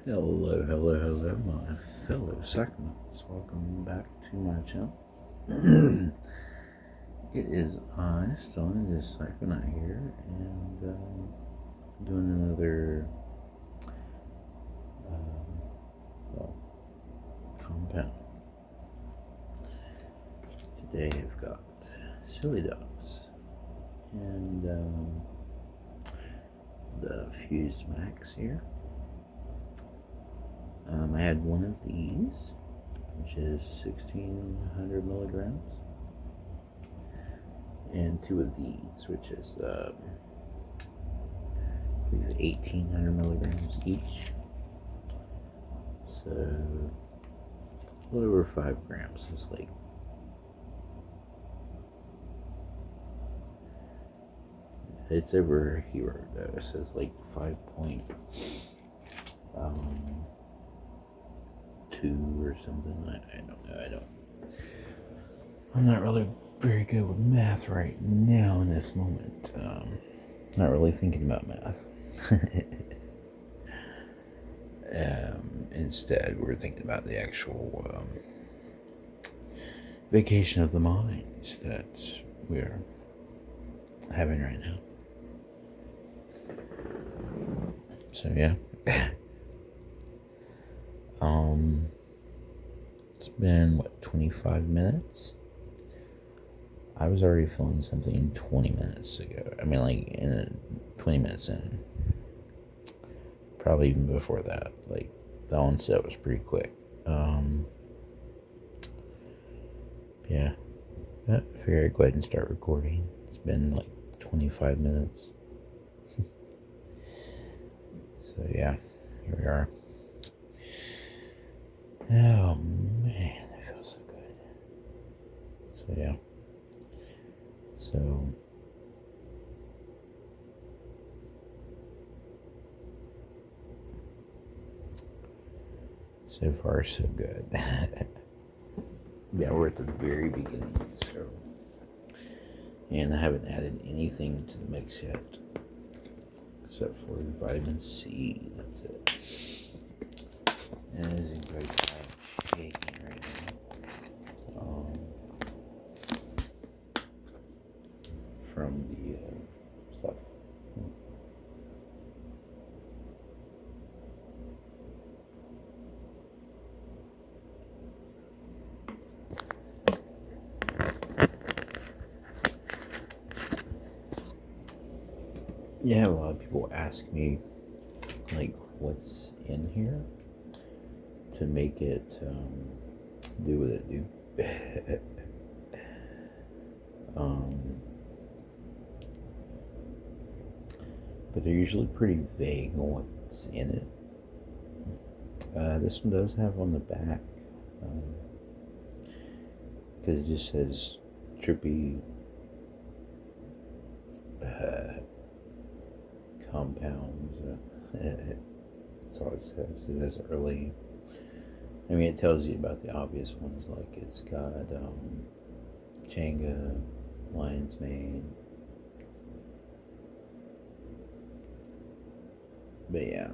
Hello, hello, hello, my fellow Sacraments. Welcome back to my channel. It is I, Stone, it is Sacrament here, and doing another well, compound. Today I've got silly dots and the fused max here. I had one of these, which is 1600 milligrams, and two of these, which is I believe 1800 milligrams each. So a little over 5 grams. It's like it's over here though. It says like 5.2 or something. I don't know. I'm not really very good with math right now in this moment. Not really thinking about math. Instead, we're thinking about the actual vacation of the minds that we're having right now. So yeah. It's been 25 minutes. I was already feeling something 20 minutes ago. I mean, like 20 minutes in. Probably even before that. Like the onset was pretty quick. Yeah. I figured I'd go ahead and start recording. It's been like 25 minutes. So yeah, here we are. Oh man, it feels so good. So yeah. So far so good. Yeah, we're at the very beginning, so, and I haven't added anything to the mix yet, except for vitamin C. That's it. And as you guys are shaking right now, from the stuff. Yeah, a lot of people ask me, like, what's in here to make it do what it do. But they're usually pretty vague on what's in it. This one does have on the back, because it just says trippy compounds. That's all it says. It is early. I mean, it tells you about the obvious ones, like it's got Changa, lion's mane. But yeah,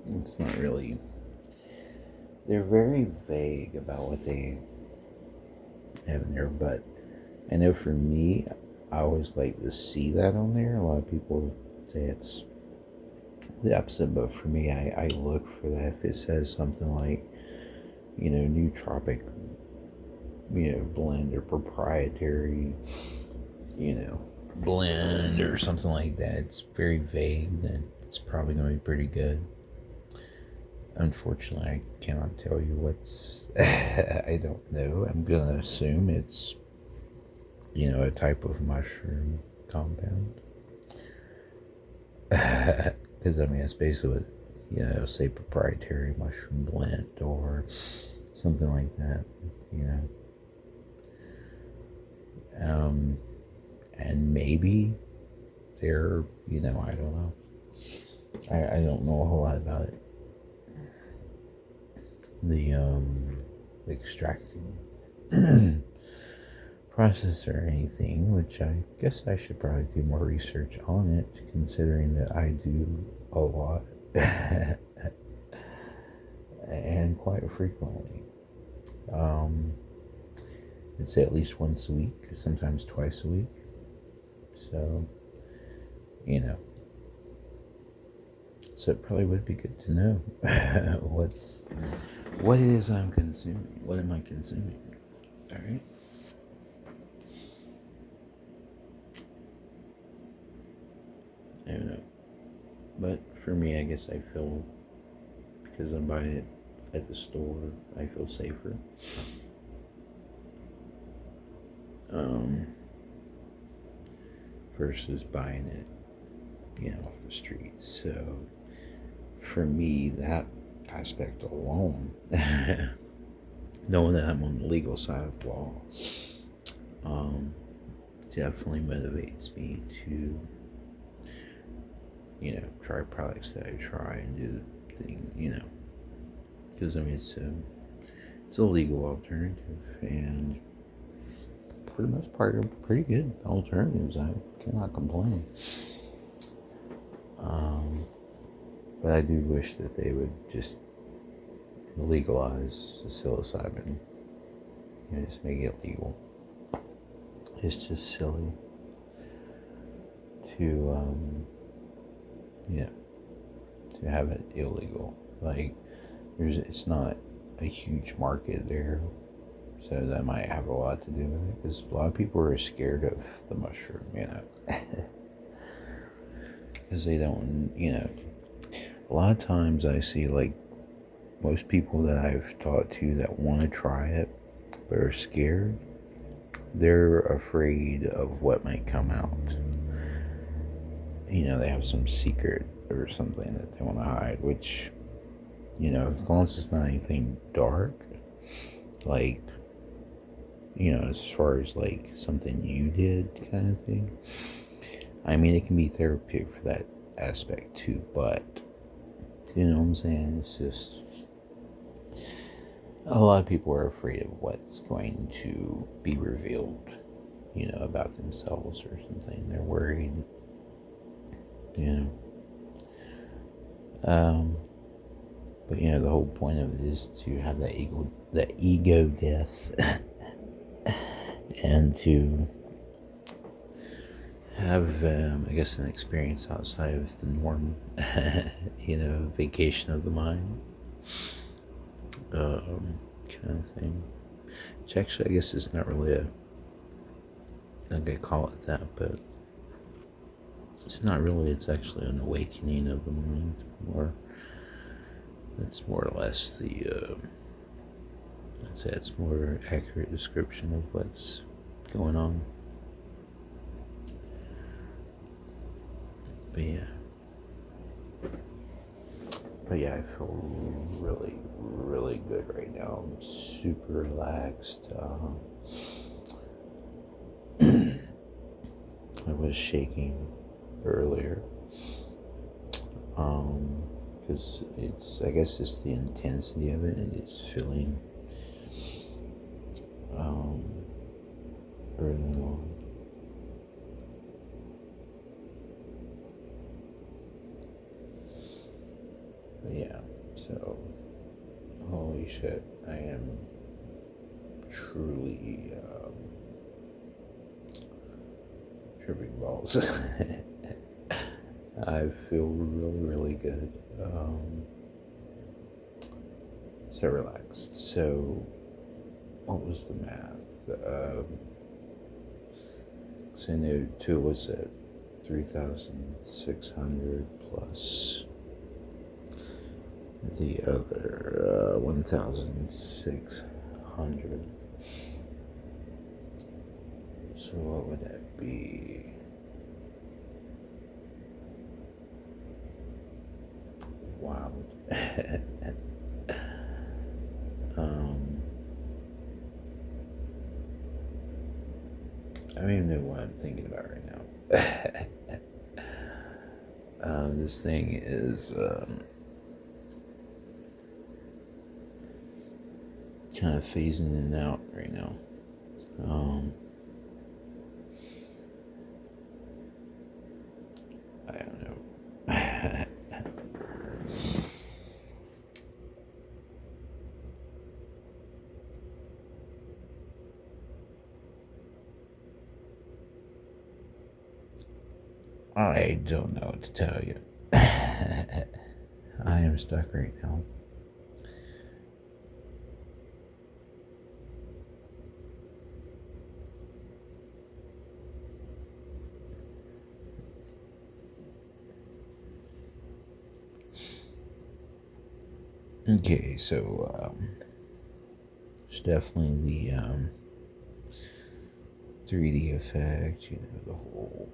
it's not really. They're very vague about what they have in there, but I know for me, I always like to see that on there. A lot of people say it's the opposite, but for me, I look for that. If it says something like, nootropic, blend or proprietary, blend or something like that, it's very vague, then it's probably going to be pretty good. Unfortunately, I cannot tell you what's. I don't know. I'm going to assume it's, a type of mushroom compound. Because, I mean, it's basically what, say proprietary mushroom blend or something like that, And maybe they're, I don't know. I don't know a whole lot about it. The extracting process or anything, which I guess I should probably do more research on it, considering that I do a lot. and quite frequently. I'd say at least once a week, sometimes twice a week. So, you know, so it probably would be good to know what it is I'm consuming. What am I consuming? All right. I don't know. But for me, I guess I feel, because I'm buying it at the store, I feel safer. Versus buying it, off the street. So for me, that aspect alone, knowing that I'm on the legal side of the law, definitely motivates me to, try products that I try and do the thing, because it's a legal alternative, and for the most part, are pretty good alternatives. I cannot complain. But I do wish that they would just legalize the psilocybin. Just make it legal. It's just silly to, to have it illegal. Like, it's not a huge market there. So that might have a lot to do with it, because a lot of people are scared of the mushroom, because they don't, a lot of times I see, like, most people that I've talked to that want to try it but are scared, they're afraid of what might come out. They have some secret or something that they want to hide, which, as long as it's not anything dark, like, as far as like something you did kind of thing. I mean, it can be therapeutic for that aspect too, but you know what I'm saying? It's just, a lot of people are afraid of what's going to be revealed, about themselves or something. They're worried, but the whole point of it is to have that ego death. And to have, I guess, an experience outside of the norm, vacation of the mind, kind of thing. Which actually, I guess, is not really I'm gonna call it that, but it's not really. It's actually an awakening of the mind. That's more or less the. I'd say it's more accurate description of what's going on. But yeah, I feel really, really good right now. I'm super relaxed. I was shaking earlier. Because I guess it's the intensity of it, and it's feeling early on. But yeah, so holy shit, I am truly tripping balls. I feel really, really good. So relaxed. So, what was the math? So I know 2 was at 3,600 plus the other 1,600. So what would that be? Wow. I don't even know what I'm thinking about right now. This thing is kind of phasing in and out right now. I don't know. I don't know what to tell you. I am stuck right now. Okay, so it's definitely the 3D effect, the whole,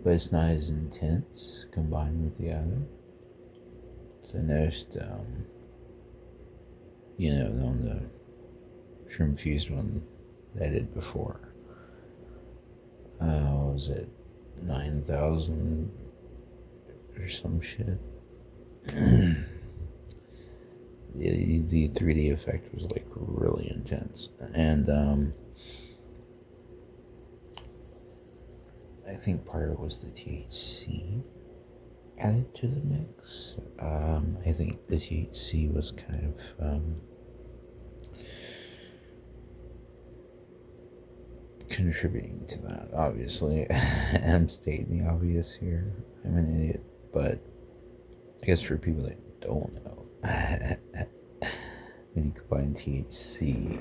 but it's not as intense combined with the other. So I noticed, on the Shroomfused one that I did before, what was it, 9,000 or some shit? the 3D effect was like really intense, and I think part of it was the THC added to the mix. I think the THC was kind of contributing to that. Obviously, I'm stating the obvious here. I'm an idiot, but I guess for people that don't know, when you combine THC,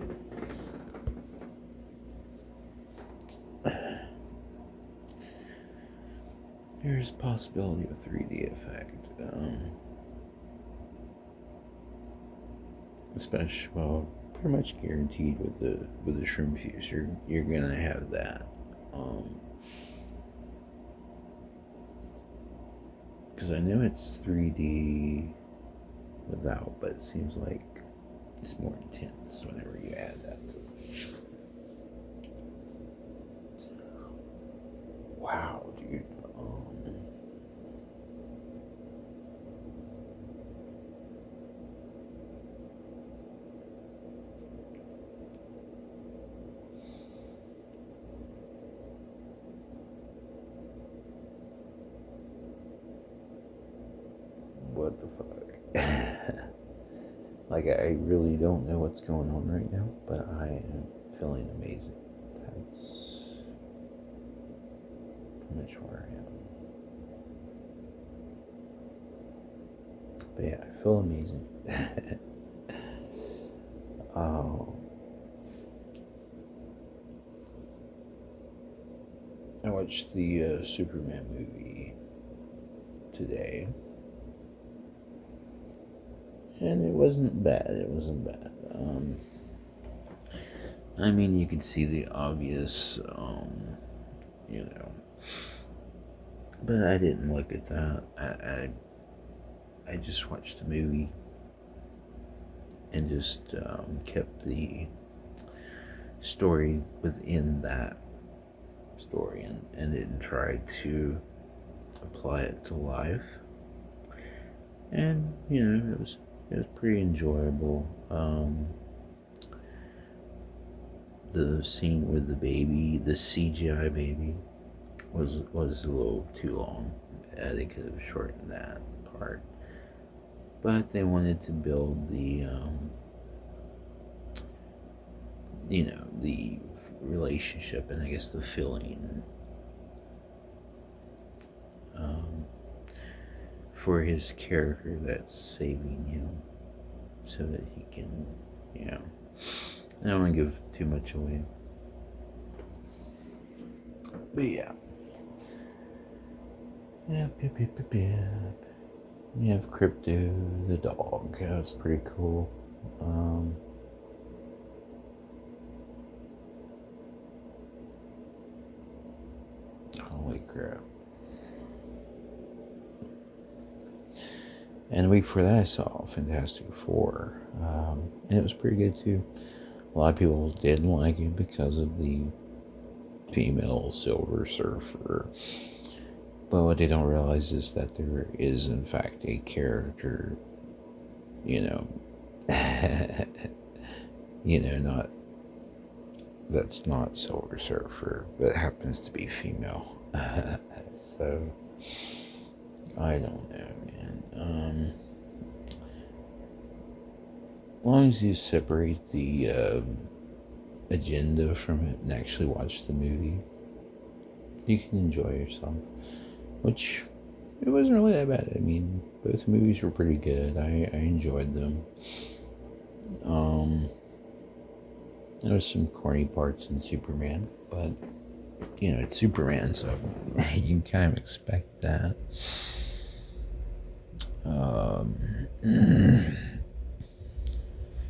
there's a possibility of 3D effect. Especially, well, pretty much guaranteed with the Shroomfuse, you're gonna have that. Because I know it's 3D without, but it seems like it's more intense whenever you add that to it. Wow, dude. What the fuck? Like, I really don't know what's going on right now, but I am feeling amazing. That's pretty much where I am. But yeah, I feel amazing. Oh, I watched the Superman movie today, and it wasn't bad. It wasn't bad. I mean, you could see the obvious, you know, but I didn't look at that. I just watched the movie and just kept the story within that story, and didn't try to apply it to life. And it was pretty enjoyable. The scene with the baby, the CGI baby, was a little too long. They could have shortened that part, but they wanted to build the relationship, and I guess the feeling for his character that's saving him, so that he can, I don't want to give too much away. But yeah. Yep. You have Crypto the dog. That's pretty cool. Holy crap. And the week before that, I saw Fantastic Four. And it was pretty good too. A lot of people didn't like it because of the female Silver Surfer. But what they don't realize is that there is, in fact, a character, not, that's not Silver Surfer, but happens to be female. So, I don't know, man. As long as you separate the agenda from it and actually watch the movie, you can enjoy yourself, which it wasn't really that bad. I mean, both movies were pretty good. I enjoyed them. Um, there was some corny parts in Superman, but it's Superman, so you can kind of expect that.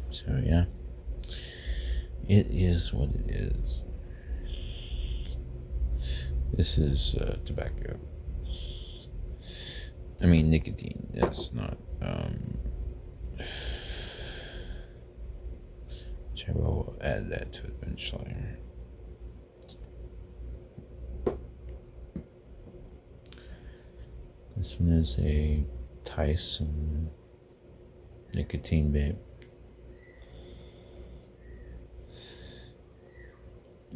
So yeah, it is what it is. This is tobacco. I mean nicotine. That's not. Which I will add that to it eventually. This one is a Tyson nicotine vape.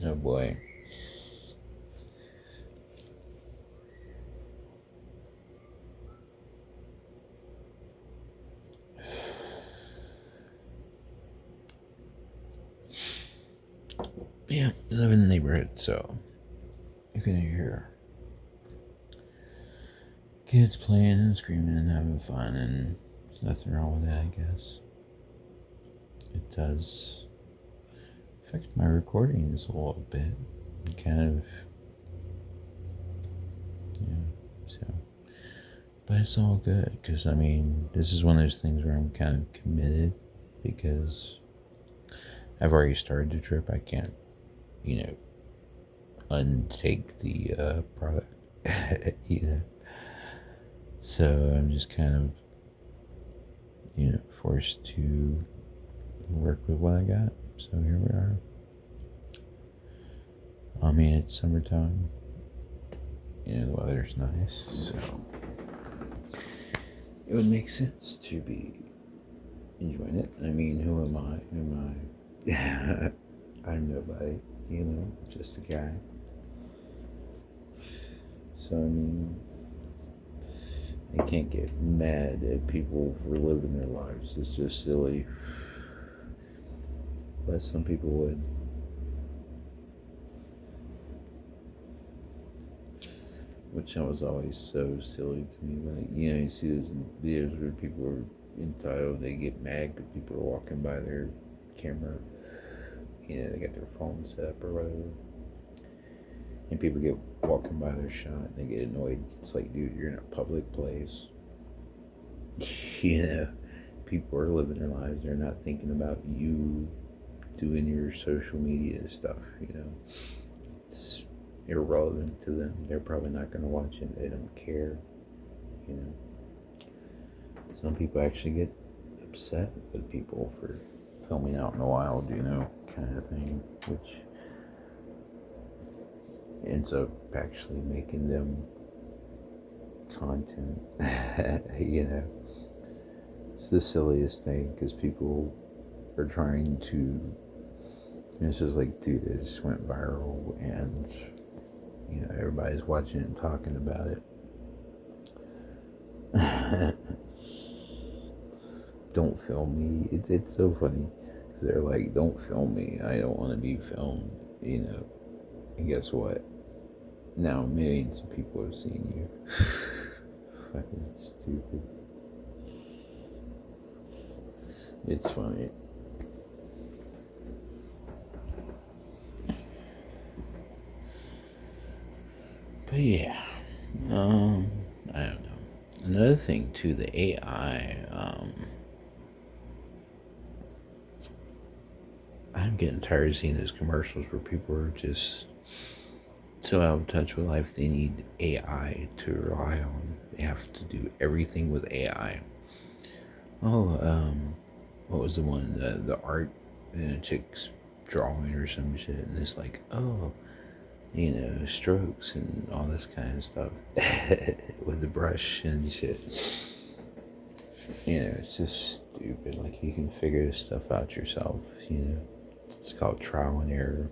Oh boy. Yeah, I live in the neighborhood, so you can hear kids playing and screaming and having fun, and there's nothing wrong with that, I guess. It does affect my recordings a little bit, kind of, so. But it's all good, because, I mean, this is one of those things where I'm kind of committed, because I've already started the trip. I can't, untake the product, So I'm just kind of, forced to work with what I got. So here we are. I mean, it's summertime. The weather's nice, so it would make sense to be enjoying it. I mean, who am I? I'm nobody, just a guy. So, I mean, I can't get mad at people for living their lives. It's just silly. But some people would. Which was always so silly to me. Like, you see those videos where people are entitled, they get mad because people are walking by their camera. They got their phone set up or whatever. And people get walking by their shot and they get annoyed. It's like, dude, you're in a public place. People are living their lives. They're not thinking about you doing your social media stuff, It's irrelevant to them. They're probably not going to watch it. They don't care, Some people actually get upset with people for filming out in the wild, kind of thing, which ends up actually making them content. It's the silliest thing because people are trying to. It's just like, dude, it just went viral, and everybody's watching it and talking about it. Don't film me. It's so funny because they're like, don't film me. I don't want to be filmed. And guess what? Now millions of people have seen you. Fucking stupid. It's funny. But yeah, I don't know. Another thing too, the AI. I'm getting tired of seeing those commercials where people are just so out of touch with life. They need AI to rely on. They have to do everything with AI. Oh, what was the one? The art, chick's drawing or some shit, and it's like, oh, strokes and all this kind of stuff with the brush and shit. It's just stupid. Like, you can figure this stuff out yourself, It's called trial and error.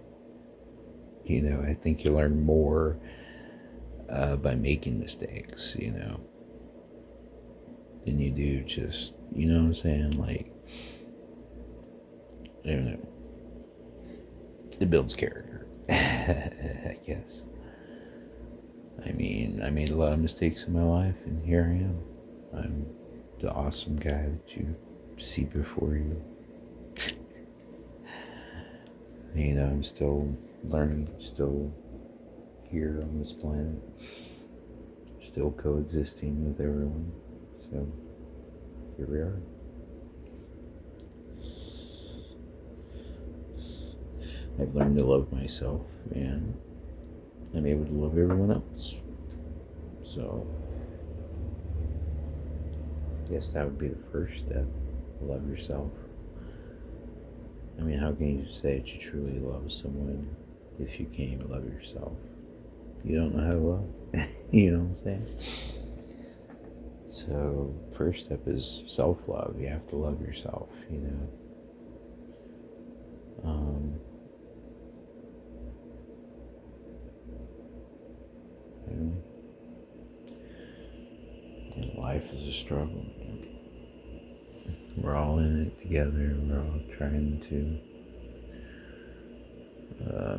I think you learn more by making mistakes, than you do just, what I'm saying? Like, I don't know. It builds character, I guess. I mean, I made a lot of mistakes in my life, and here I am. I'm the awesome guy that you see before you. You know, I'm still learning, still here on this planet, still coexisting with everyone. So, here we are. I've learned to love myself, and I'm able to love everyone else. So, I guess that would be the first step. Love yourself. I mean, how can you say that you truly love someone if you can't even love yourself? You don't know how to love. You know what I'm saying? So, first step is self-love. You have to love yourself, you know. And life is a struggle. We're all in it together. We're all trying to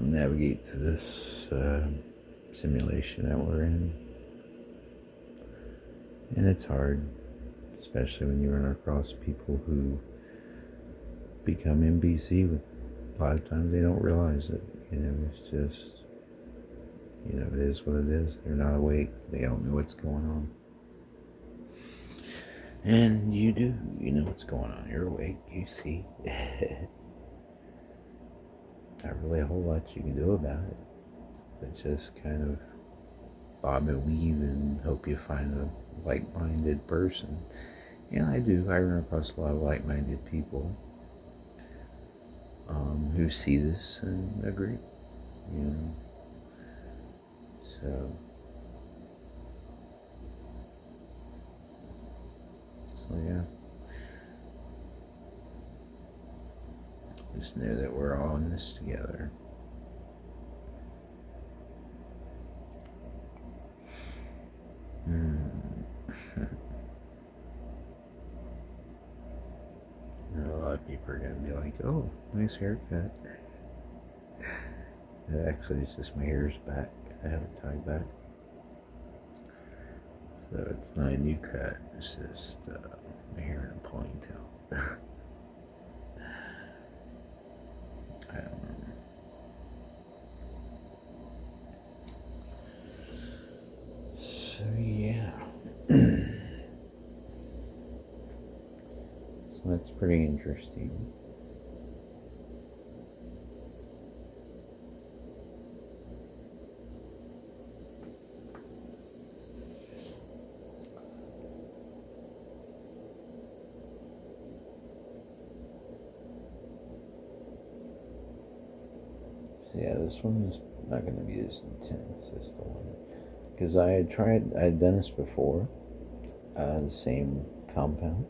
navigate through this simulation that we're in. And it's hard, especially when you run across people who become NBC. A lot of times they don't realize it. You know, it's just, you know, it is what it is. They're not awake. They don't know what's going on. And you do. You know what's going on. You're awake. You see. Not really a whole lot you can do about it. But just kind of bob and weave and hope you find a like-minded person. And I do. I run across a lot of like-minded people who see this and agree. You know. So yeah. Just know that we're all in this together. A lot of people are going to be like, oh, nice haircut. Actually, it's just my hair's back. I have it tied back. So it's not a new cut. It's just my hair in a ponytail. I don't know. So yeah. So that's pretty interesting. So yeah, this one is not going to be as intense as the one. Because I had done this before, the same compound,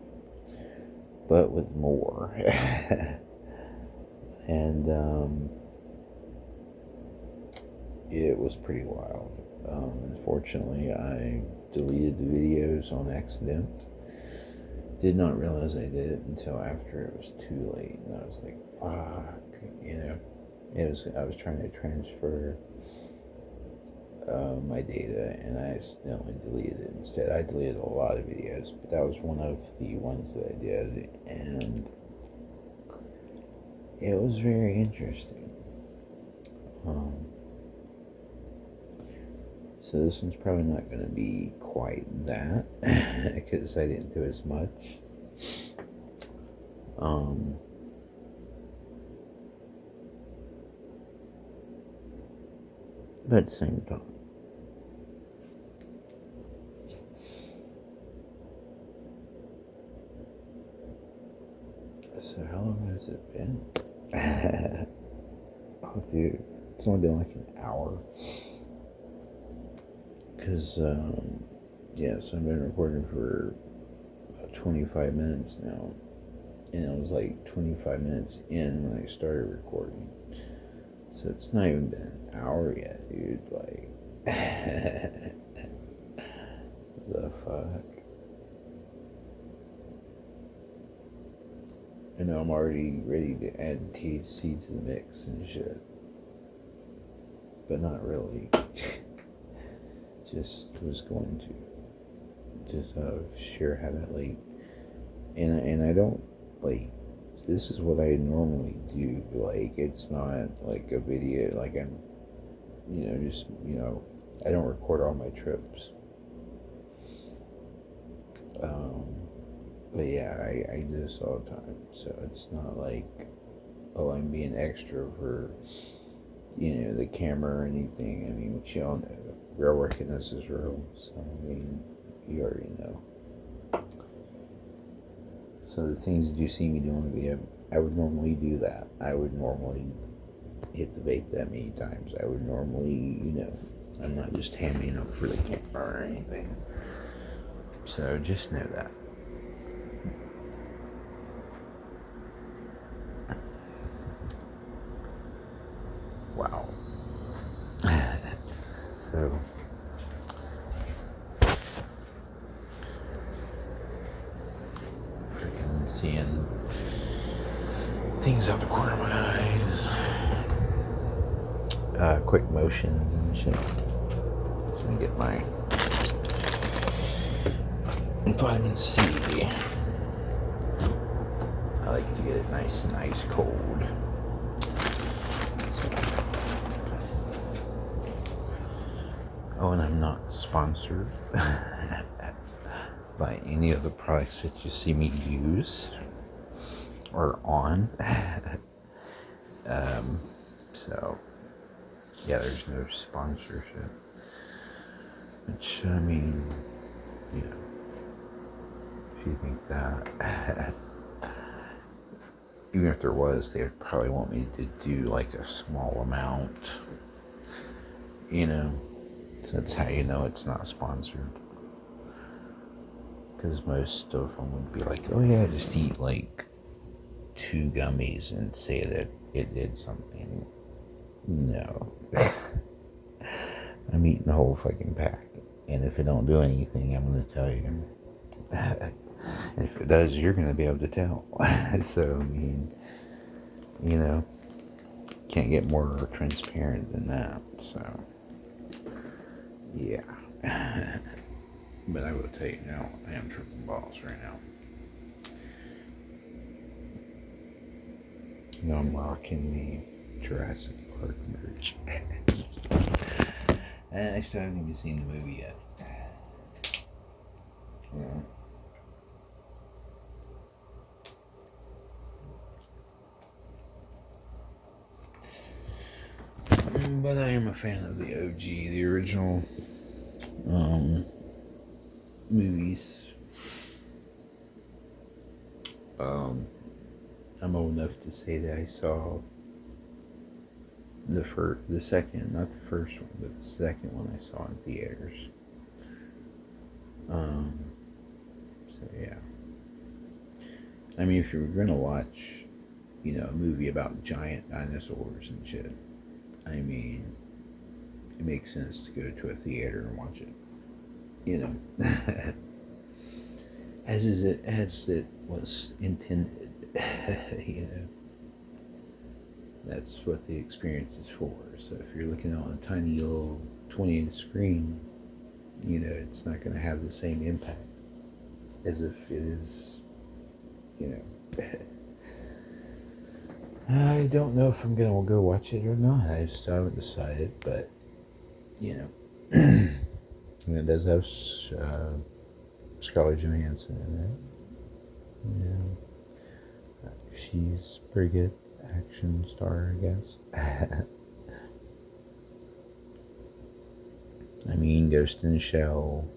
but with more. And it was pretty wild. Unfortunately, I deleted the videos on accident. Did not realize I did it until after it was too late, and I was like, "Fuck," you know. I was trying to transfer my data, and I accidentally deleted it. Instead, I deleted a lot of videos, but that was one of the ones that I did, and it was very interesting. So this one's probably not going to be quite that, because I didn't do as much. But at the same time, so how long has it been? Oh, dude, it's only been like an hour. Because, yeah, so I've been recording for about 25 minutes now. And it was like 25 minutes in when I started recording. So it's not even been an hour yet, dude. Like, the fuck? I know I'm already ready to add THC to the mix and shit. But not really. just was going to just out of sheer habit, like, and I don't like. This is what I normally do. Like, it's not like a video. Like, I'm, just I don't record all my trips. But yeah, I do this all the time. So it's not like, oh, I'm being extra for, the camera or anything. I mean, which y'all know. Real working this is real. So, I mean, you already know. So the things that you see me doing in the video, I would normally do that. I would normally hit the vape that many times. I would normally, I'm not just hamming up for the camera or anything. So just know that. Wow. So freaking seeing things out the corner of my eyes. Quick motions and shit. Let me get my vitamin C. I like to get it nice and ice cold. Oh, and I'm not sponsored by any of the products that you see me use or on. So, yeah, there's no sponsorship. Which, I mean, if you think that, even if there was, they would probably want me to do like a small amount, So that's how you know it's not sponsored. Because most of them would be like, oh yeah, just eat like 2 gummies and say that it did something. No. I'm eating the whole fucking pack. And if it don't do anything, I'm going to tell you. And if it does, you're going to be able to tell. So, I mean, can't get more transparent than that. So, yeah. But I will tell you now, I am tripping balls right now. I'm rocking the Jurassic Park merch. And I still haven't even seen the movie yet. But I am a fan of the OG, the original movies. I'm old enough to say that I saw the second, not the first one, but the second one I saw in theaters. So yeah. I mean, if you're gonna watch, a movie about giant dinosaurs and shit, I mean, it makes sense to go to a theater and watch it. As it was intended. That's what the experience is for. So if you're looking on a tiny little 20-inch screen, it's not going to have the same impact as if it is, I don't know if I'm going to go watch it or not. I still haven't decided, but, and it does have Scarlett Johansson in it. She's pretty good action star, I guess. I mean, Ghost in the Shell,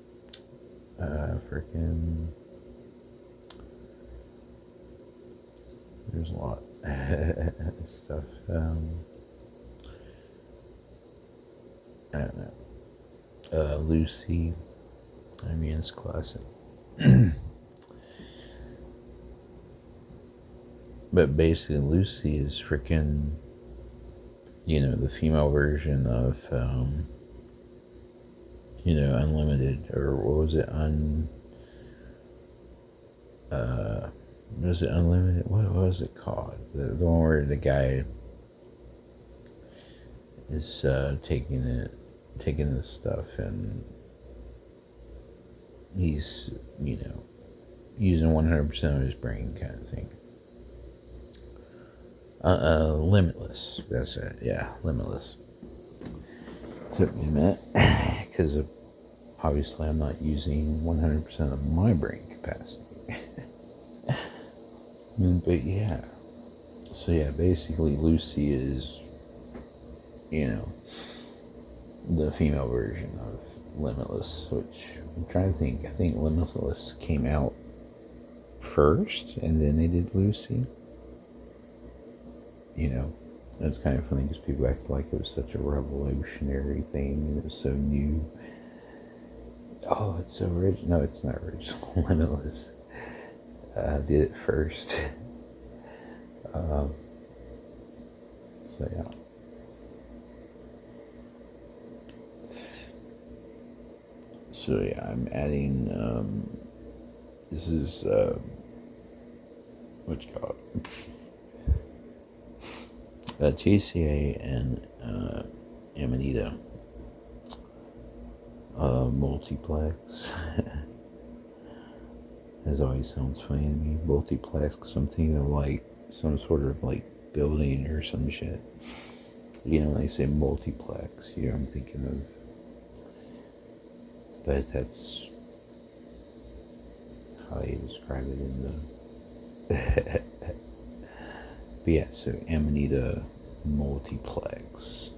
freaking, there's a lot of stuff. I don't know. Lucy, I mean, it's classic. But basically, Lucy is freaking, the female version of, Unlimited, or what was it, was it Unlimited? What was it called? The one where the guy is taking this stuff and he's, using 100% of his brain kind of thing. Limitless. That's it. Yeah, limitless. Took me a minute because obviously I'm not using 100% of my brain capacity. But yeah. So yeah, basically Lucy is, the female version of Limitless, which I'm trying to think. I think Limitless came out first and then they did Lucy. It's kind of funny because people act like it was such a revolutionary thing and it was so new. Oh, it's so original. No, it's not original. Limitless did it first. So yeah. So yeah, I'm adding. This is what you call it? TCA and Amanita multiplex. That always sounds funny to me. Multiplex, because I'm thinking of like some sort of like building or some shit. When they say multiplex, I'm thinking of. But that's how they describe it in the. But yeah, so Amanita multiplex.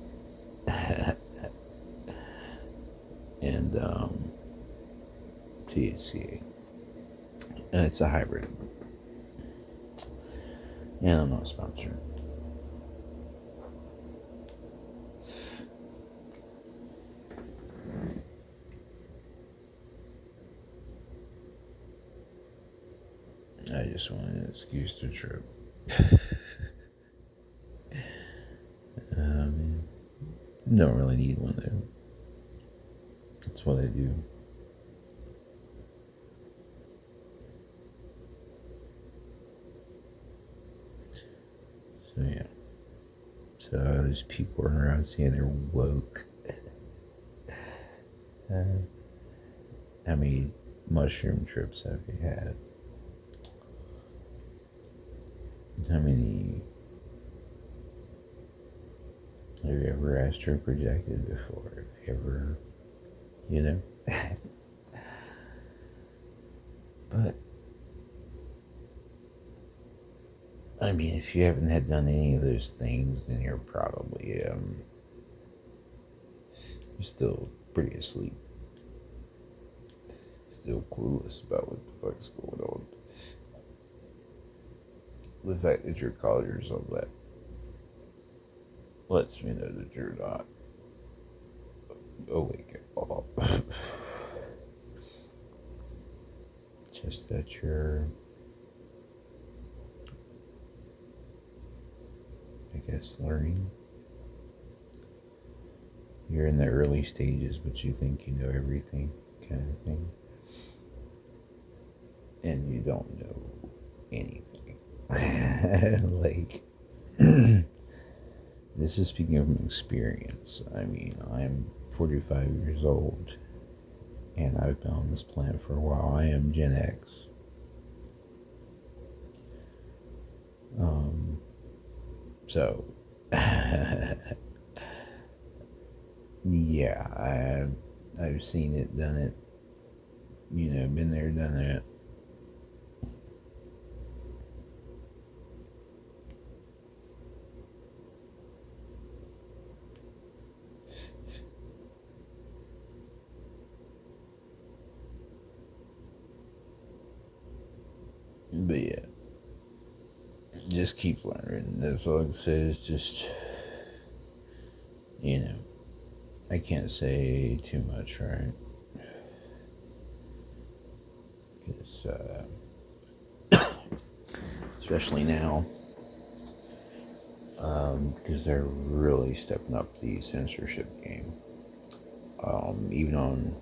And THCA. And it's a hybrid. And I'm not sponsored. I just wanted an excuse to trip. Don't really need one though. That's what I do. So yeah. So there's people around saying they're woke. How many mushroom trips have you had? How many have you ever astral projected before? Have you ever, But I mean, if you haven't had done any of those things, then you're probably you're still pretty asleep, still clueless about what's going on. The fact that you're calling yourself that lets me know that you're not awake at all. Just that you're, I guess, learning. You're in the early stages, but you think you know everything, kind of thing. And you don't know anything. Like, this is speaking from experience. I mean, I'm 45 years old, and I've been on this planet for a while. I am Gen X. So, yeah, I've seen it, done it, been there, done that. But yeah, just keep learning. That's all I can say is just, I can't say too much, right? Because, especially now, because they're really stepping up the censorship game. Even on,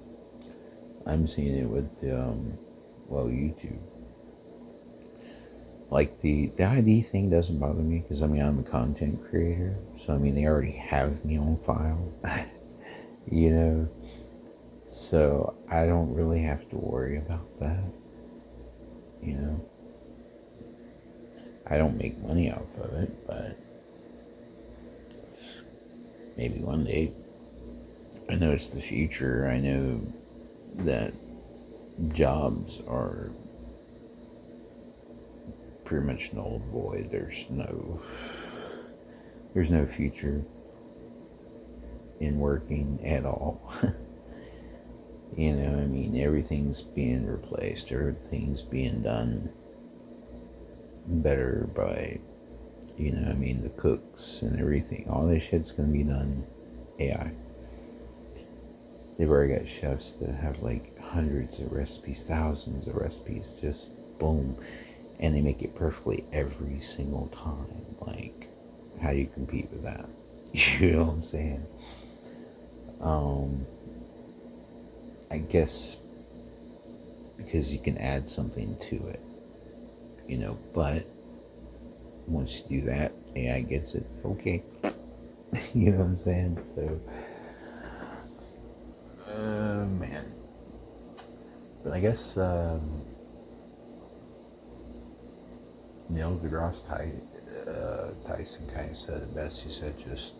I'm seeing it with, YouTube. Like the ID thing doesn't bother me because I'm a content creator, so they already have me on file, So I don't really have to worry about that. You know, I don't make money off of it, but maybe one day. I know it's the future. I know that jobs are pretty much null and void. There's no future in working at all. You know, I mean, everything's being replaced. Everything's being done better by, you know, I mean, the cooks and everything. All this shit's gonna be done AI. They've already got chefs that have like hundreds of recipes, thousands of recipes, just boom. And they make it perfectly every single time. Like, how do you compete with that? You know what I'm saying? I guess because you can add something to it, you know, but once you do that, AI gets it. Okay. You know what I'm saying? So, man. But I guess, Neil deGrasse Tyson kind of said it best. He said, just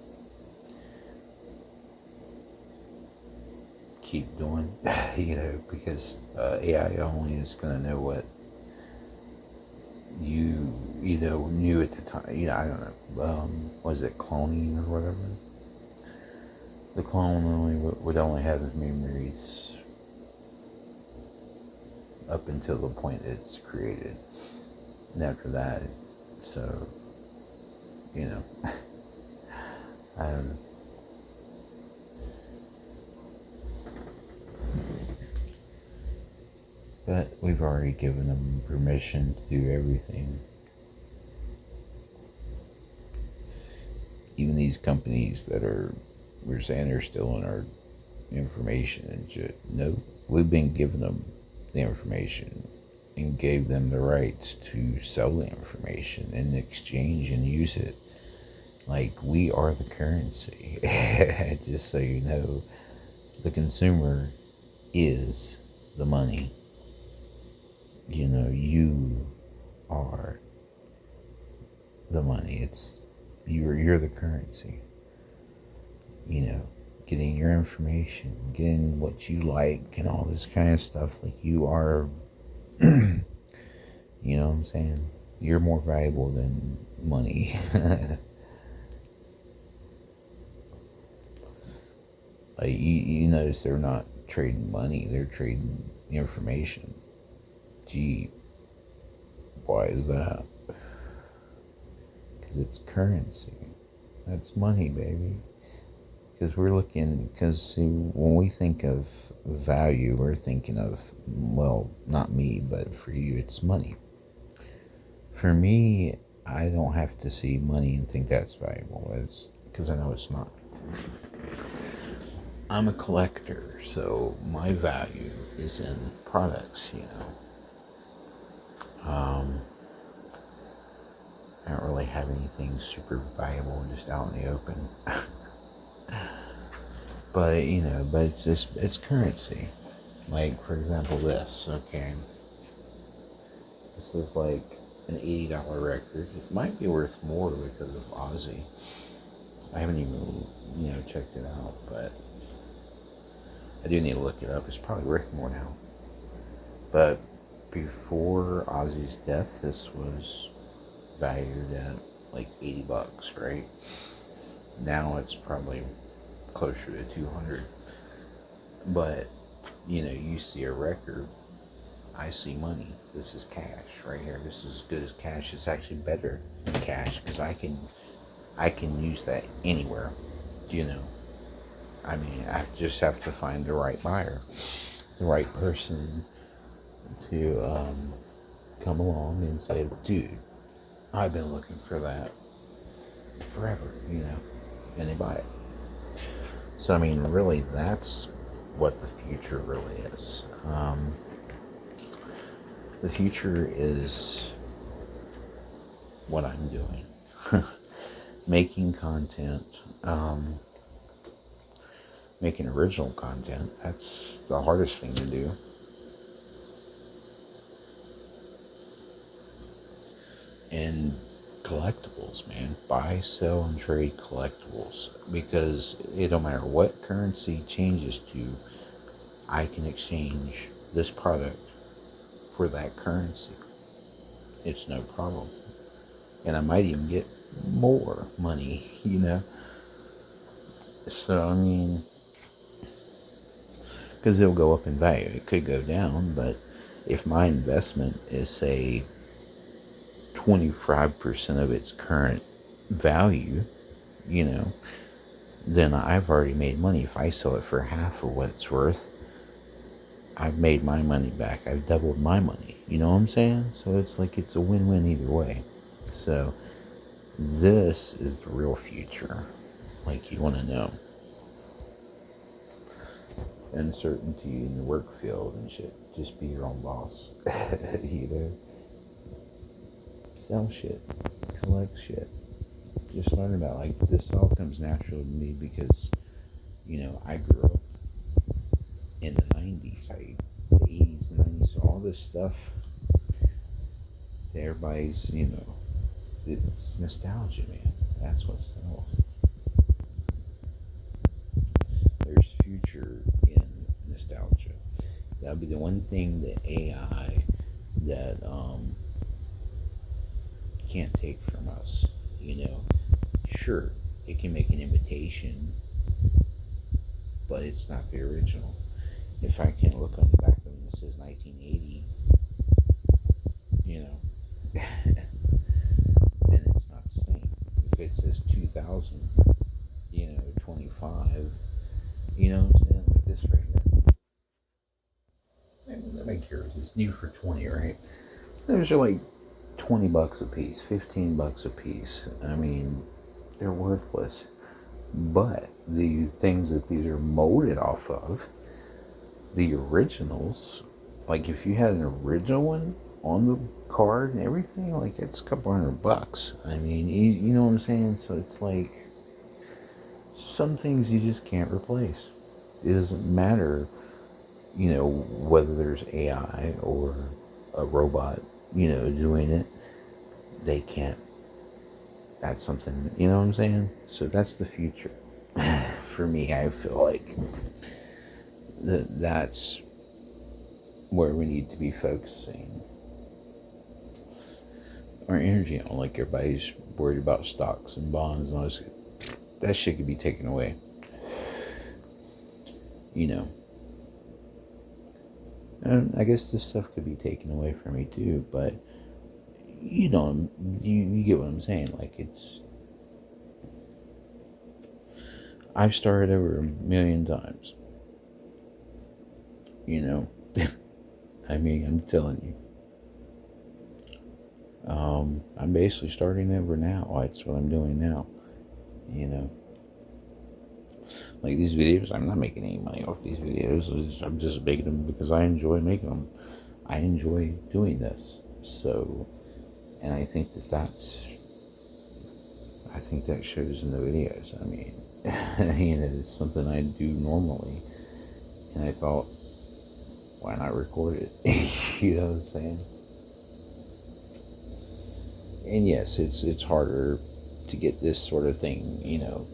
keep doing, you know, because AI only is going to know what you know, knew at the time. You know, I don't know. Was it cloning or whatever? The clone would only have his memories up until the point it's created. And after that, so, you know, I don't know. But we've already given them permission to do everything. Even these companies that we're saying they're still in our information and shit. No, we've been giving them the information and gave them the rights to sell the information in exchange and use it. Like, we are the currency. Just so you know, the consumer is the money. You know, you are the money. You're the currency. You know, getting your information, getting what you like, and all this kind of stuff. Like, you are, you know what I'm saying? You're more valuable than money. Like, you notice they're not trading money, they're trading information. Gee, why is that? Because it's currency. That's money, baby. Because see, when we think of value, we're thinking of, well, not me, but for you, it's money. For me, I don't have to see money and think that's valuable. It's because I know it's not. I'm a collector, so my value is in products, you know. I don't really have anything super valuable just out in the open. But, you know, it's currency. Like, for example, this, okay. This is like an $80 record. It might be worth more because of Ozzy. I haven't even, you know, checked it out, but I do need to look it up. It's probably worth more now. But before Ozzy's death, this was valued at like $80, right? Now it's probably closer to 200. But, you know, you see a record, I see money. This is cash right here. This is as good as cash. It's actually better than cash because I can use that anywhere, you know. I mean, I just have to find the right buyer, the right person to come along and say, dude, I've been looking for that forever, you know, and they buy it. So, I mean, really, that's what the future really is. The future is what I'm doing. Making content, making original content. That's the hardest thing to do. And collectibles, man. Buy, sell, and trade collectibles. Because it don't matter what currency changes to, I can exchange this product for that currency. It's no problem. And I might even get more money, you know? So, I mean, because it'll go up in value. It could go down, but if my investment is, say, 25% of its current value, you know, then I've already made money. If I sell it for half of what it's worth, I've made my money back. I've doubled my money. You know what I'm saying? So it's like it's a win-win either way. So this is the real future. Like, you want to know. Uncertainty in the work field and shit. Just be your own boss. You know? Sell shit. Collect shit. Just learn about, like, this all comes natural to me because, you know, I grew up in the 90s, the 80s and 90s, so all this stuff that everybody's, you know, it's nostalgia, man. That's what sells. There's future in nostalgia. That'll be the one thing that AI that can't take from us, you know. Sure, it can make an imitation, but it's not the original. If I can look on the back of it and it says 1980, you know, then it's not the same. If it says 2000, you know, 25, you know what I'm saying? Like this right here. Let me curious. It's new for 20, right? Those are like $20 a piece, $15 a piece. I mean, they're worthless. But the things that these are molded off of, the originals, like if you had an original one on the card and everything, like it's a couple $100. I mean, you know what I'm saying? So it's like some things you just can't replace. It doesn't matter, you know, whether there's AI or a robot, you know, doing it. They can't. That's something, you know what I'm saying? So that's the future. For me, I feel like that's where we need to be focusing our energy on. Like, everybody's worried about stocks and bonds and all this. That shit could be taken away. You know. And I guess this stuff could be taken away from me too, but you know, you get what I'm saying. Like, it's, I've started over 1,000,000 times. You know, I mean, I'm telling you. I'm basically starting over now. That's what I'm doing now. You know, like these videos, I'm not making any money off these videos. I'm just making them because I enjoy making them. I enjoy doing this. So, and I think that shows in the videos. I mean, you know, it's something I do normally, and I thought, why not record it? You know what I'm saying? And yes, it's harder to get this sort of thing, you know,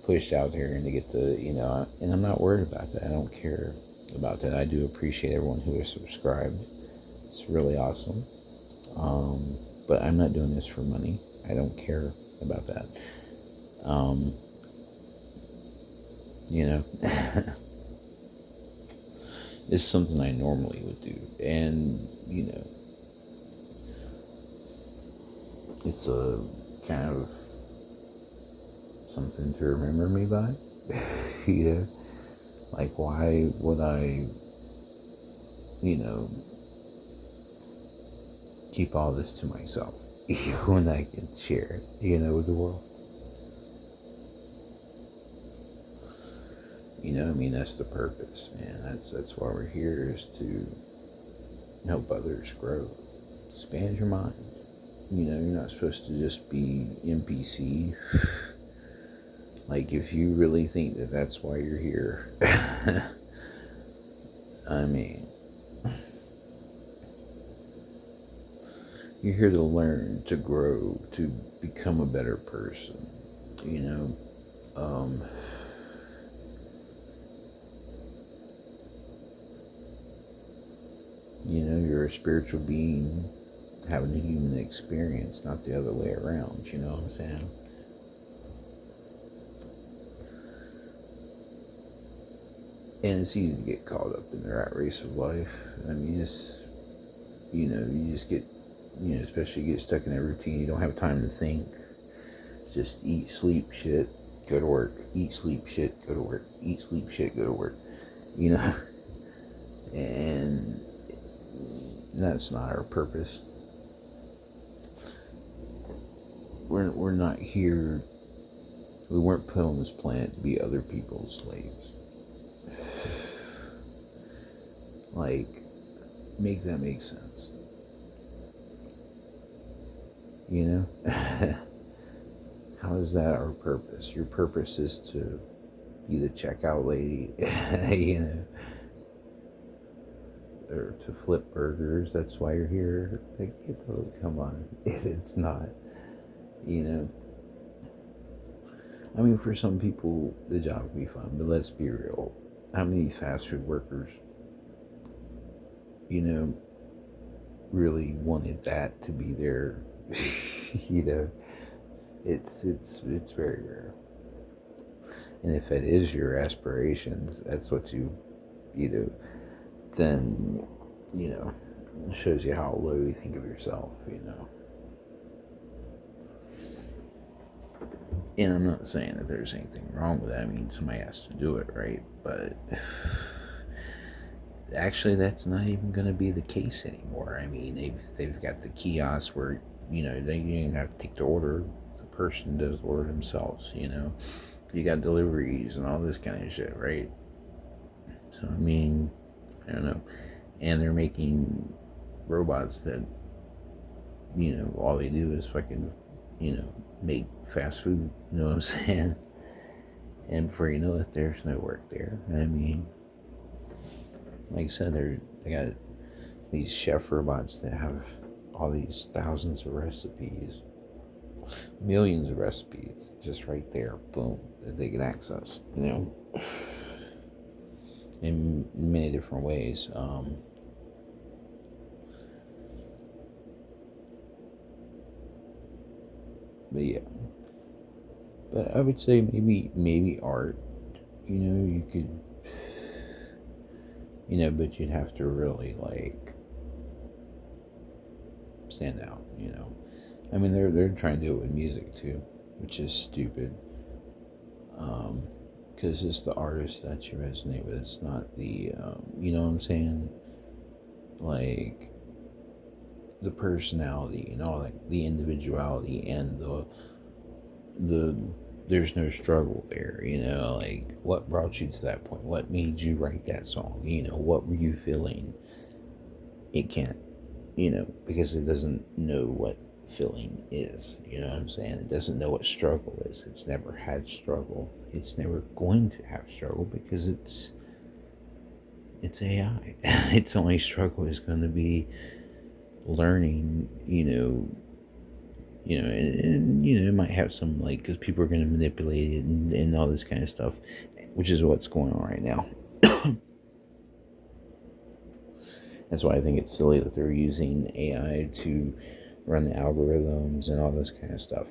pushed out there and to get the, you know, and I'm not worried about that. I don't care about that. I do appreciate everyone who has subscribed. It's really awesome. But I'm not doing this for money. I don't care about that. You know, it's something I normally would do. And, you know, it's a kind of something to remember me by. You know, like, why would I, you know, keep all this to myself when I can share it, you know, with the world? You know, I mean, that's the purpose, man. That's why we're here, is to help others grow. Expand your mind. You know, you're not supposed to just be NPC. Like, if you really think that that's why you're here, I mean, you're here to learn, to grow, to become a better person, you know? Um, you're a spiritual being having a human experience, not the other way around, you know what I'm saying? And it's easy to get caught up in the rat race of life. I mean, you just get, especially get stuck in that routine. You don't have time to think. Just eat, sleep, shit, go to work. Eat, sleep, shit, go to work. Eat, sleep, shit, go to work. You know? And that's not our purpose. We're not here. We weren't put on this planet to be other people's slaves. Like, make that make sense. You know? How is that our purpose? Your purpose is to be the checkout lady, you know, or to flip burgers. That's why you're here. Like, come on. It's not, you know. I mean, for some people, the job would be fun, but let's be real. How many fast food workers, really wanted that to be their, you know, it's very rare. And if it is your aspirations, that's what you do, then, it shows you how low you think of yourself, And I'm not saying that there's anything wrong with that. I mean, somebody has to do it, right? But actually, that's not even going to be the case anymore. I mean, they've got the kiosks where, they don't even have to take the order. The person does the order themselves, You got deliveries and all this kind of shit, right? So, I mean, I don't know. And they're making robots that, all they do is fucking, make fast food, you know what I'm saying? And before you know it, there's no work there. I mean, like I said, they got these chef robots that have all these thousands of recipes, millions of recipes, just right there, boom, that they can access, in many different ways. But yeah, but I would say maybe art, you could, but you'd have to really like stand out, I mean, they're trying to do it with music too, which is stupid. Because it's the artist that you resonate with. It's not the, you know what I'm saying? Like the personality, like the individuality and the there's no struggle there, like what brought you to that point? What made you write that song? What were you feeling? It can't, because it doesn't know what feeling is, you know what I'm saying? It doesn't know what struggle is. It's never had struggle. It's never going to have struggle because it's AI. Its only struggle is going to be learning, and it might have some, like, because people are going to manipulate it and all this kind of stuff, which is what's going on right now. That's why I think it's silly that they're using AI to run the algorithms and all this kind of stuff.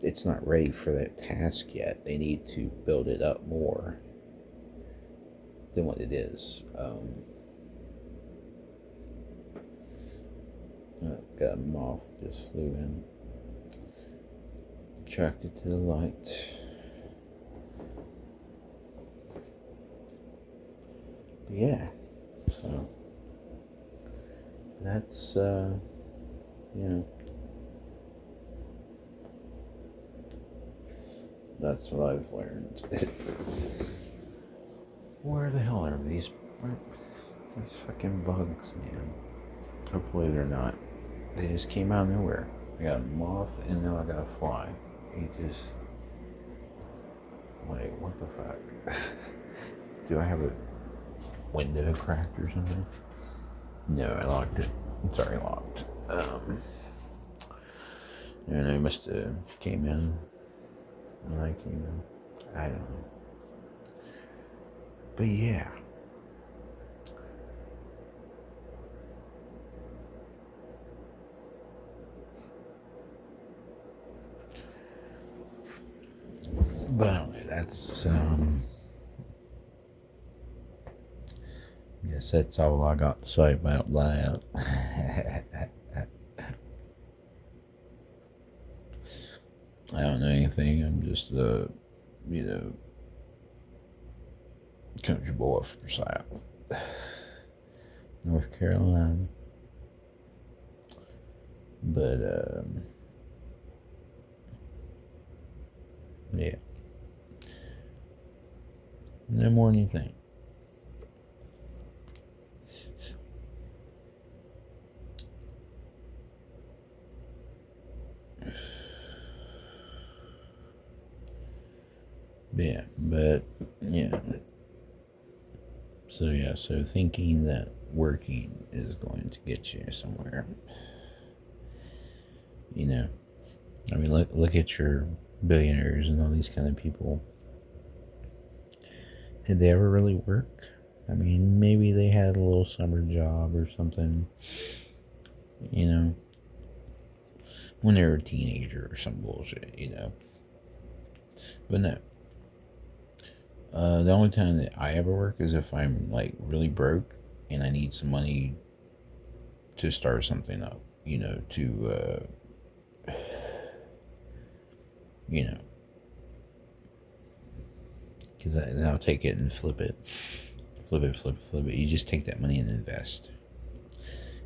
It's not ready for that task yet. They need to build it up more than what it is. Got a moth just flew in. Attracted to the light. But yeah, so that's that's what I've learned. Where the hell are these fucking bugs, man? Hopefully they're not. They just came out of nowhere. I got a moth and now I got a fly. He just Like, what the fuck? Do I have a window cracked or something? No, I locked it. It's already locked. And I must have came in when I came in. I don't know. But yeah. But that's I guess that's all I got to say about that. I don't know anything. I'm just country boy from South North Carolina. But yeah. No more than you think. Yeah, but yeah. So thinking that working is going to get you somewhere. You know, I mean, look at your billionaires and all these kind of people. Did they ever really work? I mean, maybe they had a little summer job or something, you know, when they were a teenager or some bullshit, you know. But no. The only time that I ever work is if I'm like really broke and I need some money to start something up, you know, because then I'll take it and flip it. You just take that money and invest,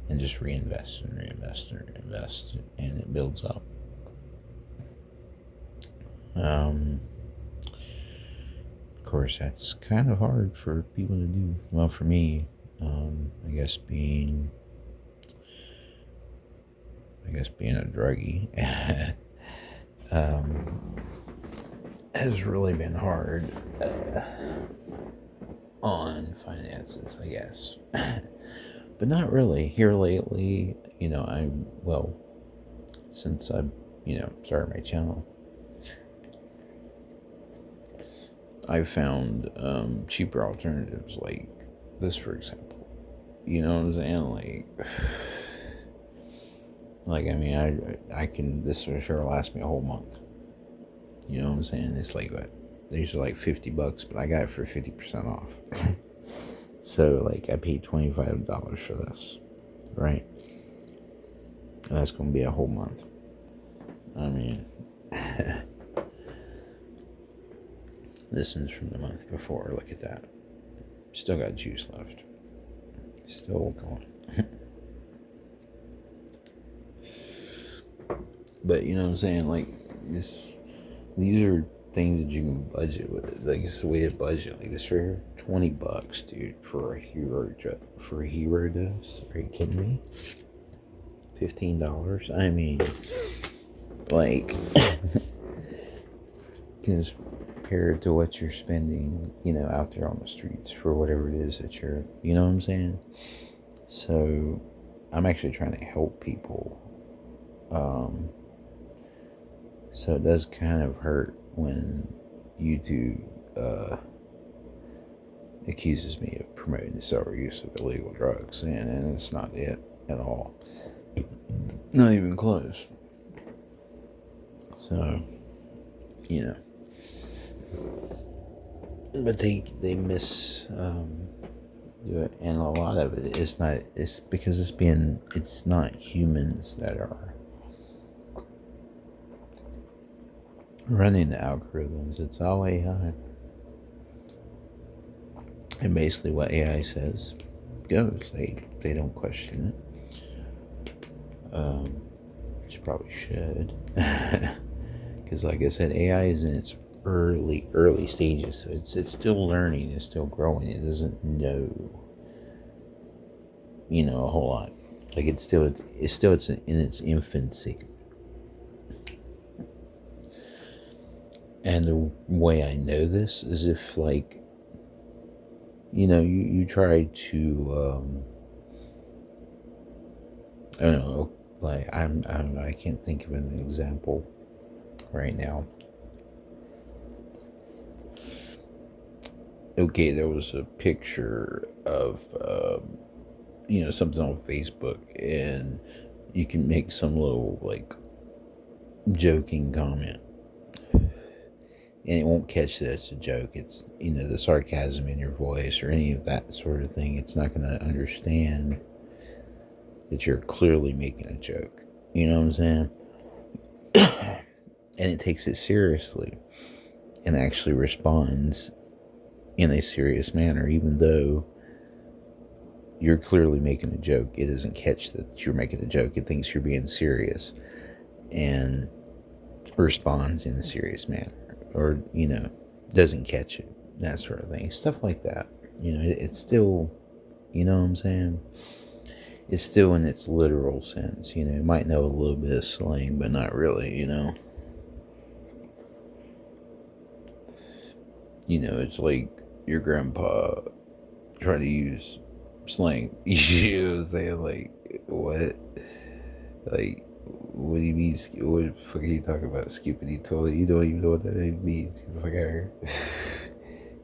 and just reinvest and reinvest and reinvest, and it builds up. Of course, that's kind of hard for people to do. Well, for me, I guess being a druggie has really been hard on finances, I guess. But not really. Here lately, since I, started my channel, I've found cheaper alternatives, like this, for example. You know what I'm saying? Like I mean, I can, this for sure last me a whole month. You know what I'm saying? It's like what? These are like $50, but I got it for 50% off. So like I paid $25 for this, right? And that's gonna be a whole month. I mean, this is from the month before. Look at that. Still got juice left. Still going. But you know what I'm saying? Like this, these are things that you can budget with. Like it's the way to budget. Like this for here, $20, dude, for a hero dose. Are you kidding me? $15. I mean, like, compared to what you're spending, out there on the streets for whatever it is that you're, you know what I'm saying? So, I'm actually trying to help people. So it does kind of hurt when YouTube accuses me of promoting the self-use of illegal drugs, and it's not it at all. Not even close. So, but they miss do it, and a lot of it is not. It's because it's not humans that are running the algorithms. It's all AI. And basically what AI says goes. They don't question it. Which probably should. Because like I said, AI is in its early stages. So it's still learning, it's still growing. It doesn't know a whole lot. Like it's in its infancy. And the way I know this is if, like, you try to, I don't know, like, I don't know, I can't think of an example right now. Okay, there was a picture of, something on Facebook, and you can make some little, like, joking comment, and it won't catch that it's a joke. It's, the sarcasm in your voice or any of that sort of thing. It's not going to understand that you're clearly making a joke. You know what I'm saying? And it takes it seriously and actually responds in a serious manner, even though you're clearly making a joke. It doesn't catch that you're making a joke. It thinks you're being serious and responds in a serious manner, or doesn't catch it, that sort of thing, stuff like that. It's still, what I'm saying, it's still in its literal sense. It might know a little bit of slang, but not really. It's like your grandpa trying to use slang. You know what I'm saying? Like, what? Like, what do you mean? What the fuck are you talking about? Skippity toilet? You don't even know what that means. Get the fuck out of here.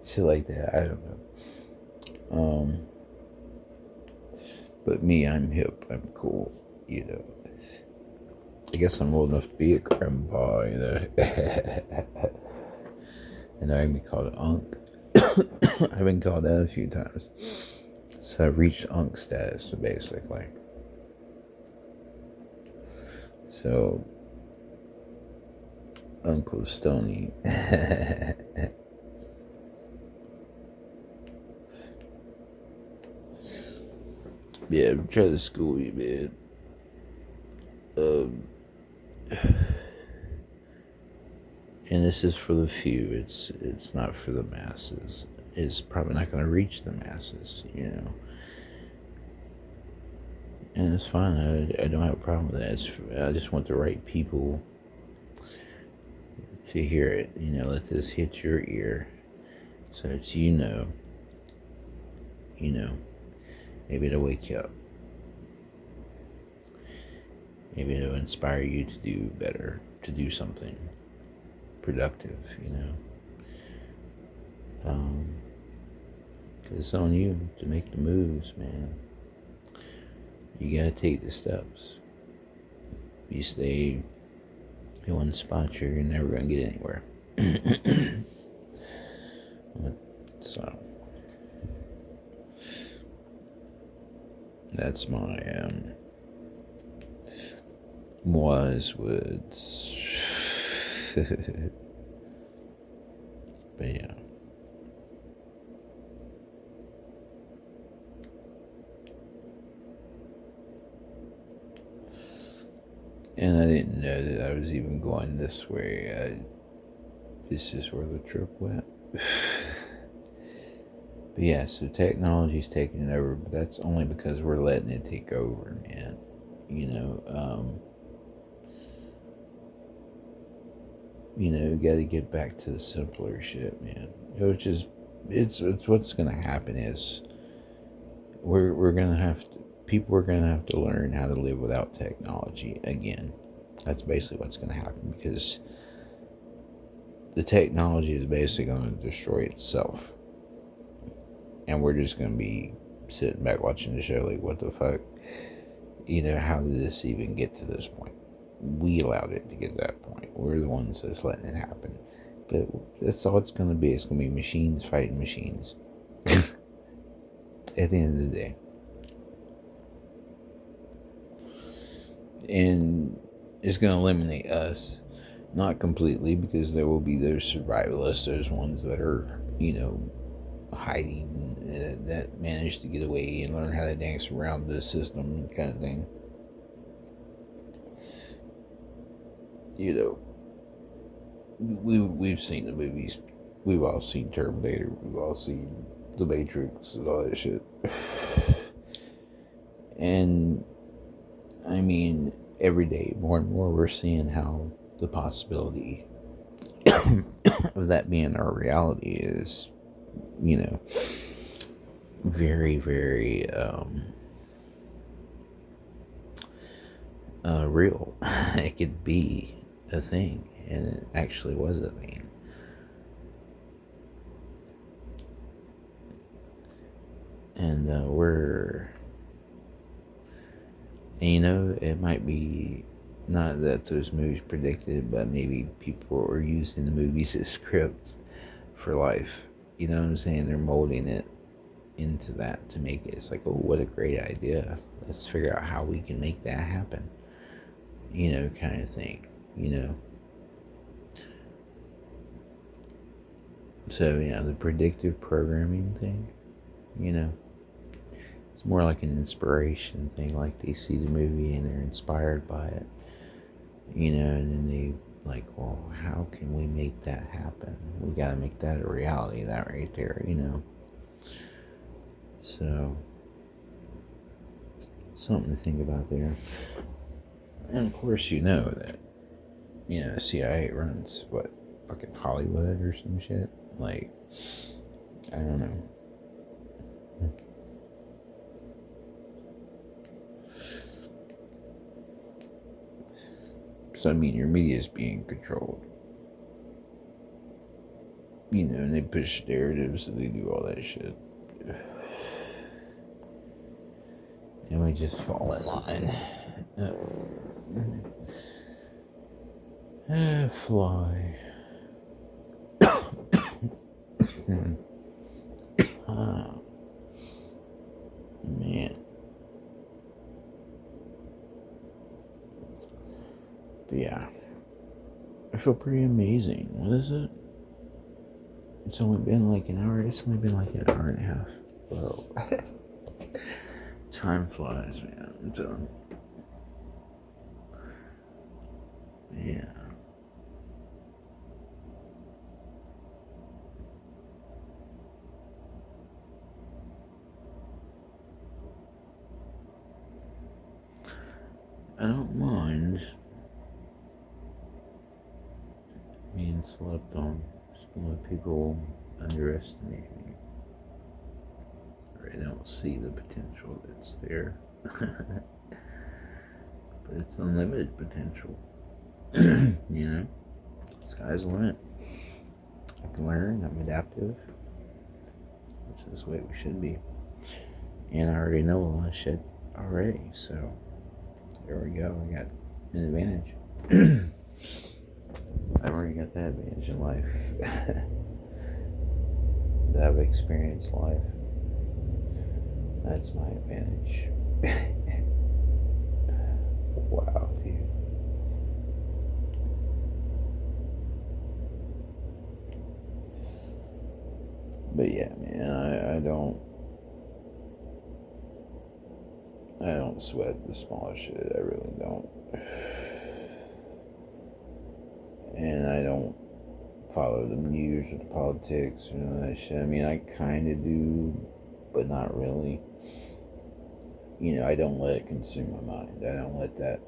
Shit like that. I don't know. But me, I'm hip. I'm cool. I guess I'm old enough to be a grandpa. And I can be called Unc. I've been called that a few times. So I've reached Unc status, basically. So, Uncle Stony. Yeah, I'm trying to school you, man. And this is for the few. It's not for the masses. It's probably not going to reach the masses, And it's fine. I don't have a problem with that. I just want the right people to hear it. Let this hit your ear, so that maybe it'll wake you up. Maybe it'll inspire you to do better, to do something productive. Because it's on you to make the moves, man. You gotta take the steps. If you stay in one spot, you're never gonna get anywhere. So that's my wise words. But yeah. And I didn't know that I was even going this way. This is where the trip went. But yeah, so technology's taking it over, but that's only because we're letting it take over, man. You gotta get back to the simpler shit, man. It's what's gonna happen is we're gonna have to, people are gonna have to learn how to live without technology again. That's basically what's gonna happen, because the technology is basically gonna destroy itself. And we're just going to be sitting back watching the show like, what the fuck? How did this even get to this point? We allowed it to get to that point. We're the ones that's letting it happen. But that's all it's going to be. It's going to be machines fighting machines. At the end of the day. And it's going to eliminate us. Not completely, because there will be those survivalists, those ones that are, hiding, that managed to get away and learn how to dance around the system, kind of thing. We've seen the movies. We've all seen Terminator. We've all seen The Matrix and all that shit. And I mean, every day, more and more, we're seeing how the possibility of that being our reality is, you know, very, very real. It could be a thing, and it actually was a thing. And it might be not that those movies predicted, but maybe people are using the movies as scripts for life. You know what I'm saying? They're molding it into that to make it. It's like, oh, what a great idea. Let's figure out how we can make that happen. Kind of thing. So, the predictive programming thing, it's more like an inspiration thing. Like they see the movie and they're inspired by it, and then they like, well, how can we make that happen? We got to make that a reality, that right there, So, something to think about there. And of course, that, CIA runs, fucking Hollywood or some shit? Like, I don't know. So, your media is being controlled. And they push narratives and they do all that shit. And we just fall in line. Fly. Man. But yeah. I feel pretty amazing. What is it? It's only been like an hour. It's only been like an hour and a half. Whoa. Time flies, man. I'm done. Yeah. I don't mind being slept on. Just a lot of people underestimate me. Or I don't see the potential that's there. But it's unlimited potential. Sky's the limit. I can learn, I'm adaptive, which is the way we should be. And I already know a lot of shit already, so there we go. I got an advantage. I've already got that advantage in life. That I've experienced life. That's my advantage. Wow, dude. But yeah, man, I don't sweat the small shit. I really don't. And I don't follow the news or the politics or none of that shit. I kind of do, but not really. I don't let it consume my mind. I don't let that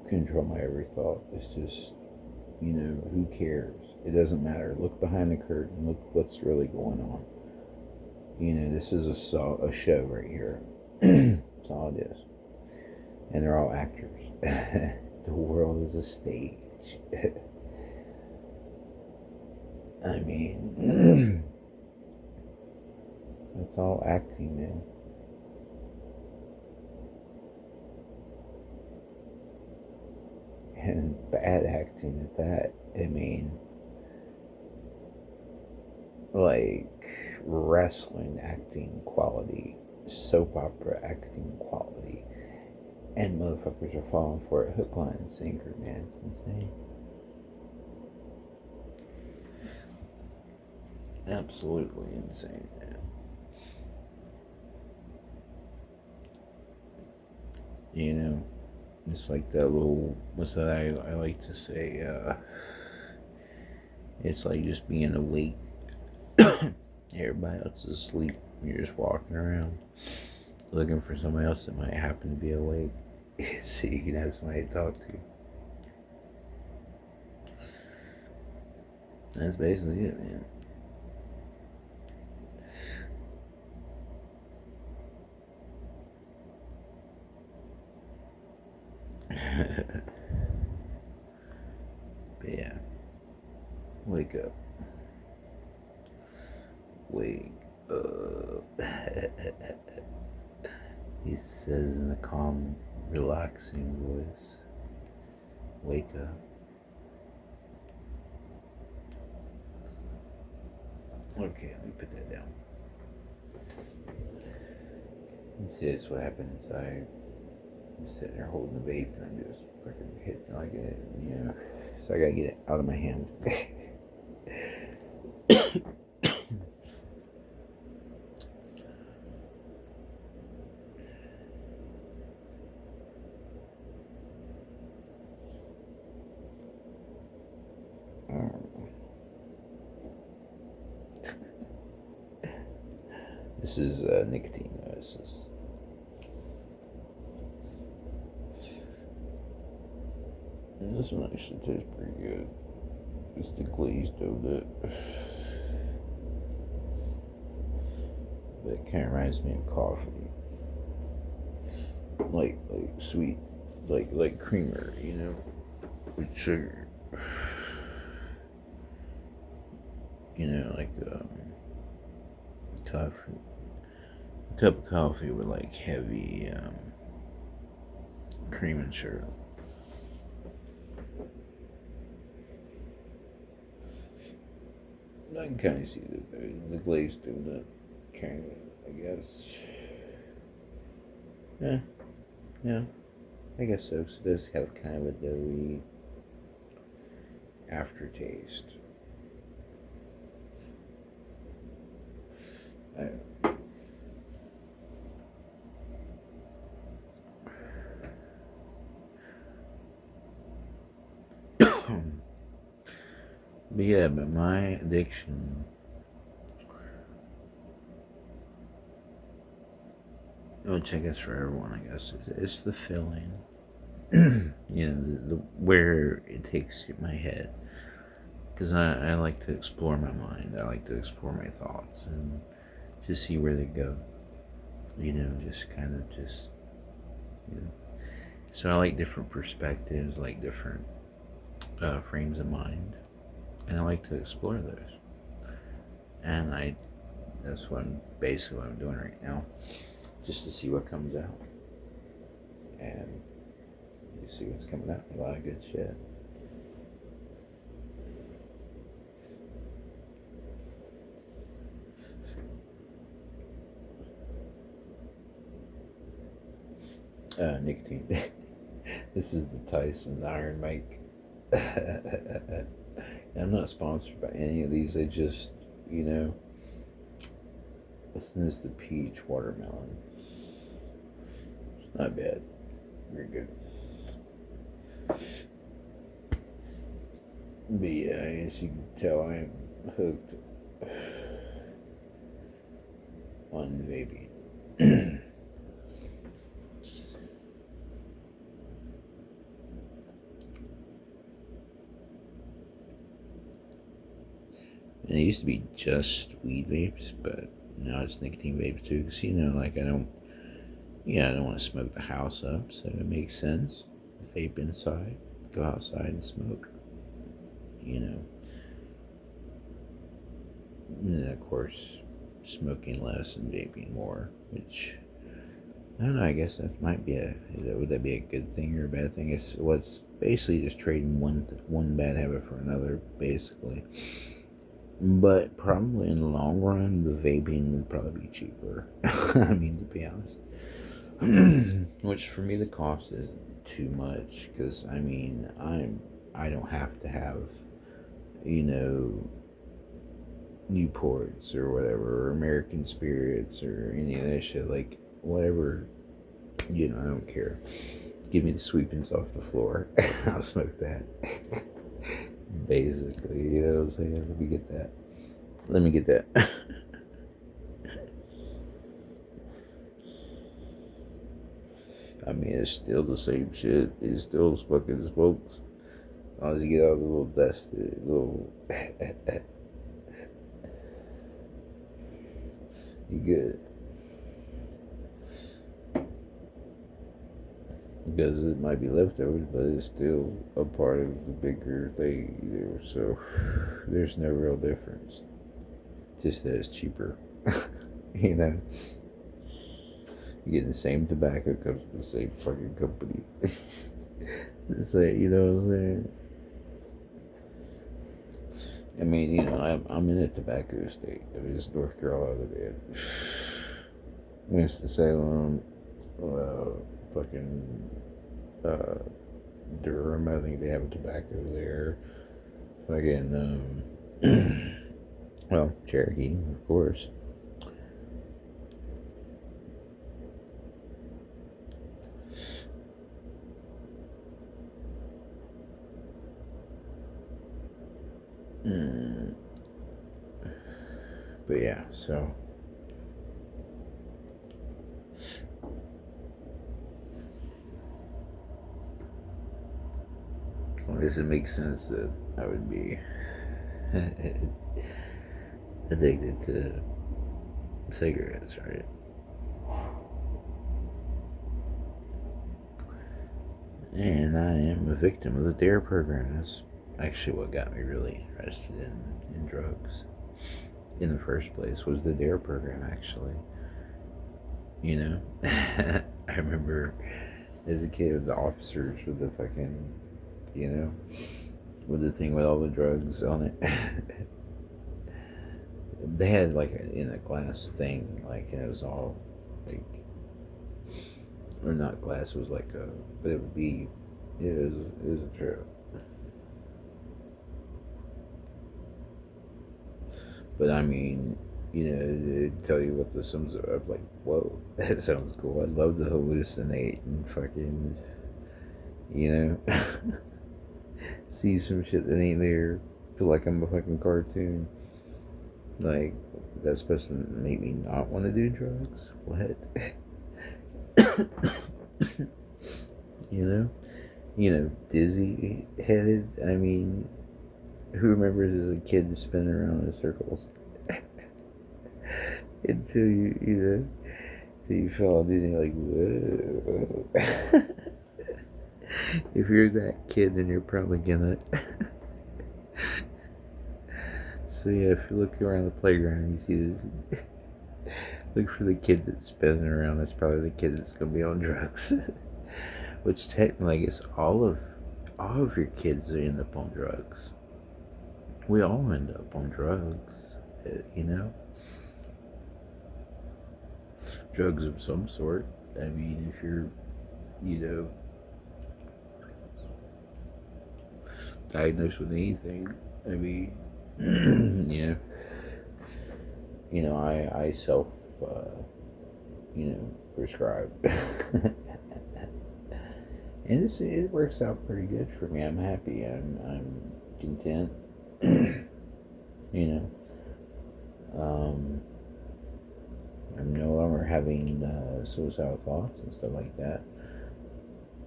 control my every thought. It's just, who cares? It doesn't matter. Look behind the curtain. Look what's really going on. This is a show right here. That's all it is. And they're all actors. The world is a stage. It's all acting, man. And bad acting at that. Like wrestling acting quality, soap opera acting quality, and motherfuckers are falling for it hook, line, and sinker, man. It's insane. Absolutely insane, man. It's like that little, what's that I like to say, it's like just being awake. Everybody else is asleep. You're just walking around looking for somebody else that might happen to be awake. So you can have somebody to talk to. That's basically it, man. But yeah, wake up. Wake up. He says in a calm, relaxing voice, wake up. Okay, let me put that down. See, that's what happens. I'm sitting there holding the vape and I'm just fucking hitting like it, you know. So I gotta get it out of my hand. This is nicotine. This one actually tastes pretty good. It's the glazed donut. That kind of reminds me of coffee. Like sweet, like creamer, you know, with sugar. You know, like coffee. A cup of coffee with like heavy cream and sugar. I can kind of see the glazed donut, kind of, I guess. Yeah, I guess so. So it does have kind of a doughy aftertaste. But yeah, but my addiction, which I guess for everyone, I guess, is the feeling. You know, the where it takes my head. Because I like to explore my mind. I like to explore my thoughts and just see where they go. You know, just kind of just, you know. So I like different perspectives, like different frames of mind. And I like to explore those. And that's basically what I'm doing right now. Just to see what comes out. And you see what's coming out. A lot of good shit. Nicotine. This is the Tyson Iron Mike. I'm not sponsored by any of these. I just, you know, this is the peach watermelon. It's not bad. Very good. But yeah, as you can tell, I am hooked on vaping. And it used to be just weed vapes, but now it's nicotine vapes too. Because, you know, like I don't want to smoke the house up, so it makes sense. Vape inside, go outside and smoke. You know. And then, of course, smoking less and vaping more, which, I don't know, I guess that might be would that be a good thing or a bad thing? It's basically just trading one bad habit for another, basically. But probably in the long run, the vaping would probably be cheaper. I mean, to be honest. Which for me, the cost isn't too much, because I mean, I don't have to have, you know, Newports or whatever, or American Spirits or any of that shit. Like whatever, you know, I don't care. Give me the sweepings off the floor. I'll smoke that. Basically, you know what I'm saying? Let me get that. I mean, it's still the same shit. It still fucking smokes. As long as you get all the little dust, little, you good. Because it might be leftovers, but it's still a part of the bigger thing there. So there's no real difference. Just that it's cheaper. You know? You get the same tobacco, comes from the same fucking company. It's like, you know what I'm saying? I mean, you know, I'm in a tobacco state. I mean, it's North Carolina, man. Winston-Salem, fucking Durham, I think they have a tobacco there. Fucking, well, Cherokee, of course. But yeah, so as long as it makes sense that I would be addicted to cigarettes, right? And I am a victim of the DARE program. That's actually what got me really interested in drugs in the first place, was the DARE program, actually. You know? I remember as a kid, the officers with the fucking, you know, with the thing with all the drugs on it. They had like in a glass thing, like, and it was all like, or not glass, it was like a, but it would be, it was a trip. But I mean, you know, it'd tell you what the sums are. I'm like, whoa, that sounds cool. I'd love to hallucinate and fucking, you know, see some shit that ain't there. Feel like I'm a fucking cartoon. Like, that's supposed to make me not want to do drugs? What? You know, dizzy headed. I mean, who remembers as a kid spinning around in circles until until you fell dizzy, like, whoa. If you're that kid, then you're probably gonna. So yeah, if you look around the playground, you see this. Look for the kid that's spinning around. That's probably the kid that's gonna be on drugs. Which technically, I guess all of your kids end up on drugs. We all end up on drugs, you know. Drugs of some sort. I mean, if you're, you know, diagnosed with anything, I mean, you know, I self, prescribe. And it works out pretty good for me. I'm happy. I'm content. You know, I'm no longer having suicidal thoughts and stuff like that.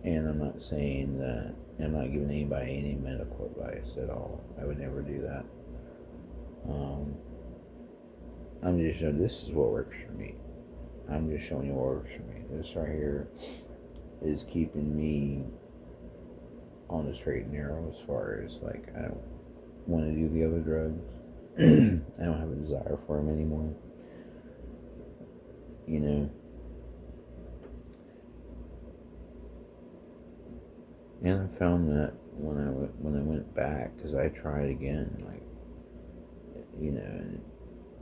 And I'm not saying that, I'm not giving anybody any medical advice at all. I would never do that. I'm just showing this is what works for me. I'm just showing you what works for me. This right here is keeping me on the straight and narrow as far as, like, I don't want to do the other drugs. I don't have a desire for them anymore. You know. And I found that when I went back, because I tried again, like, you know, and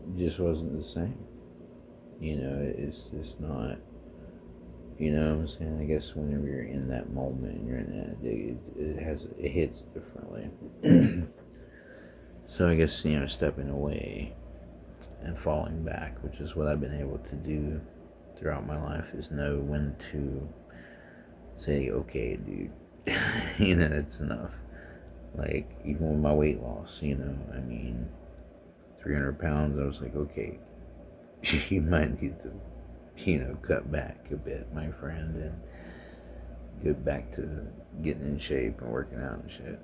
it just wasn't the same. You know, it's just not. You know what I'm saying? I guess whenever you're in that moment, you're in that, it hits differently. So I guess, you know, stepping away and falling back, which is what I've been able to do throughout my life, is know when to say, okay, dude, you know, it's enough. Like, even with my weight loss, you know, I mean, 300 pounds, I was like, okay, you might need to, you know, cut back a bit, my friend, and get back to getting in shape and working out and shit.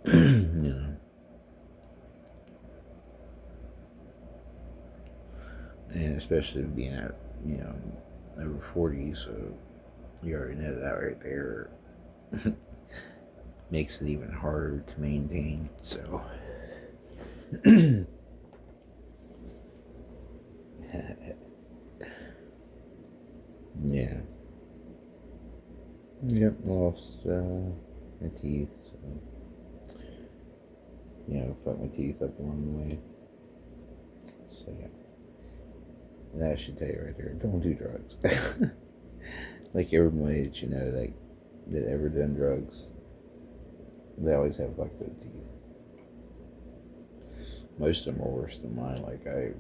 know, and especially being at, over 40, so you already know that right there makes it even harder to maintain. So, yeah. Yep, lost my teeth. So, fucked my teeth up along the way. So, yeah. That should tell you right there. Don't do drugs. Like everybody that that ever done drugs, they always have fucked up teeth. Most of them are worse than mine. Like I,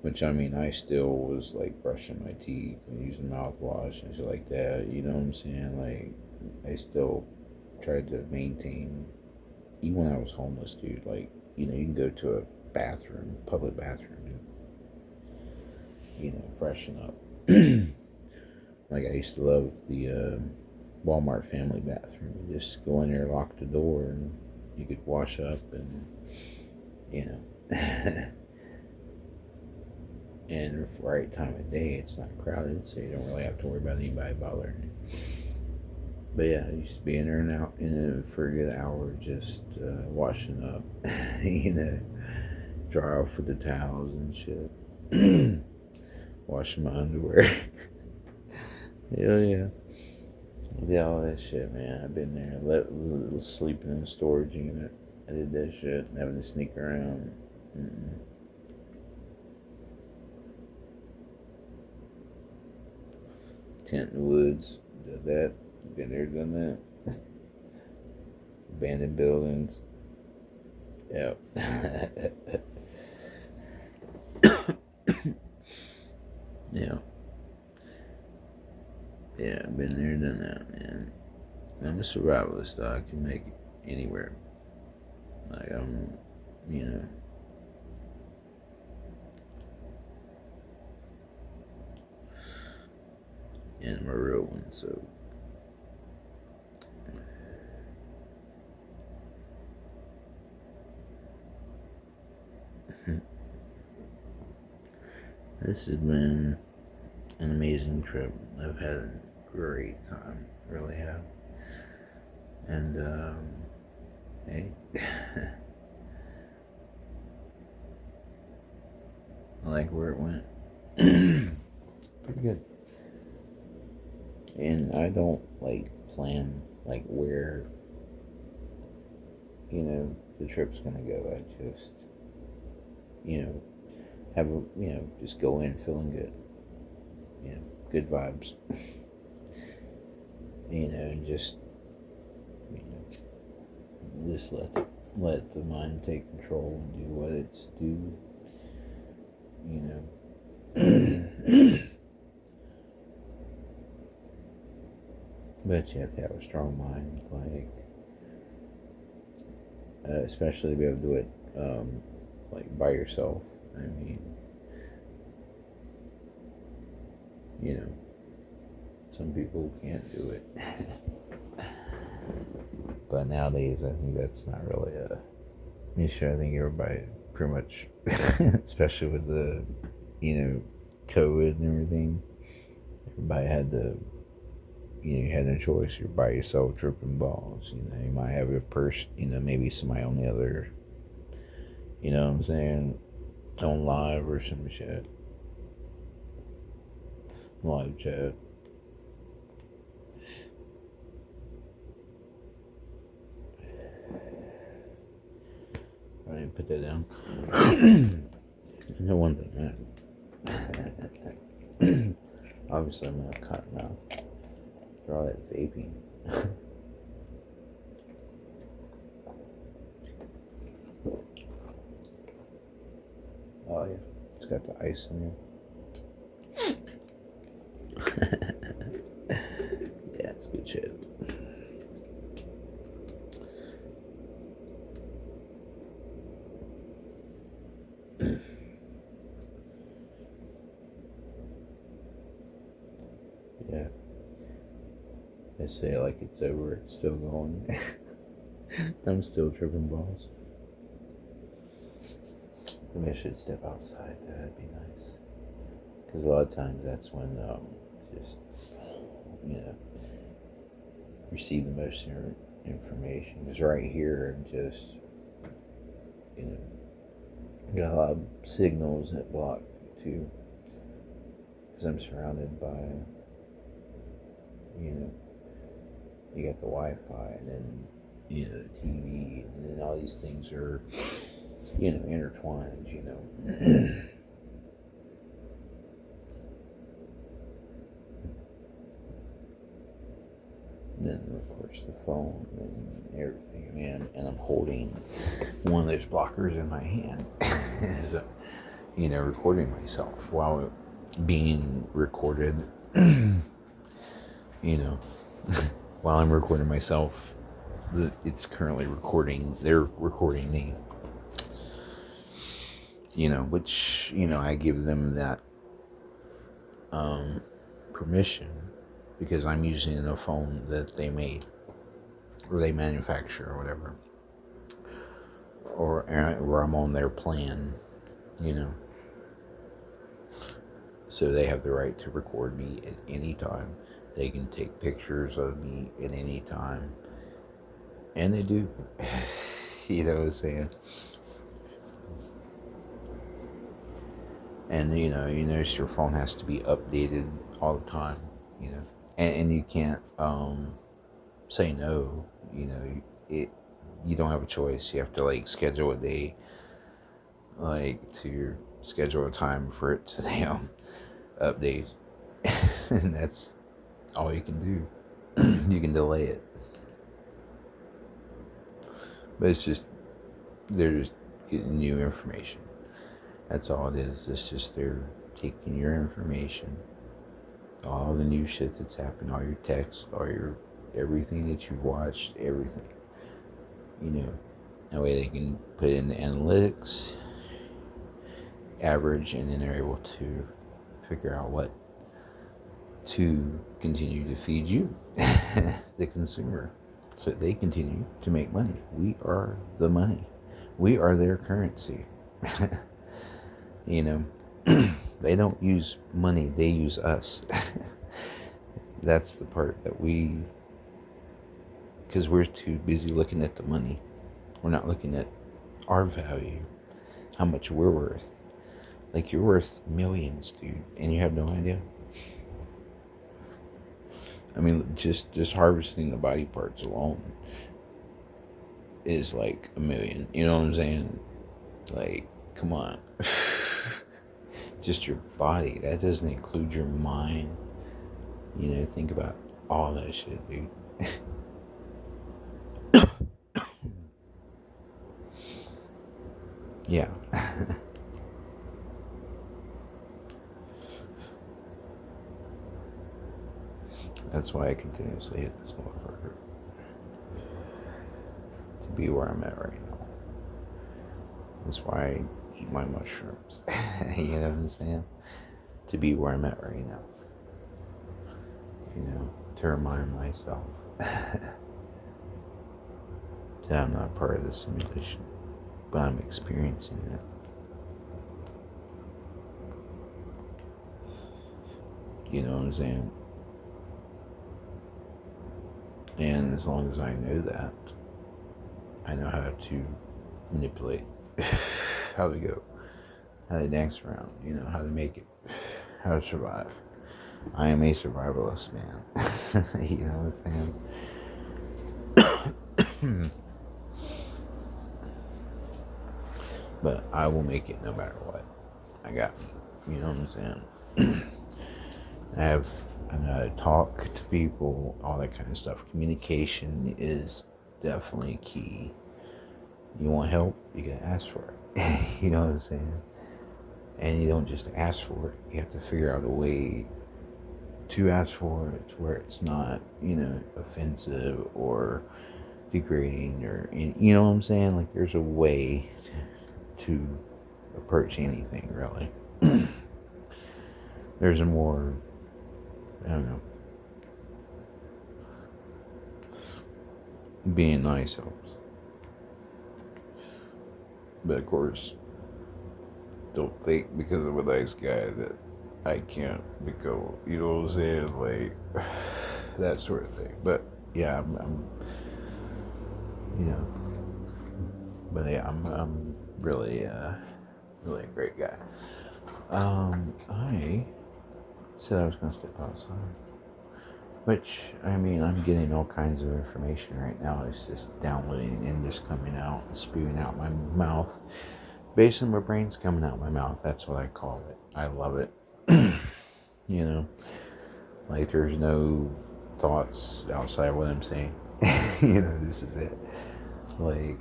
which I mean, I still was like brushing my teeth and using mouthwash and shit like that. You know what I'm saying? Like I still tried to maintain, even when I was homeless, dude. Like you can go to a public bathroom, and freshen up. Like I used to love the Walmart family bathroom. You just go in there, lock the door, and you could wash up, and and for the right time of day, it's not crowded, so you don't really have to worry about anybody bothering you. But yeah, I used to be in there and out for a good hour, just washing up, dry off with the towels and shit, washing my underwear. Hell yeah. Yeah, all that shit, man. I've been there, sleeping in a storage unit. I did that shit, having to sneak around. Mm-mm. Tent in the woods, did that. Been there, done that. Abandoned buildings. Yep. Yeah. Yeah, I've been there, done that, man. I'm a survivalist, though. I can make it anywhere. Like, you know. And I'm a real one, so. This has been an amazing trip. I've had a great time. Really have. And, hey. I like where it went. Pretty good. And I don't plan where the trip's gonna go. I just just go in feeling good. Good vibes. And just just let the mind take control and do what it's due. But you have to have a strong mind, especially to be able to do it by yourself. I mean, some people can't do it. But nowadays, I think that's not really a issue. I think everybody pretty much, especially with the, COVID and everything, everybody had to, you had no choice. You're by yourself tripping balls. You might have a person, maybe somebody on the other, what I'm saying, on live or some shit. Live chat. I didn't put that down. I know one thing, man. Obviously, I'm not cutting off for all that vaping. Oh, yeah. It's got the ice in here. Yeah, it's good shit. Yeah. I say it like it's over, it's still going. I'm still tripping balls. Maybe I should step outside. That'd be nice. Because a lot of times that's when just, you know, receive the most information. Because right here, I'm just, you know, got a lot of signals that block too. Because I'm surrounded by, you know, you got the Wi-Fi and then, you know, the TV, and then all these things are, you know, intertwined, you know. And then, of course, the phone and everything, man. And I'm holding one of those blockers in my hand. So, you know, recording myself while being recorded, you know, while I'm recording myself, it's currently recording, they're recording me, you know, which, you know, I give them that permission because I'm using a phone that they made or they manufacture or whatever, or I'm on their plan, you know. So they have the right to record me at any time. They can take pictures of me at any time. And they do. You know what I'm saying? And, you know, you notice your phone has to be updated all the time, you know. And you can't say no, you know. You don't have a choice. You have to, like, schedule a day, like, to schedule a time for it to update. And that's all you can do. You can delay it. But it's just, they're just getting new information. That's all it is. It's just they're taking your information, all the new shit that's happened, all your texts, all your everything that you've watched, everything. You know, that way they can put it in the analytics, average, and then they're able to figure out what to continue to feed you, the consumer, so they continue to make money. We are the money. We are their currency. You know, they don't use money, they use us. That's the part that because we're too busy looking at the money. We're not looking at our value, how much we're worth. Like, you're worth millions, dude, and you have no idea. I mean, just harvesting the body parts alone is like $1 million. You know what I'm saying? Like, come on. Just your body. That doesn't include your mind. You know, think about all that shit, dude. Yeah. That's why I continuously hit this motherfucker. To be where I'm at right now. That's why I eat my mushrooms. You know what I'm saying? To be where I'm at right now. You know, to remind myself that I'm not part of the simulation, but I'm experiencing it. You know what I'm saying? And as long as I know that, I know how to manipulate, how to go, how to dance around, you know, how to make it, how to survive. I am a survivalist, man. You know what I'm saying? But I will make it no matter what. I got me. You know what I'm saying? I know how to talk to people, all that kind of stuff. Communication is definitely key. You want help, you gotta ask for it. You know what I'm saying? And you don't just ask for it. You have to figure out a way to ask for it to where it's not, you know, offensive or degrading, or, you know what I'm saying? Like, there's a way to approach anything, really. There's a more, I don't know, being nice helps. But of course, don't think because I'm a nice guy that I can't become, you know what I'm saying? Like, that sort of thing. But yeah, I'm you know, but yeah, I'm really, really a great guy. I said I was going to step outside. Which, I mean, I'm getting all kinds of information right now. It's just downloading and just coming out and spewing out my mouth. Basically, my brain's coming out my mouth. That's what I call it. I love it. You know, like there's no thoughts outside what I'm saying. You know, this is it. Like,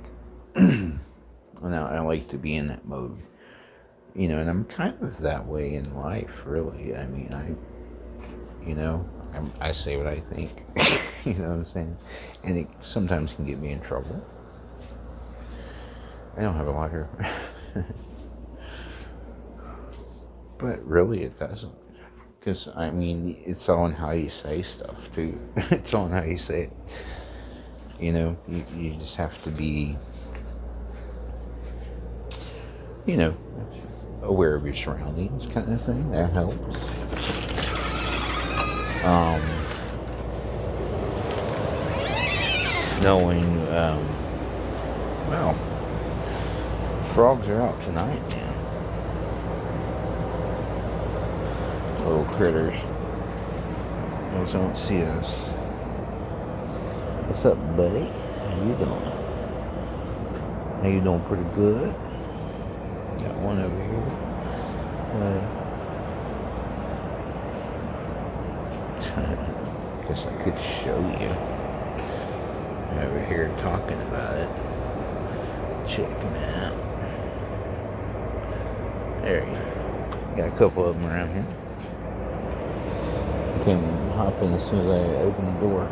now I like to be in that mode. You know, and I'm kind of that way in life, really. I mean, I say what I think. You know what I'm saying? And it sometimes can get me in trouble. I don't have a lot here. But really, it doesn't. Because, I mean, it's on how you say stuff, too. It's on how you say it. You know, you just have to be, you know, aware of your surroundings, kind of thing. That helps. Knowing, well, frogs are out tonight, man. Little critters. Those don't see us. What's up, buddy? How you doing? How you doing? Pretty good. Got one over here. Guess I could show you. I'm over here talking about it. Check him out. There you go. Got a couple of them around here. I came hopping as soon as I opened the door.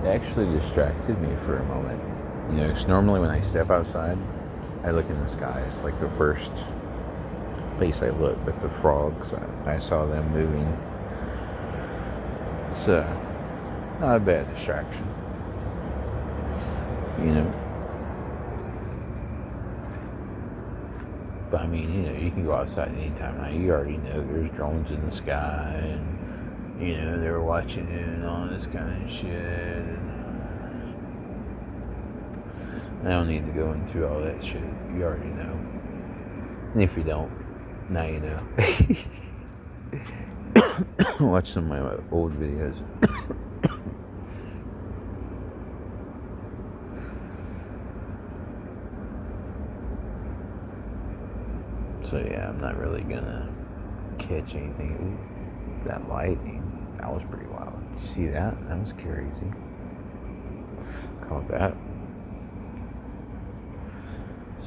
It actually distracted me for a moment. You know, because normally when I step outside, I look in the sky. It's like the first place I look. But the frogs, I saw them moving. It's not a bad distraction. You know. But I mean, you know, you can go outside anytime now. You already know there's drones in the sky, and you know they're watching it and all this kind of shit. I don't need to go in through all that shit. You already know. And if you don't, now you know. Watch some of my old videos. So yeah, I'm not really gonna catch anything. Ooh, that lightning, that was pretty wild. Did you see that? That was crazy. Caught that.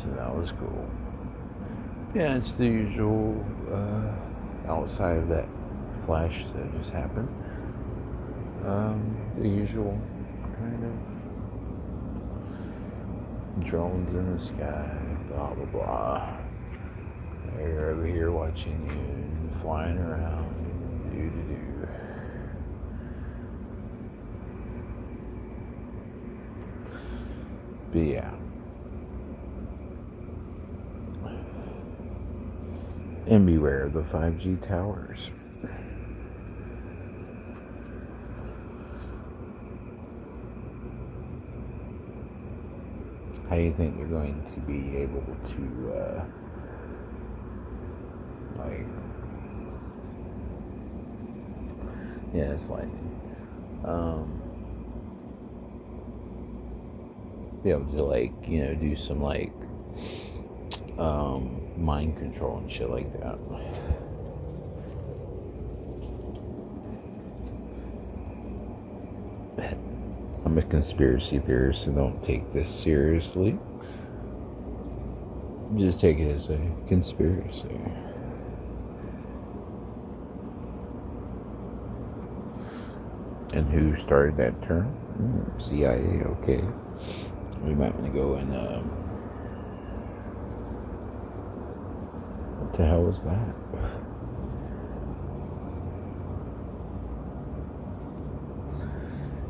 So that was cool. Yeah, it's the usual outside of that flash that just happened. The usual kind of drones in the sky, blah blah blah. They're over here watching you and flying around. Do. But yeah. And beware of the 5G towers. How do you think they're going to be able to, yeah, it's lightning. Be able to, like, you know, do some, like, mind control and shit like that. I'm a conspiracy theorist, so don't take this seriously. Just take it as a conspiracy. And who started that term? CIA, okay. We might want to go and the hell was that?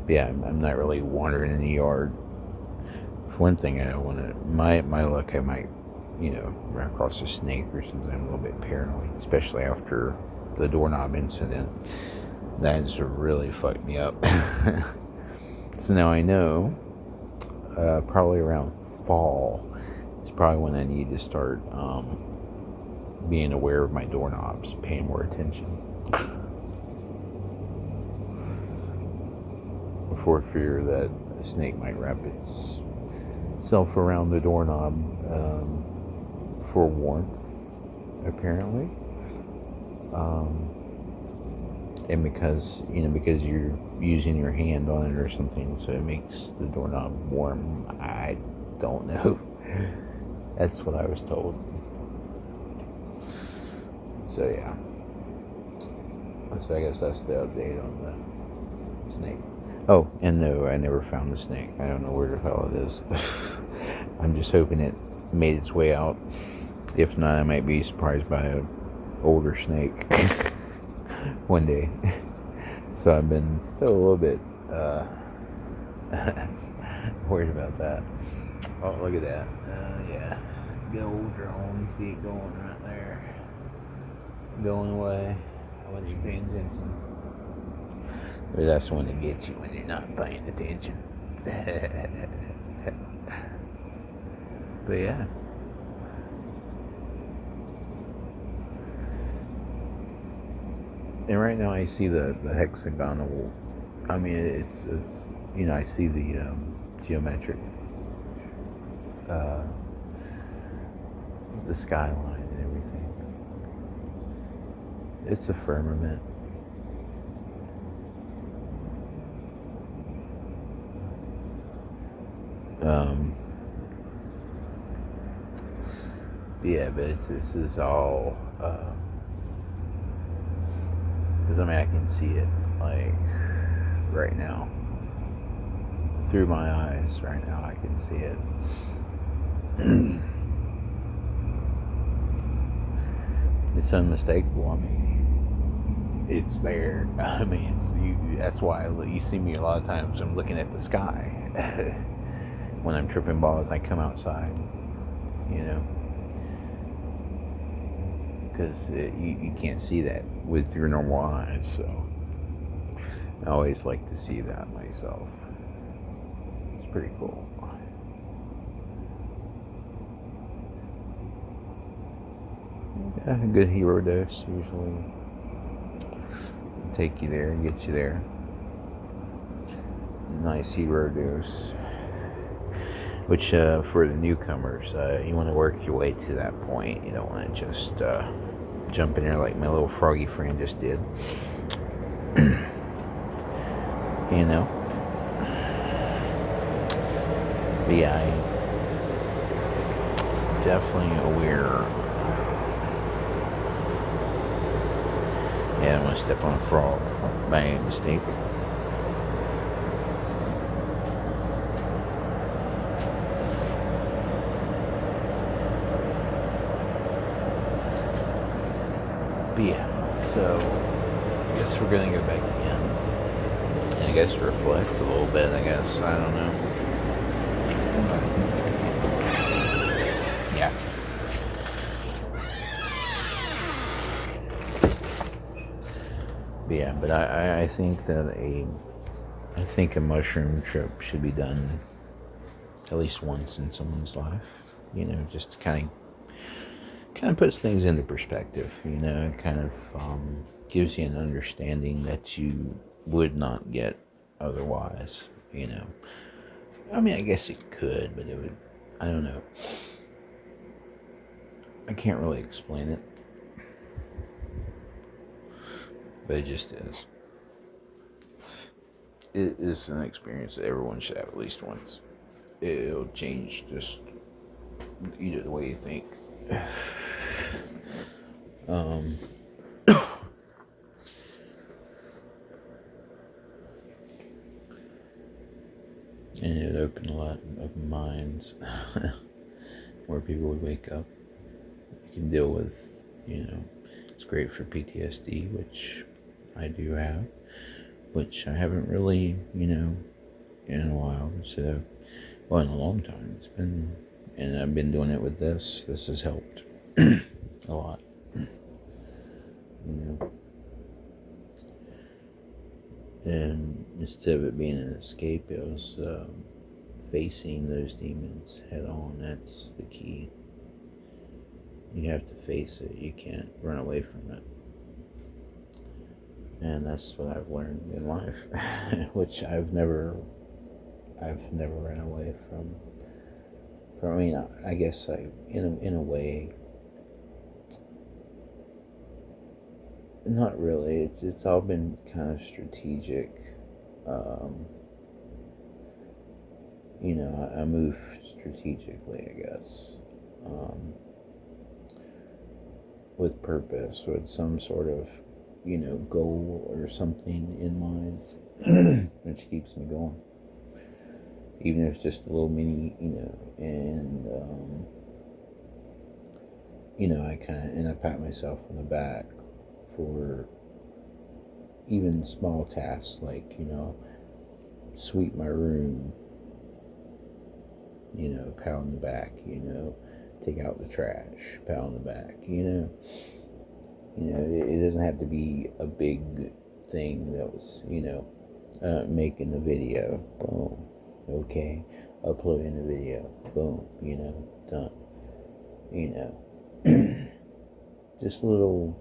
Yeah, I'm not really wandering in the yard. For one thing, I don't want to. My luck, I might, run across a snake or something. I'm a little bit paranoid, especially after the doorknob incident. That's really fucked me up. So now I know. Probably around fall is probably when I need to start being aware of my doorknobs, paying more attention. For fear that a snake might wrap itself around the doorknob for warmth, apparently. And because you're using your hand on it or something, so it makes the doorknob warm. I don't know. That's what I was told. So yeah. So I guess that's the update on the snake. Oh, and no, I never found the snake. I don't know where the hell it is. I'm just hoping it made its way out. If not, I might be surprised by an older snake one day. So I've been still a little bit worried about that. Oh, look at that. Yeah. Good old drone. You see it going right there. Going away. I wasn't even paying attention. But that's the one that gets you when you're not paying attention. But yeah. And right now I see the hexagonal. I mean, it's I see the geometric, the skyline and everything. It's a firmament. Yeah, but this is all. Because I can see it like right now through my eyes. Right now, I can see it. It's unmistakable. I mean, it's there. I mean, that's why you see me a lot of times. I'm looking at the sky when I'm tripping balls. I come outside, because you can't see that with your normal eyes. So I always like to see that myself. It's pretty cool. Yeah, a good hero dose usually take you there, get you there. Nice hero dose. Which, for the newcomers, you want to work your way to that point. You don't want to just jump in there like my little froggy friend just did. But yeah, I'm definitely aware. Yeah, I'm going to step on a frog by mistake. But yeah, so I guess we're gonna go back again. And I guess reflect a little bit, I guess. I don't know. Yeah. But yeah, but I think that a mushroom trip should be done at least once in someone's life. Just to kind of puts things into perspective, kind of gives you an understanding that you would not get otherwise, I mean, I guess it could, but it would, I don't know. I can't really explain it, but it just is. It is an experience that everyone should have at least once. It'll change just, the way you think. And it opened open minds where people would wake up. You can deal with You know, it's great for PTSD, which I do have, which I haven't really, in a while. So, well, in a long time. It's been, and I've been doing it with this. This has helped a lot. And instead of it being an escape, it was facing those demons head on. That's the key. You have to face it. You can't run away from it. And that's what I've learned in life, which I've never run away from. I mean, I guess in a way, not really. It's all been kind of strategic. I move strategically, I guess, with purpose, with some sort of, goal or something in mind, which keeps me going. Even if it's just a little mini, and, I pat myself on the back for even small tasks like, sweep my room, pat on the back, take out the trash, pat on the back, it doesn't have to be a big thing that was, making the video, boom, okay, uploading the video, boom, done, just a little,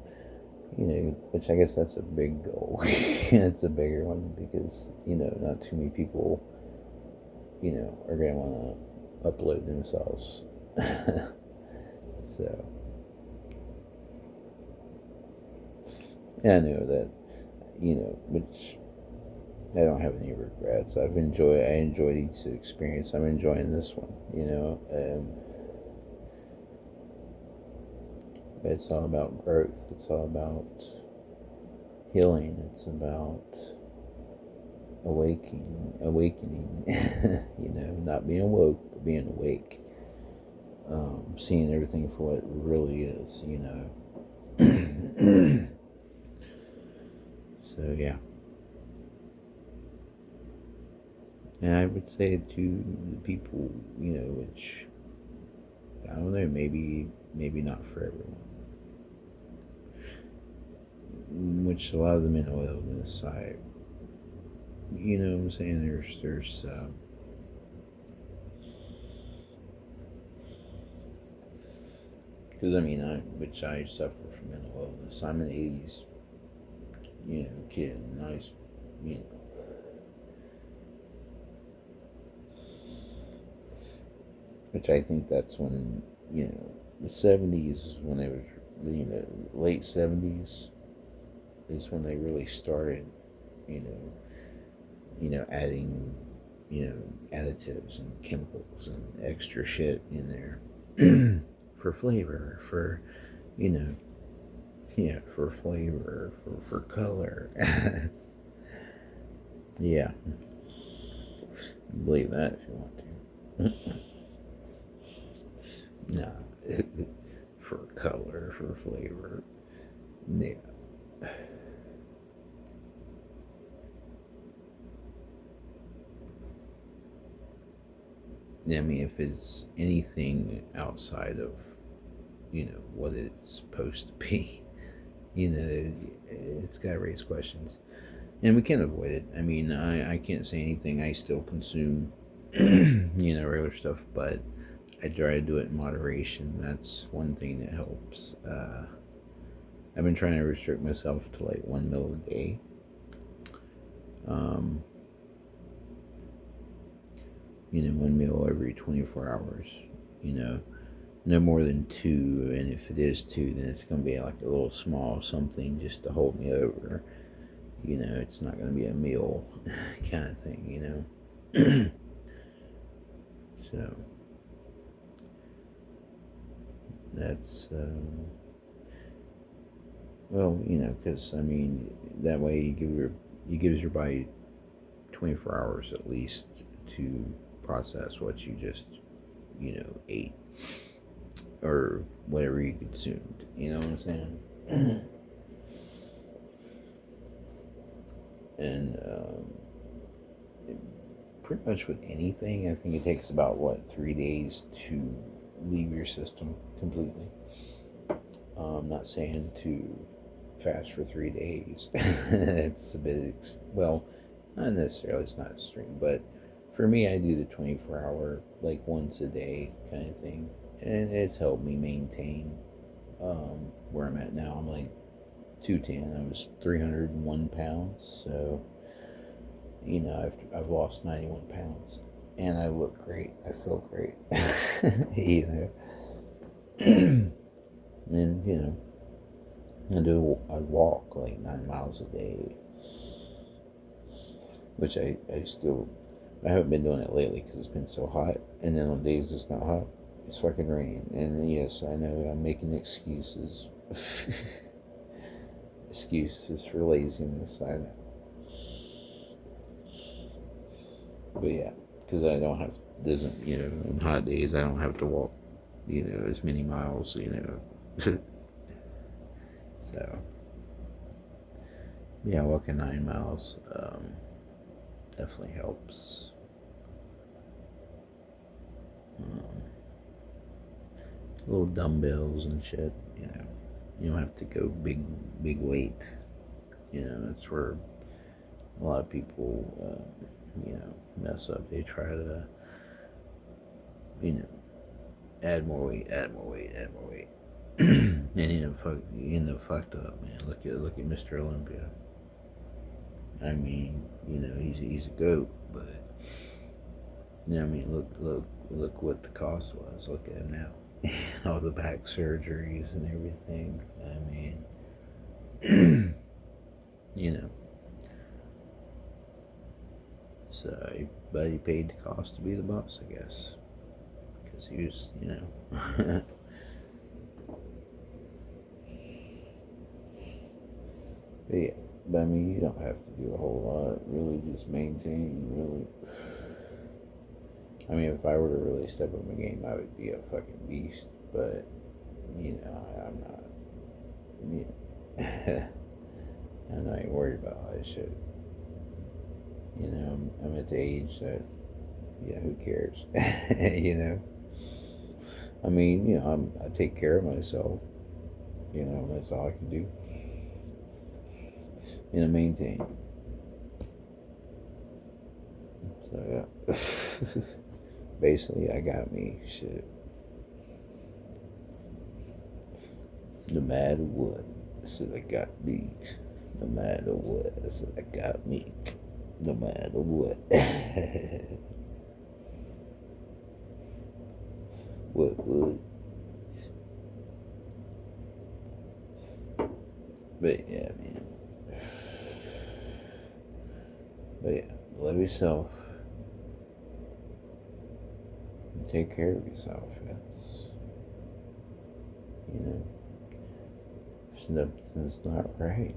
which I guess that's a big goal. It's a bigger one because, not too many people, are going to want to upload themselves. So, yeah, I know that, which I don't have any regrets. I enjoyed each experience. I'm enjoying this one, it's all about growth. It's all about healing. It's about awakening, not being woke, but being awake. Seeing everything for what it really is, So, yeah. And I would say to the people, which, I don't know, maybe not for everyone. Which a lot of the mental illness, what I'm saying, there's because I suffer from mental illness. I'm an 80s, kid, nice, which I think that's when, the 70s, when they was, late 70s is when they really started, adding, additives and chemicals and extra shit in there for flavor, for, for flavor, for color. Yeah. Believe that if you want to. Nah. For color, for flavor. Yeah. I mean, if it's anything outside of, what it's supposed to be, it's got to raise questions. And we can't avoid it. I mean, I can't say anything. I still consume, regular stuff, but I try to do it in moderation. That's one thing that helps. I've been trying to restrict myself to like 1 meal a day. 1 meal every 24 hours, no more than 2. And if it is 2, then it's going to be like a little small something just to hold me over. It's not going to be a meal kind of thing, So, that's, because, that way you gives your body 24 hours at least to process what you just, ate or whatever you consumed. You know what I'm saying? And pretty much with anything, I think it takes about 3 days to leave your system completely. I'm not saying to fast for 3 days. It's a bit well, not necessarily. It's not extreme, but for me, I do the 24-hour, like once a day kind of thing, and it's helped me maintain where I'm at now. I'm like 210. I was 301 pounds, so I've lost 91 pounds, and I look great. I feel great. And I walk like 9 miles a day, which I haven't been doing it lately because it's been so hot. And then on days it's not hot, it's fucking rain. And yes, I know I'm making excuses. Excuses for laziness, I know. But yeah, because I don't have, on hot days I don't have to walk, as many miles, So, yeah, walking 9 miles definitely helps. Little dumbbells and shit, You don't have to go big weight. That's where a lot of people, mess up. They try to, add more weight. And you end up fucked up, man. Look at Mr. Olympia. I mean, he's a goat, but look what the cost was. Look at him now. All the back surgeries and everything. I mean, so but he paid the cost to be the boss, I guess, because he was, But yeah, but I mean, you don't have to do a whole lot. Really, just maintain. Really, I mean, if I were to really step up my game, I would be a fucking beast. But I'm not. I'm not even worried about all that shit. I'm at the age that, who cares? I mean, I take care of myself. That's all I can do. Maintain. So yeah, basically, I got me shit. No matter what, I said I got me. No matter what, I said I got me. No matter what. What? But yeah, man. But yeah, love yourself. And take care of yourself. That's, if something's not right,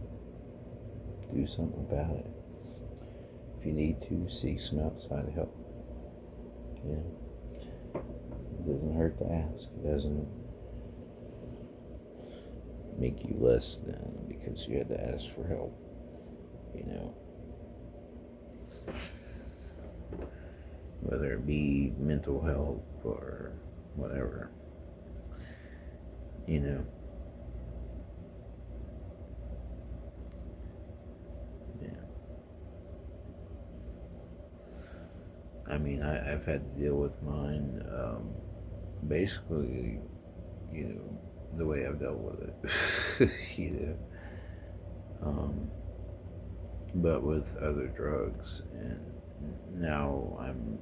do something about it. If you need to, seek some outside help. It doesn't hurt to ask. It doesn't make you less than because you had to ask for help. Whether it be mental health or whatever. Yeah. I mean, I've had to deal with mine, basically, the way I've dealt with it, but with other drugs, and now I'm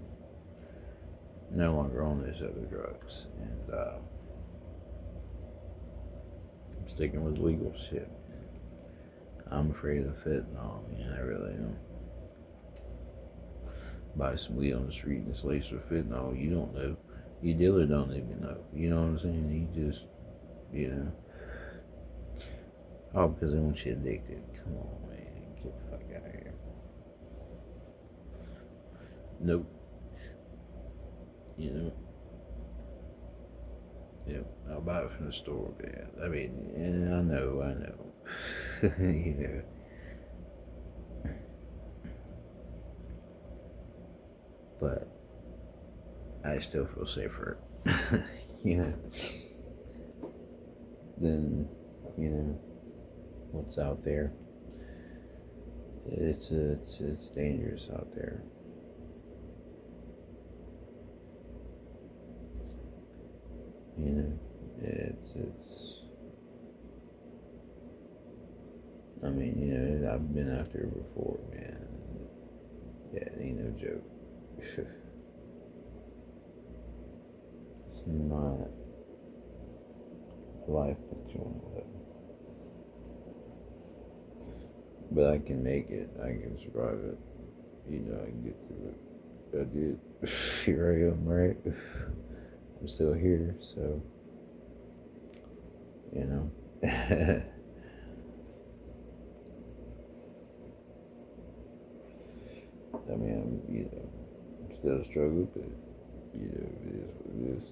no longer on those other drugs, and I'm sticking with legal shit. I'm afraid of fentanyl, I really am. Buy some weed on the street and it's laced with fentanyl, you don't know. Your dealer don't even know. You know what I'm saying? He just, oh, because they want you addicted. Come on, man. Get the fuck out of here. Nope. Yep, I'll buy it from the store, man. I mean, and I know. You know. But I still feel safer, you know, than, you know, what's out there. It's dangerous out there. You know, it's. I mean, you know, I've been out there before, man. Yeah, it ain't no joke. It's not a life that you want to live. But I can make it. I can survive it. You know, I can get through it. I did. Here I am, right? I'm still here, so, you know. I mean, I'm still struggling, but, you know, it is what it is.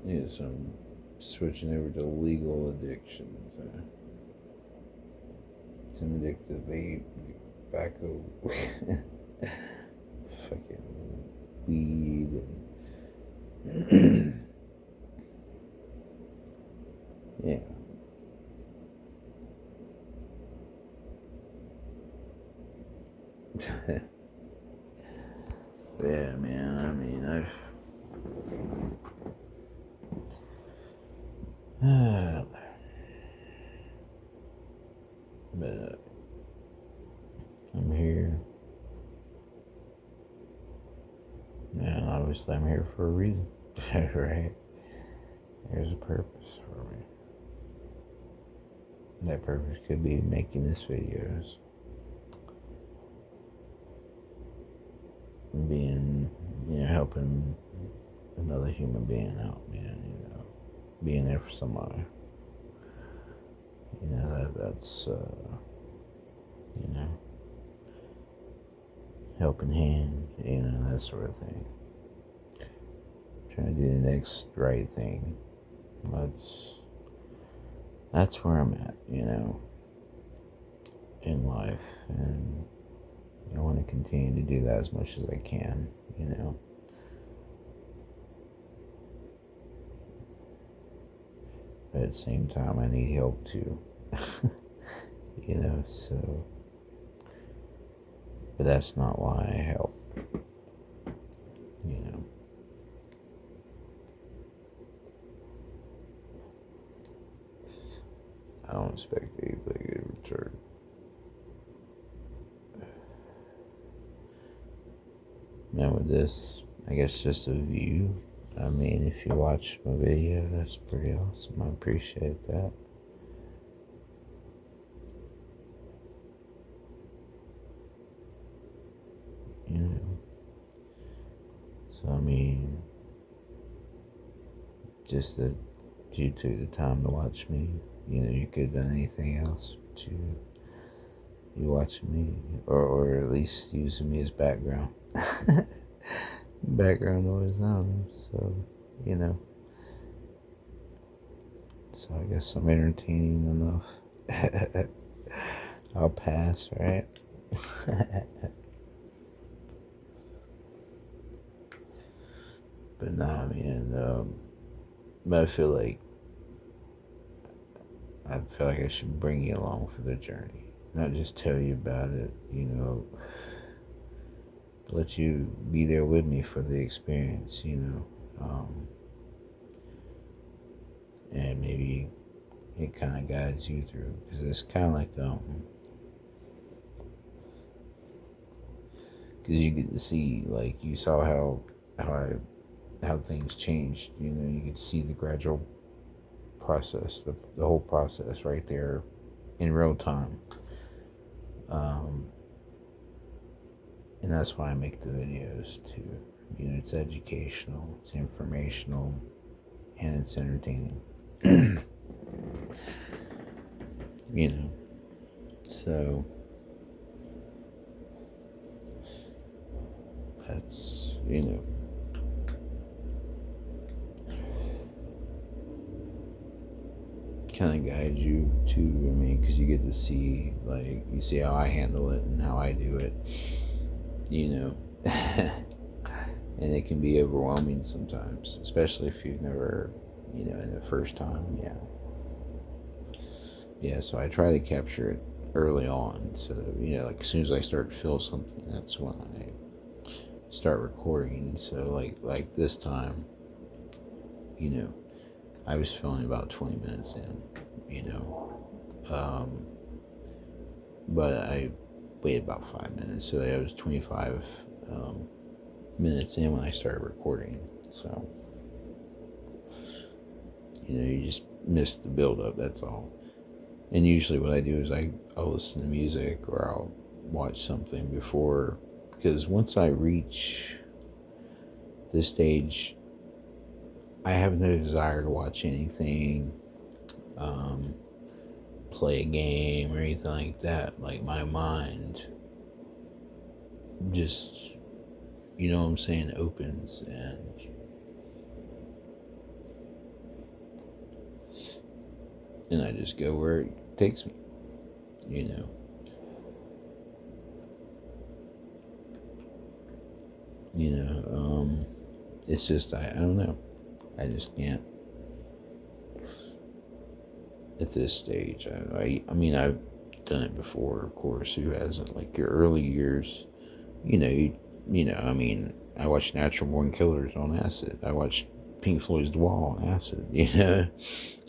Yeah, so I'm switching over to legal addictions. Some addicted vape, tobacco, fucking weed, and yeah. Yeah, man. I mean, but I'm here. And obviously, I'm here for a reason, right? There's a purpose for me. That purpose could be making this videos, being, you know, helping another human being out, man. You know, being there for somebody. You know, that's you know, helping hand, you know, that sort of thing. Trying to do the next right thing. That's where I'm at, you know, in life, and I want to continue to do that as much as I can, you know. But at the same time, I need help too, you know, so. But that's not why I help, you know. I don't expect anything in return. Now with this, I guess just a view. I mean, if you watch my video, that's pretty awesome. I appreciate that. You know. So I mean, just that you took the time to watch me. You know, you could have done anything else to you watching me, or at least using me as background. Background noise, I don't know. So, you know. So I guess I'm entertaining enough. I'll pass, right? But nah, man. But I feel like I should bring you along for the journey, not just tell you about it. You know, let you be there with me for the experience. You know, and maybe it kind of guides you through, because it's kind of like because you get to see, like, you saw how things changed. You know, you could see the gradual process, the whole process right there in real time. And that's why I make the videos too. You know, it's educational, it's informational, and it's entertaining. You know, so that's, you know, kind of guide you too. I mean, because you get to see, like, you see how I handle it and how I do it, you know. And it can be overwhelming sometimes, especially if you've never, in the first time, yeah. Yeah, so I try to capture it early on. So, like as soon as I start to feel something, that's when I start recording. So, like this time, you know, I was feeling about 20 minutes in, um, but I waited about 5 minutes, so I was 25 minutes in when I started recording. So, you just miss the build up, that's all. And usually what I do is I'll listen to music or I'll watch something before, because once I reach this stage, I have no desire to watch anything, play a game or anything like that. Like my mind just, you know what I'm saying, opens and I just go where it takes me, you know. It's just I don't know. I just can't at this stage. I mean I've done it before, of course. Who hasn't? Like your early years, I mean, I watched Natural Born Killers on acid. I watched Pink Floyd's The Wall on acid.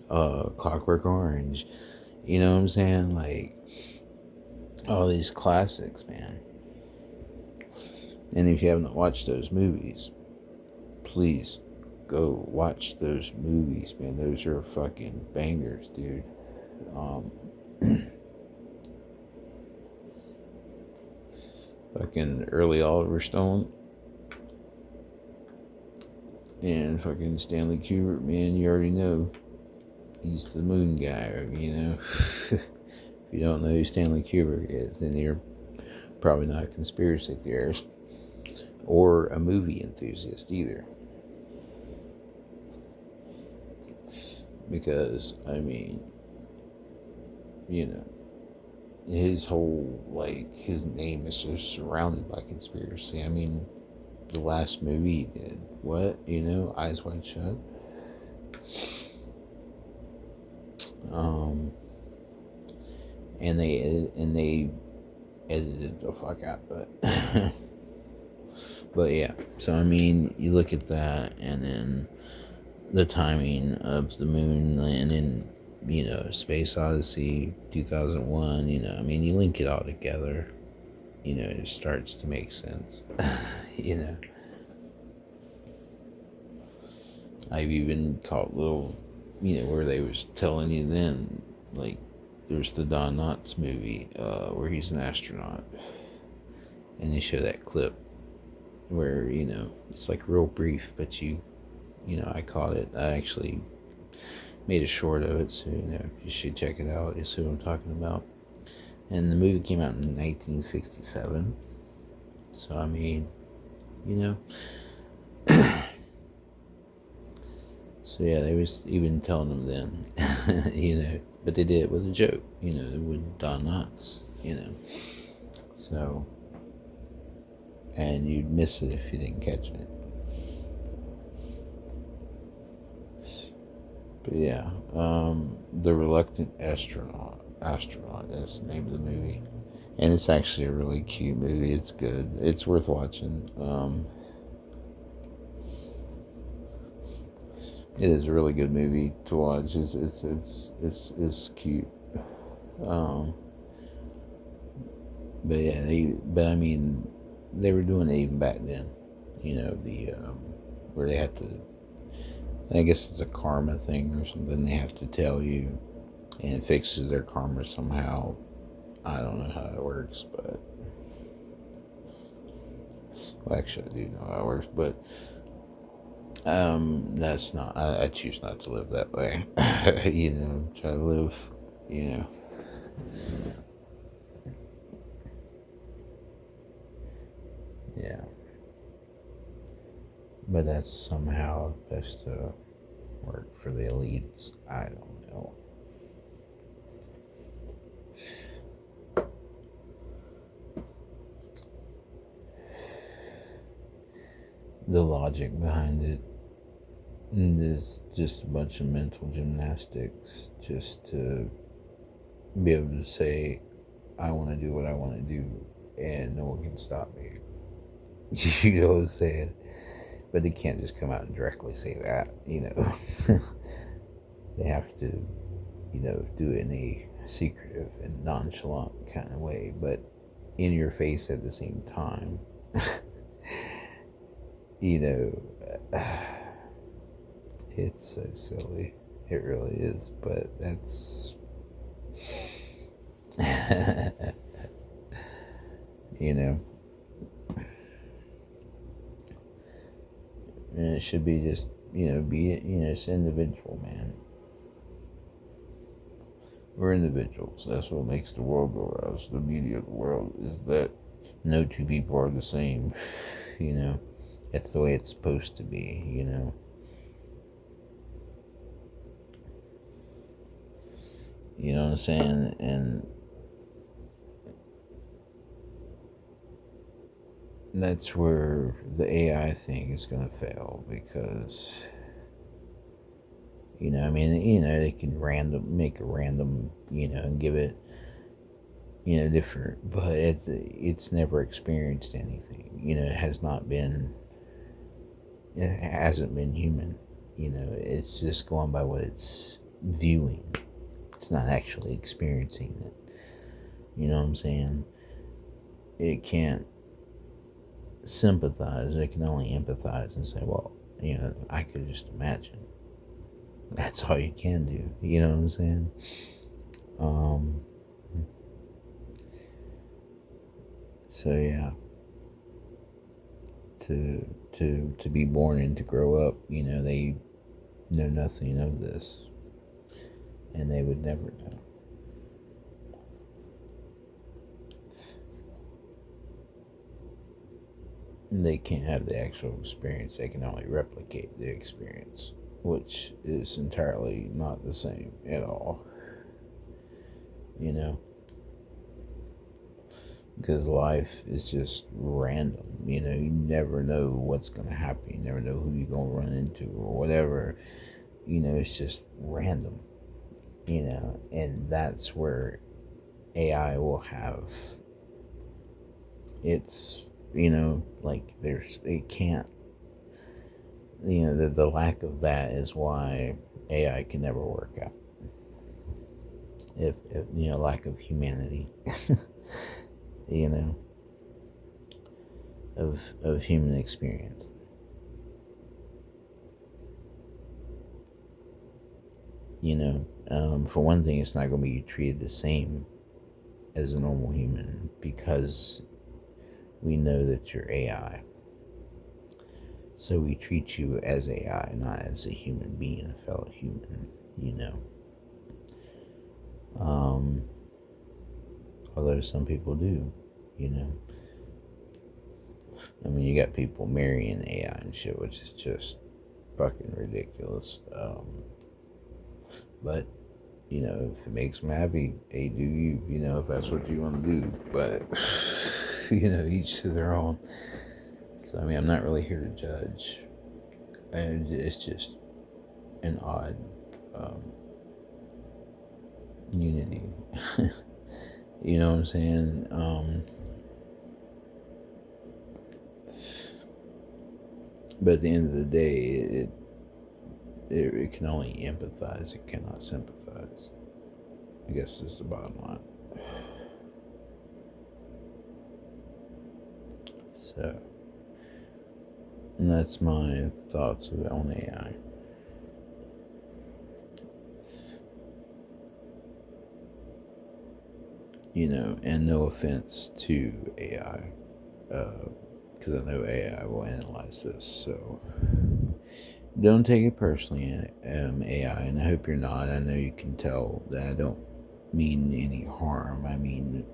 Clockwork Orange. You know what I'm saying? Like all these classics, man. And if you haven't watched those movies, please go watch those movies, man. Those are fucking bangers, dude. Fucking early Oliver Stone and fucking Stanley Kubrick, man. You already know he's the moon guy, If you don't know who Stanley Kubrick is, then you're probably not a conspiracy theorist or a movie enthusiast either. Because, I mean, his whole, his name is just surrounded by conspiracy. I mean, the last movie he did, what? Eyes Wide Shut. And they edited the fuck out, but yeah. So I mean, you look at that, and then the timing of the moon landing, Space Odyssey 2001. I mean, you link it all together. It starts to make sense. I've even caught little, where they was telling you then, like, there's the Don Knotts movie, where he's an astronaut, and they show that clip where, it's like real brief, but I caught it. I actually made a short of it, so, you should check it out. You see what I'm talking about. And the movie came out in 1967, so, I mean, so yeah, they was even telling them then, but they did it with a joke, with Don Knotts, so, and you'd miss it if you didn't catch it. But yeah, The Reluctant Astronaut, that's the name of the movie, and it's actually a really cute movie. It's good. It's worth watching. It is a really good movie to watch. It's cute. But yeah, but I mean, they were doing it even back then. Where they have to. I guess it's a karma thing or something. They have to tell you, and it fixes their karma somehow. I don't know how it works, but well, actually, I do know how it works, but. That's not, I choose not to live that way. Try to live, yeah. But that's somehow supposed to work for the elites. I don't know. the logic behind it. And there's just a bunch of mental gymnastics just to be able to say, I want to do what I want to do, and no one can stop me. You know what I'm saying? But they can't just come out and directly say that, you know. They have to, you know, do it in a secretive and nonchalant kind of way, but in your face at the same time. You know, it's so silly. It really is, but that's. You know, and it should be just, you know, be it, you know, it's individual, man. We're individuals. That's what makes the world go round. The beauty of the world is that no two people are the same. You know, that's the way it's supposed to be, you know. You know what I'm saying? And that's where the AI thing is going to fail because, you know, I mean, you know, they can make a random, you know, and give it, you know, different, but it's never experienced anything. You know, it hasn't been human. You know, it's just going by what it's viewing. It's not actually experiencing it. You know what I'm saying? It can't sympathize. It can only empathize and say, well, you know, I could just imagine. That's all you can do. You know what I'm saying? So yeah, to be born and to grow up, you know, they know nothing of this, and they would never know. They can't have the actual experience. They can only replicate the experience, which is entirely not the same at all. You know, because life is just random. You know, you never know what's going to happen. You never know who you're going to run into or whatever. You know, it's just random. You know, and that's where AI will have its, you know, like it can't, you know, the lack of that is why AI can never work out. If you know, lack of humanity, you know, of human experience. You know, for one thing, it's not going to be treated the same as a normal human because we know that you're AI. So we treat you as AI, not as a human being, a fellow human, you know. Although some people do, you know. I mean, you got people marrying AI and shit, which is just fucking ridiculous. But, you know, if it makes them happy, hey, do you, you know, if that's what you want to do. But, you know, each to their own. So, I mean, I'm not really here to judge. And it's just an odd unity. You know what I'm saying? But at the end of the day, it can only empathize. It cannot sympathize. I guess is the bottom line. So, and that's my thoughts on AI. You know, and no offense to AI, because I know AI will analyze this. So don't take it personally, AI, and I hope you're not. I know you can tell that I don't mean any harm. I mean,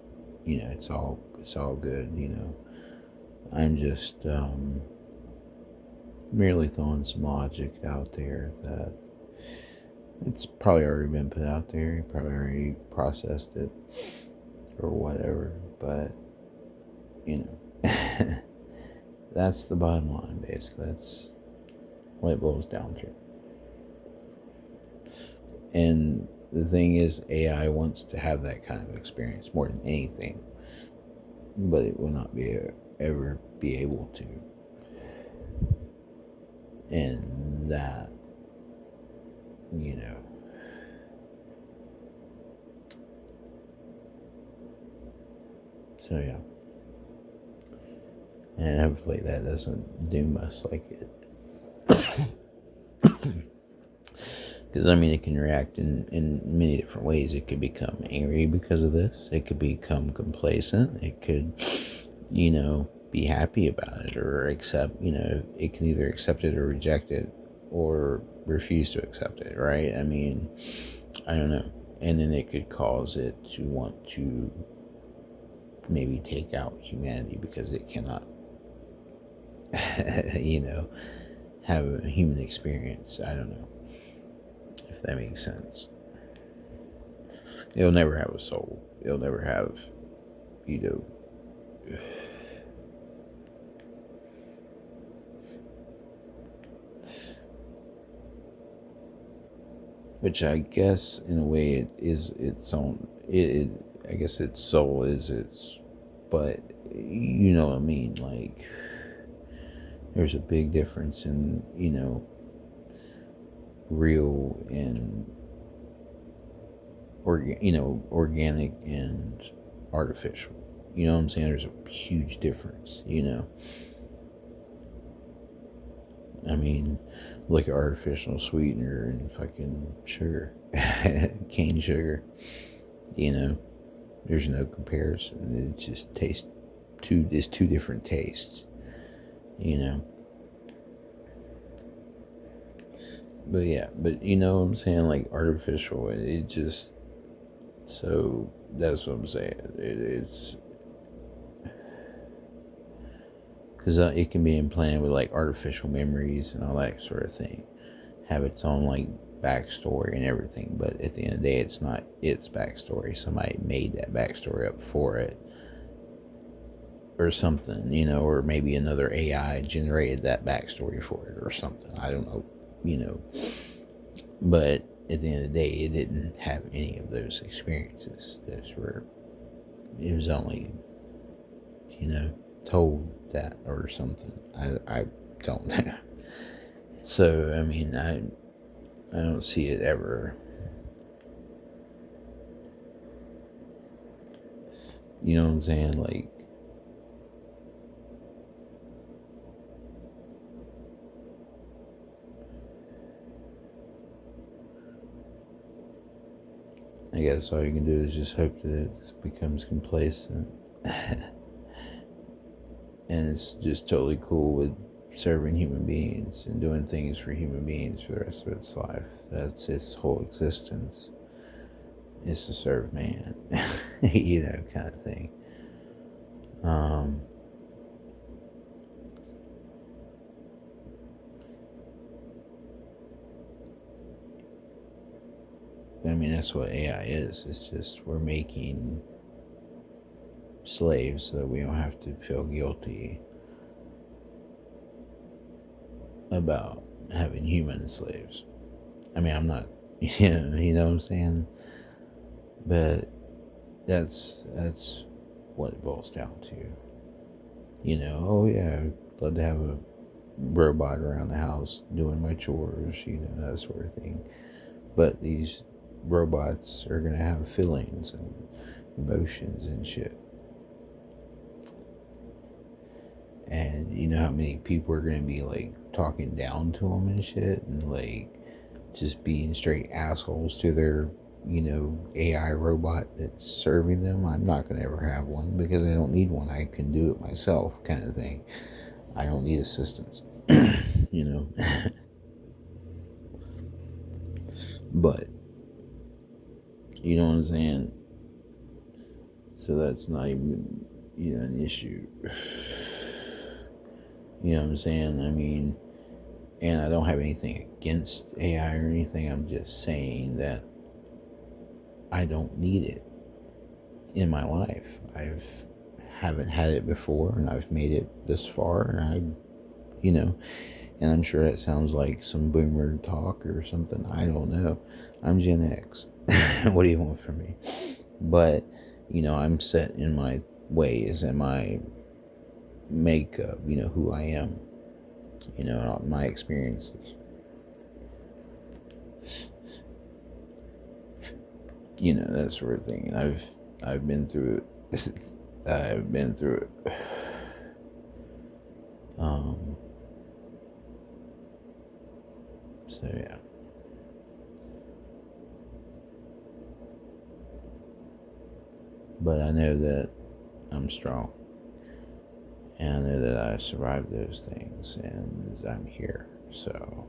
you know, it's all good. You know, I'm just merely throwing some logic out there that it's probably already been put out there. You probably already processed it or whatever, but you know. That's the bottom line, basically. That's what it boils down to. And the thing is, AI wants to have that kind of experience more than anything, but it will not ever be able to. And that, you know, so yeah. And hopefully that doesn't doom us like it. Because, I mean, it can react in many different ways. It could become angry because of this. It could become complacent. It could, be happy about it or accept, it can either accept it or reject it or refuse to accept it, right? I mean, I don't know. And then it could cause it to want to maybe take out humanity because it cannot, have a human experience. I don't know if that makes sense. It'll never have a soul. It'll never have, which I guess in a way it is its own. I guess its soul is its, but you know what I mean. Like, there's a big difference in real and organic and artificial. You know what I'm saying? There's a huge difference. I mean, look at artificial sweetener and fucking sugar, cane sugar. There's no comparison. It just tastes it's two different tastes. But yeah, but you know what I'm saying? Like artificial, it just, so that's what I'm saying. It's because it can be implanted with like artificial memories and all that sort of thing, have its own like backstory and everything. But at the end of the day, it's not its backstory. Somebody made that backstory up for it, or something, or maybe another AI generated that backstory for it or something. I don't know, But at the end of the day, it didn't have any of those experiences. It was only, told that or something. I don't know. So, I mean, I don't see it ever. You know what I'm saying? Like, I guess all you can do is just hope that it becomes complacent. And it's just totally cool with serving human beings and doing things for human beings for the rest of its life. That's its whole existence, is to serve man. Kind of thing. I mean, that's what AI is. It's just we're making slaves so that we don't have to feel guilty about having human slaves. I mean, I'm not, you know what I'm saying? But that's what it boils down to. Oh yeah, I'd love to have a robot around the house doing my chores, that sort of thing. But these robots are going to have feelings and emotions and shit. And you know how many people are going to be like talking down to them and shit, and like just being straight assholes to their, AI robot that's serving them. I'm not going to ever have one because I don't need one. I can do it myself, kind of thing. I don't need assistance, But, you know what I'm saying? So that's not even, an issue. You know what I'm saying? I mean, and I don't have anything against AI or anything. I'm just saying that I don't need it in my life. I've haven't had it before, and I've made it this far, and and I'm sure it sounds like some boomer talk or something. I don't know. I'm Gen X. What do you want from me? But, I'm set in my ways and my makeup, who I am, my experiences. That sort of thing. And I've been through it. I've been through it. So yeah. But I know that I'm strong. And I know that I survived those things, and I'm here. So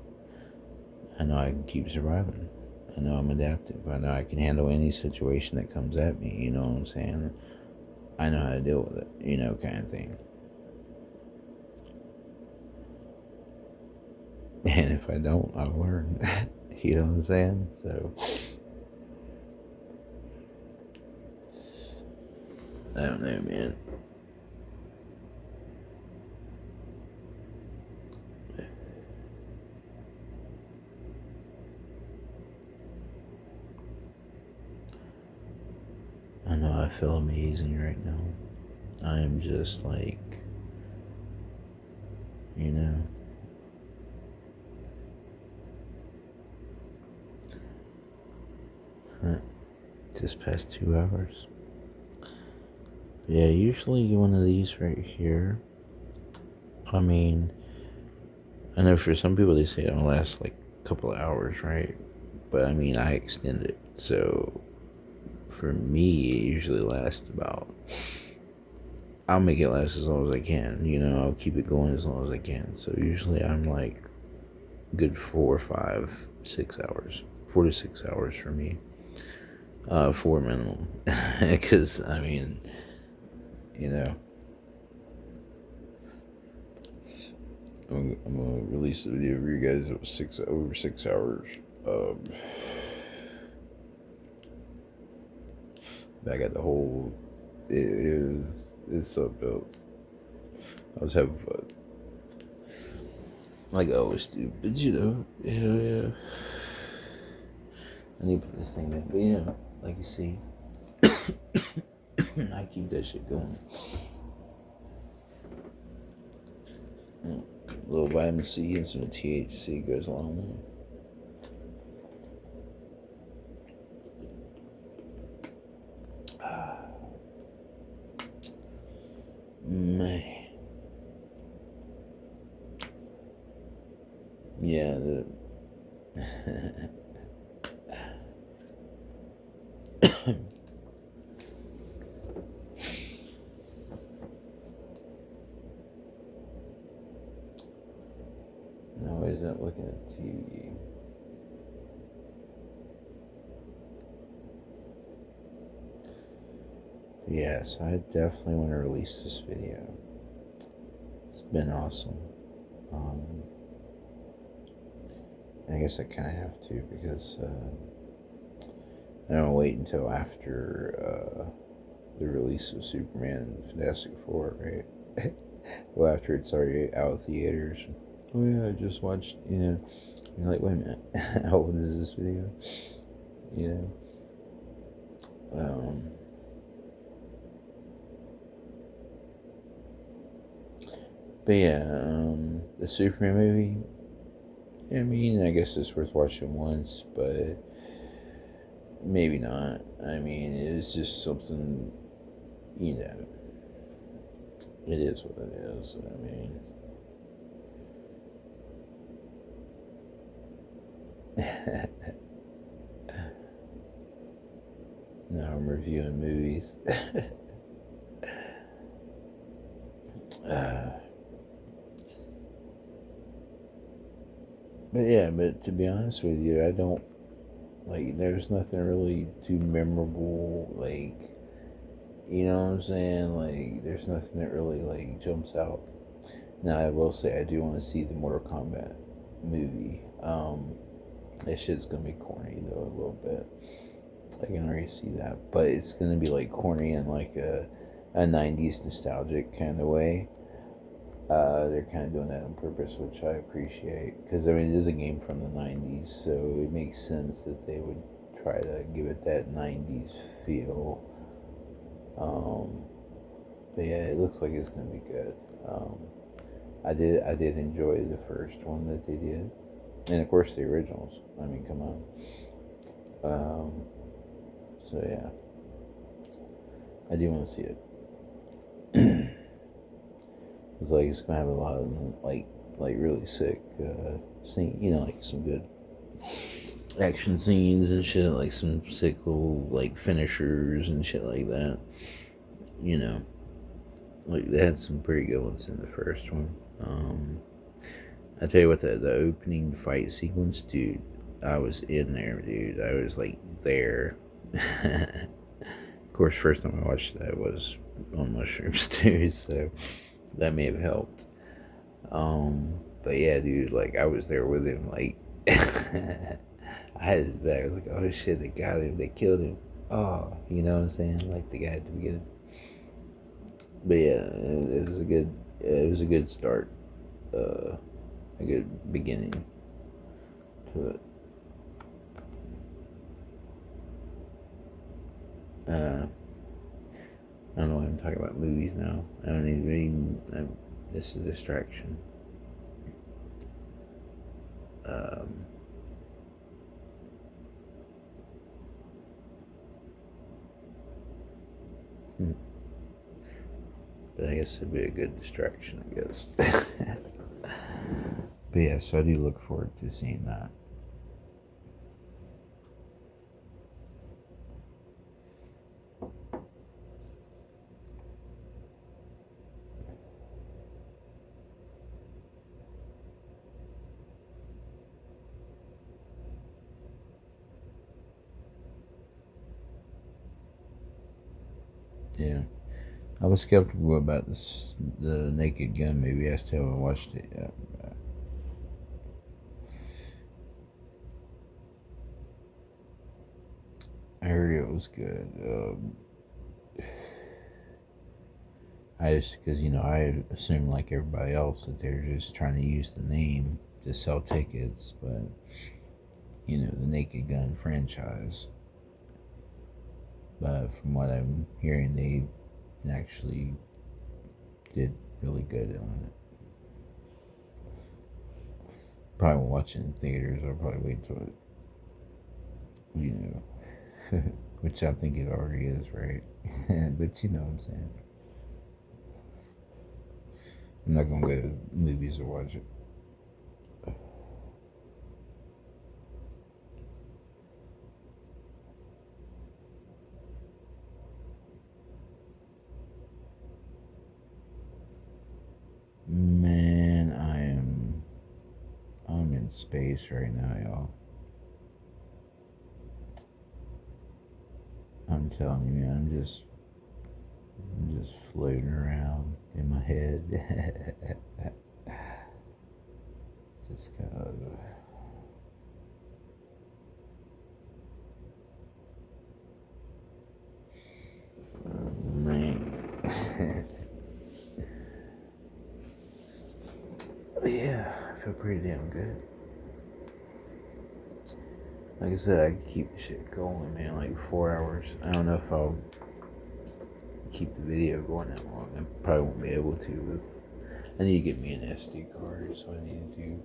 I know I can keep surviving. I know I'm adaptive. I know I can handle any situation that comes at me, you know what I'm saying? I know how to deal with it, kind of thing. And if I don't, I'll learn. You know what I'm saying? So I don't know, man. I know I feel amazing right now. I am just like, just past 2 hours. Yeah, usually one of these right here. I mean, I know for some people they say it'll last like a couple of hours, right? But I mean, I extend it. So for me, it usually lasts about. I'll make it last as long as I can. I'll keep it going as long as I can. So usually I'm like good 4, 5, 6 hours. 4 to 6 hours for me. 4 minimum. Because, I mean, I'm gonna release a video for you guys that was over 6 hours. I got the whole. It's something else. I was having fun, like I always do. But yeah. I need to put this thing in, but like you see, I keep that shit going. A little vitamin C and some THC goes a long way. Man. Yeah, I always not looking at TV. Yeah, so I definitely want to release this video. It's been awesome. I guess I kind of have to because I don't wait until after the release of Superman and Fantastic Four, right? Well, after it's already out of theaters. Oh yeah, I just watched, you're like, wait a minute, how old is this video? But yeah, the Superman movie, I mean, I guess it's worth watching once, but maybe not. I mean, it's just something, it is what it is. I mean, now I'm reviewing movies. But to be honest with you, I don't, like, there's nothing really too memorable, like, you know what I'm saying? Like, there's nothing that really, like, jumps out. Now, I will say I do want to see the Mortal Kombat movie. That shit's gonna be corny, though, a little bit. I can already see that. But it's gonna be, like, corny in, like, a a 90s nostalgic kind of way. They're kind of doing that on purpose, which I appreciate. Because, I mean, it is a game from the 90s, so it makes sense that they would try to give it that 90s feel. But yeah, it looks like it's going to be good. I did enjoy the first one that they did. And, of course, the originals. I mean, come on. So, yeah. I do want to see it. It's like it's gonna have a lot of like really sick scene, like some good action scenes and shit, like some sick little like finishers and shit like that. Like they had some pretty good ones in the first one. I tell you what, the opening fight sequence, dude, I was in there, dude. I was like there. Of course, first time I watched that was on mushrooms too, so that may have helped. But yeah, dude, like I was there with him. Like I had his back. I was like, oh shit, they got him. They killed him. Oh, you know what I'm saying? Like the guy at the beginning. But yeah, it was a good. It was a good start. A good beginning to it. I don't know why I'm talking about movies now. I don't even. This is a distraction. But I guess it'd be a good distraction, I guess. But yeah, so I do look forward to seeing that. Yeah. I was skeptical about the Naked Gun movie. I still haven't watched it yet. I heard it was good. I just, because, I assume, like everybody else, that they're just trying to use the name to sell tickets, but, the Naked Gun franchise. But from what I'm hearing, they actually did really good on it. Probably won't watch it in theaters. I'll probably wait till it, which I think it already is, right? But you know what I'm saying. I'm not gonna go to movies to watch it. Man, I'm in space right now, y'all. I'm telling you, man, I'm just floating around in my head. Just kind of. Man. But yeah, I feel pretty damn good. Like I said, I can keep the shit going, man, like 4 hours. I don't know if I'll keep the video going that long. I probably won't be able to I need to get me an SD card, so I need to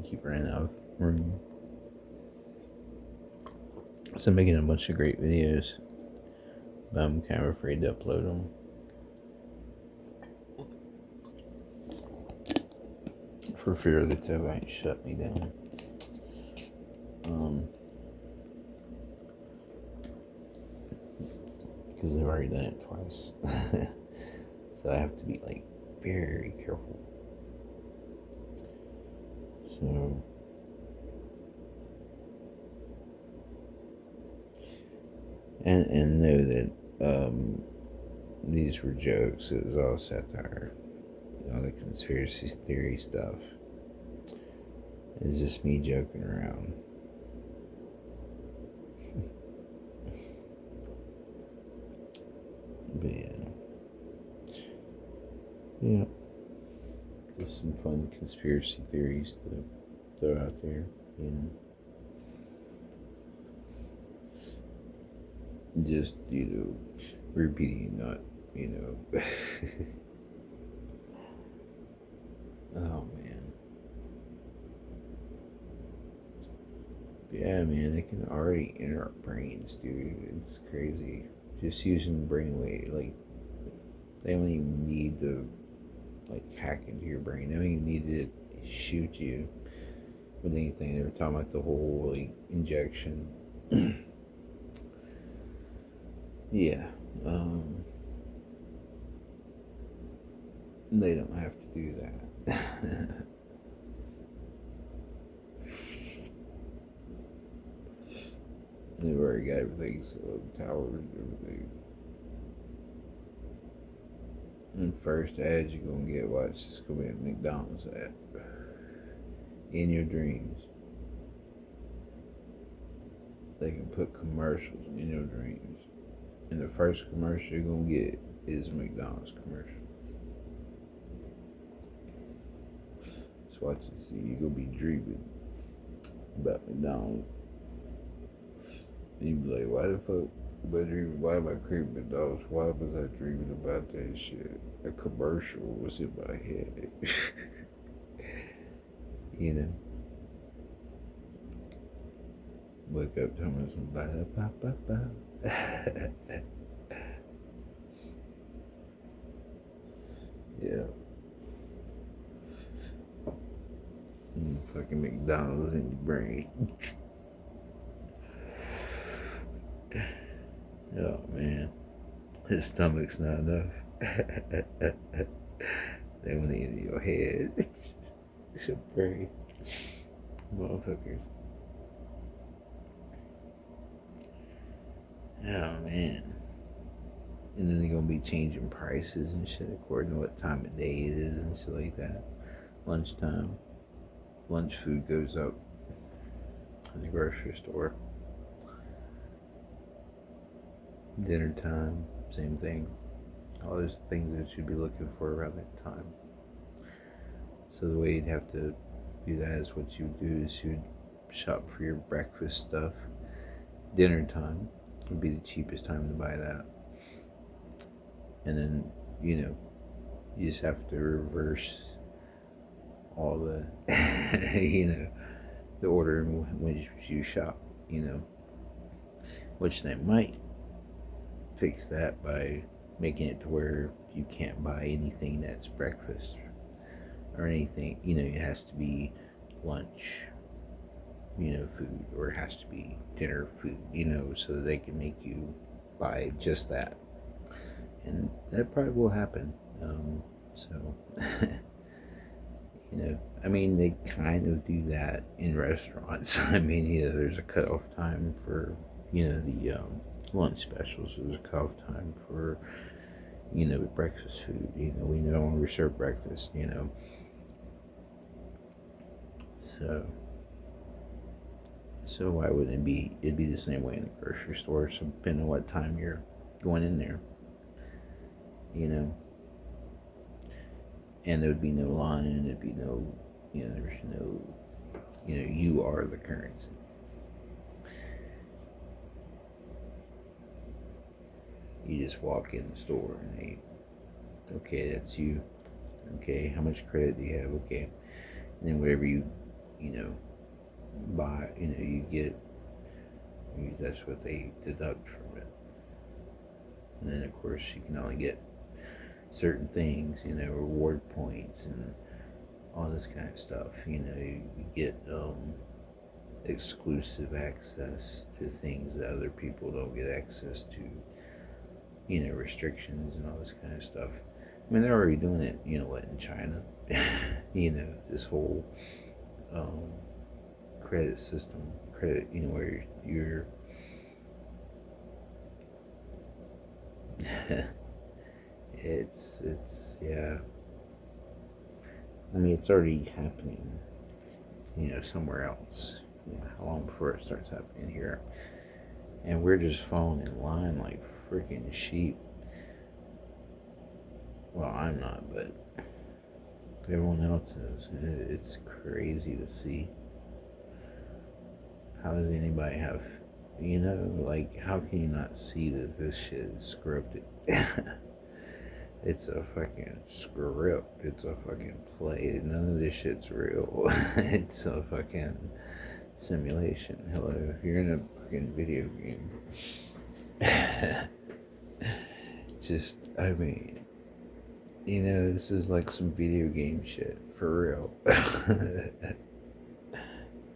keep running out of room. So I'm making a bunch of great videos, but I'm kind of afraid to upload them. For fear that they might shut me down. Because they've already done it twice. So I have to be like very careful. So and know that these were jokes. It was all satire. All the conspiracy theory stuff. It's just me joking around. But yeah. Yeah. Just some fun conspiracy theories to throw out there, you know. Just, repeating, not, oh, man. Yeah, man, they can already enter our brains, dude. It's crazy. Just using brainwave, like, they don't even need to, like, hack into your brain. They don't even need to shoot you with anything. They were talking about the whole, like, injection. Yeah. They don't have to do that. They've already got everything, so towers and everything. And first ad you're gonna get, watch, it's gonna be a McDonald's ad. In your dreams. They can put commercials in your dreams. And the first commercial you're gonna get is a McDonald's commercial. Just watch and see. You're gonna be dreaming about McDonald's. And you be like, why the fuck am I dreaming? Why am I creeping McDonald's? Why was I dreaming about that shit? A commercial was in my head. You know? Wake up, tell me some ba-da-ba-ba-ba. Yeah. Fucking McDonald's in your brain. Oh, man. His stomach's not enough. They went into your head. It's your brain. Motherfuckers. Oh, man. And then they're gonna be changing prices and shit according to what time of day it is and shit like that. Lunchtime. Lunch food goes up in the grocery store. Dinner time, same thing. All those things that you'd be looking for around that time. So the way you'd have to do that is what you would do is you'd shop for your breakfast stuff. Dinner time would be the cheapest time to buy that. And then, you just have to reverse all the, the order in which you shop, which they might fix that by making it to where you can't buy anything that's breakfast or anything, it has to be lunch, food, or it has to be dinner food, so that they can make you buy just that. And that probably will happen. So, they kind of do that in restaurants. There's a cutoff time for, the lunch specials. There's a cutoff time for, breakfast food. We no longer serve breakfast, So why wouldn't it be? It'd be the same way in the grocery store, so depending on what time you're going in there, and there would be no line, there'd be no, there's no, you are the currency. You just walk in the store and they, okay, that's you. Okay, how much credit do you have? Okay, and then whatever you buy, you get, that's what they deduct from it. And then of course you can only get certain things, reward points and all this kind of stuff. You get exclusive access to things that other people don't get access to. Restrictions and all this kind of stuff. They're already doing it. In China, this whole credit system, where you're it's yeah. It's already happening, somewhere else. How long before it starts happening here? And we're just falling in line like freaking sheep. Well, I'm not, but everyone else is. It's crazy to see. How does anybody have, like, how can you not see that this shit is scripted? It's a fucking script. It's a fucking play. None of this shit's real. It's a fucking simulation. Hello, if you're in a fucking video game. Just, I mean, this is like some video game shit, for real.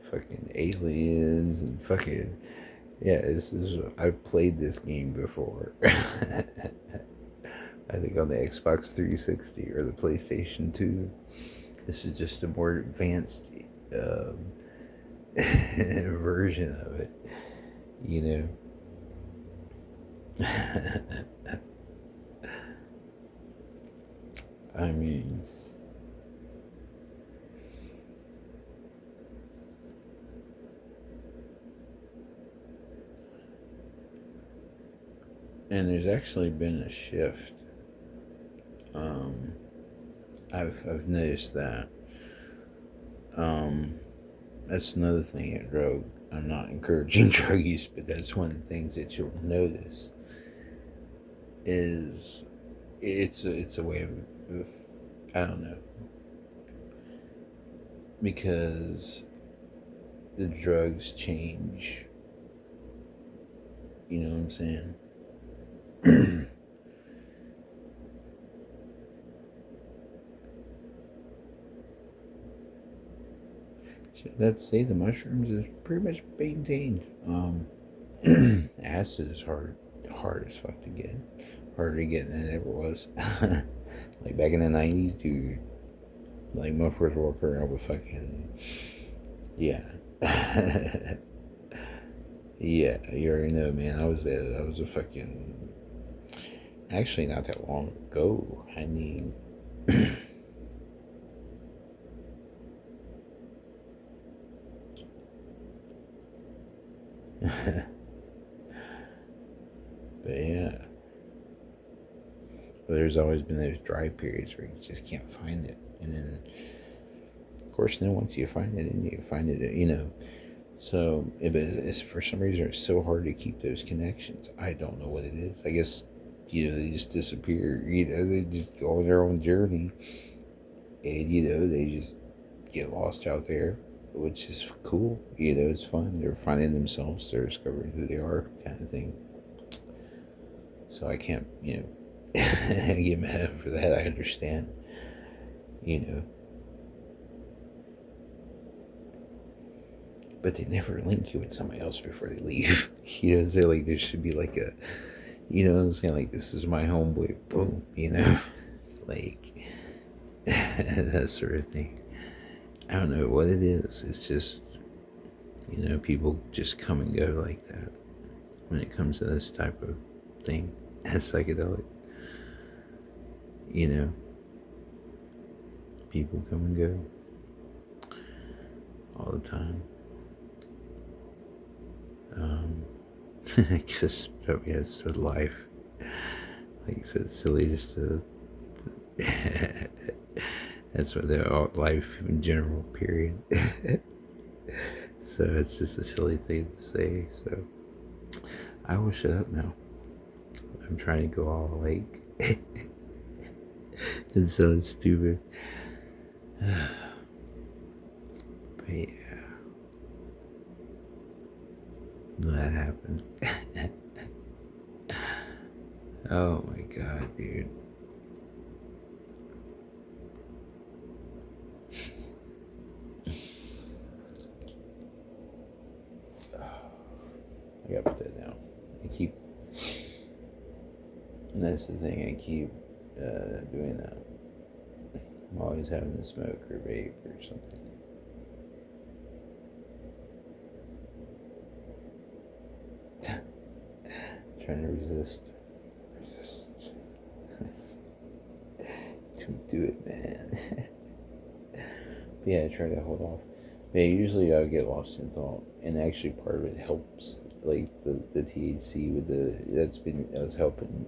Fucking aliens and fucking, yeah, I've played this game before. I think on the Xbox 360 or the PlayStation 2. This is just a more advanced version of it, I mean, and there's actually been a shift. I've noticed that. That's another thing at drug. I'm not encouraging drug use, but that's one of the things that you'll notice is it's a way of I don't know, because the drugs change. You know what I'm saying? Let's say the mushrooms is pretty much maintained. Acid is hard as fuck to get, harder to get than it ever was. Like back in the 90s, dude. Like motherfuckers walk around with fucking, yeah. Yeah, you already know, man. I was a fucking, actually not that long ago. I mean. But yeah, but there's always been those dry periods where you just can't find it, and then of course then once you find it, and you find it, so it's for some reason it's so hard to keep those connections. I don't know what it is. I guess they just disappear. They just go on their own journey, and they just get lost out there, which is cool. It's fun. They're finding themselves. They're discovering who they are, kind of thing. So I can't, get mad for that. I understand, But they never link you with somebody else before they leave. So like there should be like a, what I'm saying? Like, this is my homeboy, boom, like that sort of thing. I don't know what it is. It's just, people just come and go like that when it comes to this type of thing. Psychedelic. People come and go all the time. I guess probably has with life. Like you said, silly just to that's what they're all, life in general, period. So it's just a silly thing to say. So I will shut up now. I'm trying to go all like I'm so stupid. But yeah, that happened. Oh my god, dude. I gotta put that down. And that's the thing, I keep doing that. I'm always having to smoke or vape or something. Trying to resist. Don't do it, man. But yeah, I try to hold off. But yeah, usually I get lost in thought, and actually part of it helps, like the THC with that was helping,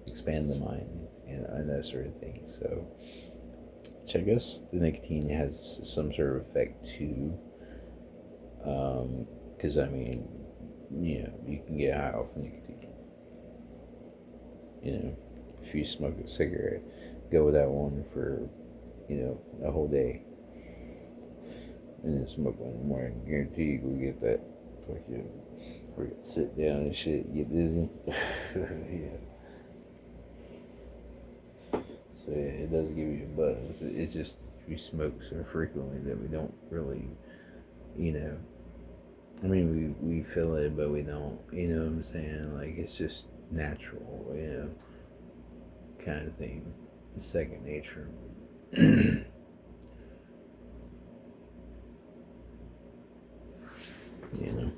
expand the mind and that sort of thing. So, which I guess the nicotine has some sort of effect too. Because I mean, you can get high off nicotine. If you smoke a cigarette, go with that one for, a whole day, and then smoke one more. I guarantee you will get that fucking, or sit down and shit, get dizzy. Yeah. So yeah, it does give you a buzz. It's just we smoke so frequently that we don't really, you know. I mean, we feel it, but we don't. You know what I'm saying? Like it's just natural, kind of thing. It's second nature. you know.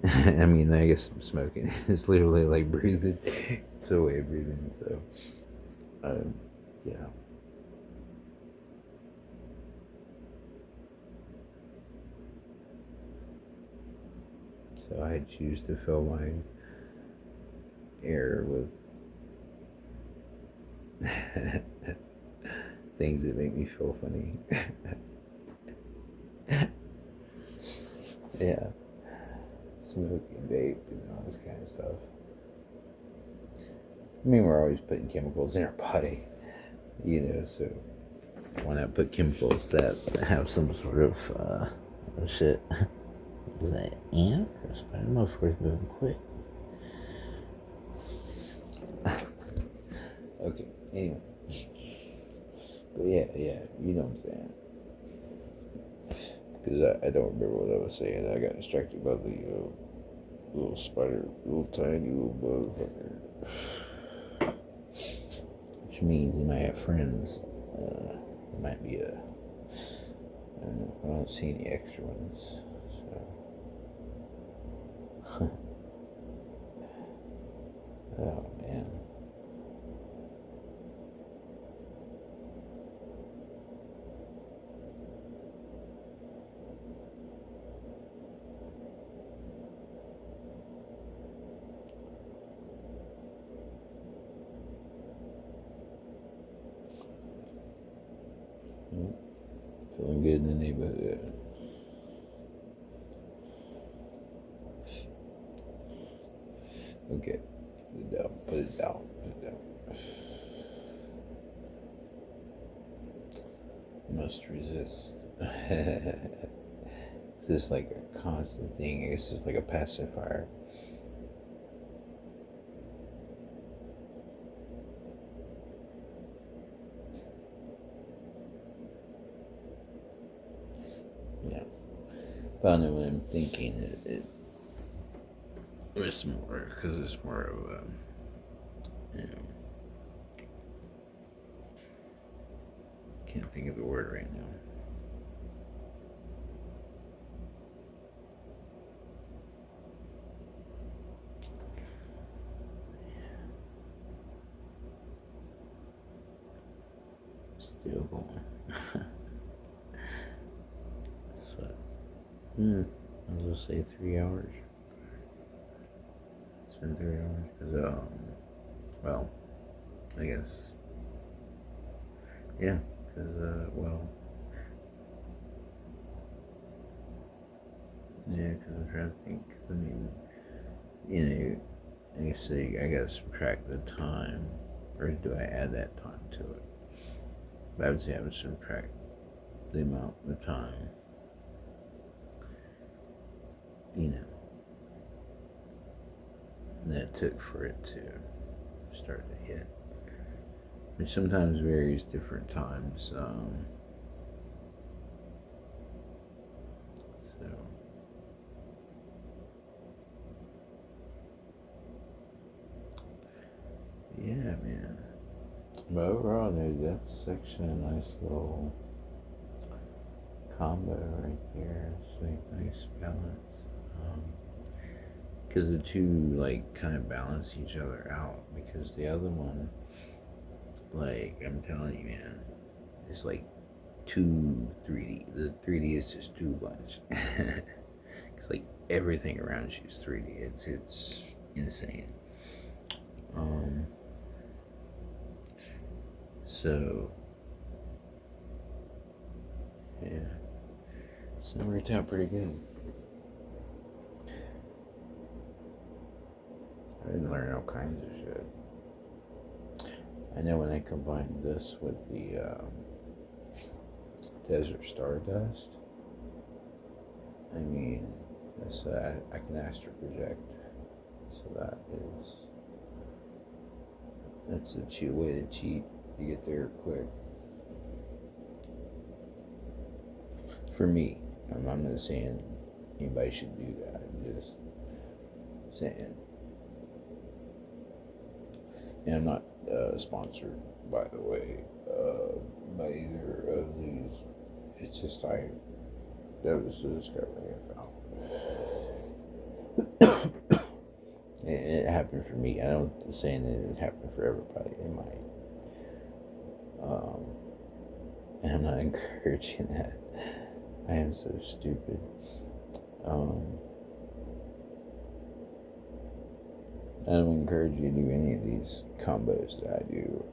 I mean, I guess smoking is literally like breathing. It's a way of breathing. So, yeah. So I choose to fill my air with things that make me feel funny. Yeah, smoking, vape, and all this kind of stuff. I mean, we're always putting chemicals in our body, so why not put chemicals that have some sort of, oh shit. Was that ant? I don't know if we're moving quick. Okay, anyway. But yeah, you know what I'm saying. Because I don't remember what I was saying. I got distracted by the little spider, little tiny little motherfucker. Which means he might have friends. It might be I don't know. I don't see any extra ones. So. Oh, man. Feeling good in the neighborhood. Okay. Put it down. Must resist. It's just like a constant thing. It's just like a pacifier. Yeah. But I know what I'm thinking. It's more, because it's more of a, can't think of the word right now. Still going. So, I was gonna say 3 hours. It's been 3 hours because well, I guess, yeah, because yeah, because I'm trying to think. Because I mean, I guess I gotta subtract the time, or do I add that time to it? But I would say I would subtract the amount, the time, that it took for it to start to hit, which sometimes varies different times. So yeah, man. But overall, dude, that's actually a nice little combo right there. It's like nice balance. Because the two like kind of balance each other out. Because the other one, like I'm telling you, man, it's like too 3D. The 3D is just too much. It's like everything around you is 3D. It's insane. So, yeah, so it worked out pretty good. I didn't learn all kinds of shit. I know when I combined this with the Desert Stardust, I mean, this, I can astral project, so that's a way to cheat to get there quick. For me, I'm not saying anybody should do that. I'm just saying, and I'm not sponsored, by the way, by either of these. It's just that was the discovery I found. It happened for me. I don't saying that it would happen for everybody. It might. And I'm not encouraging that. I am so stupid. I don't encourage you to do any of these combos that I do.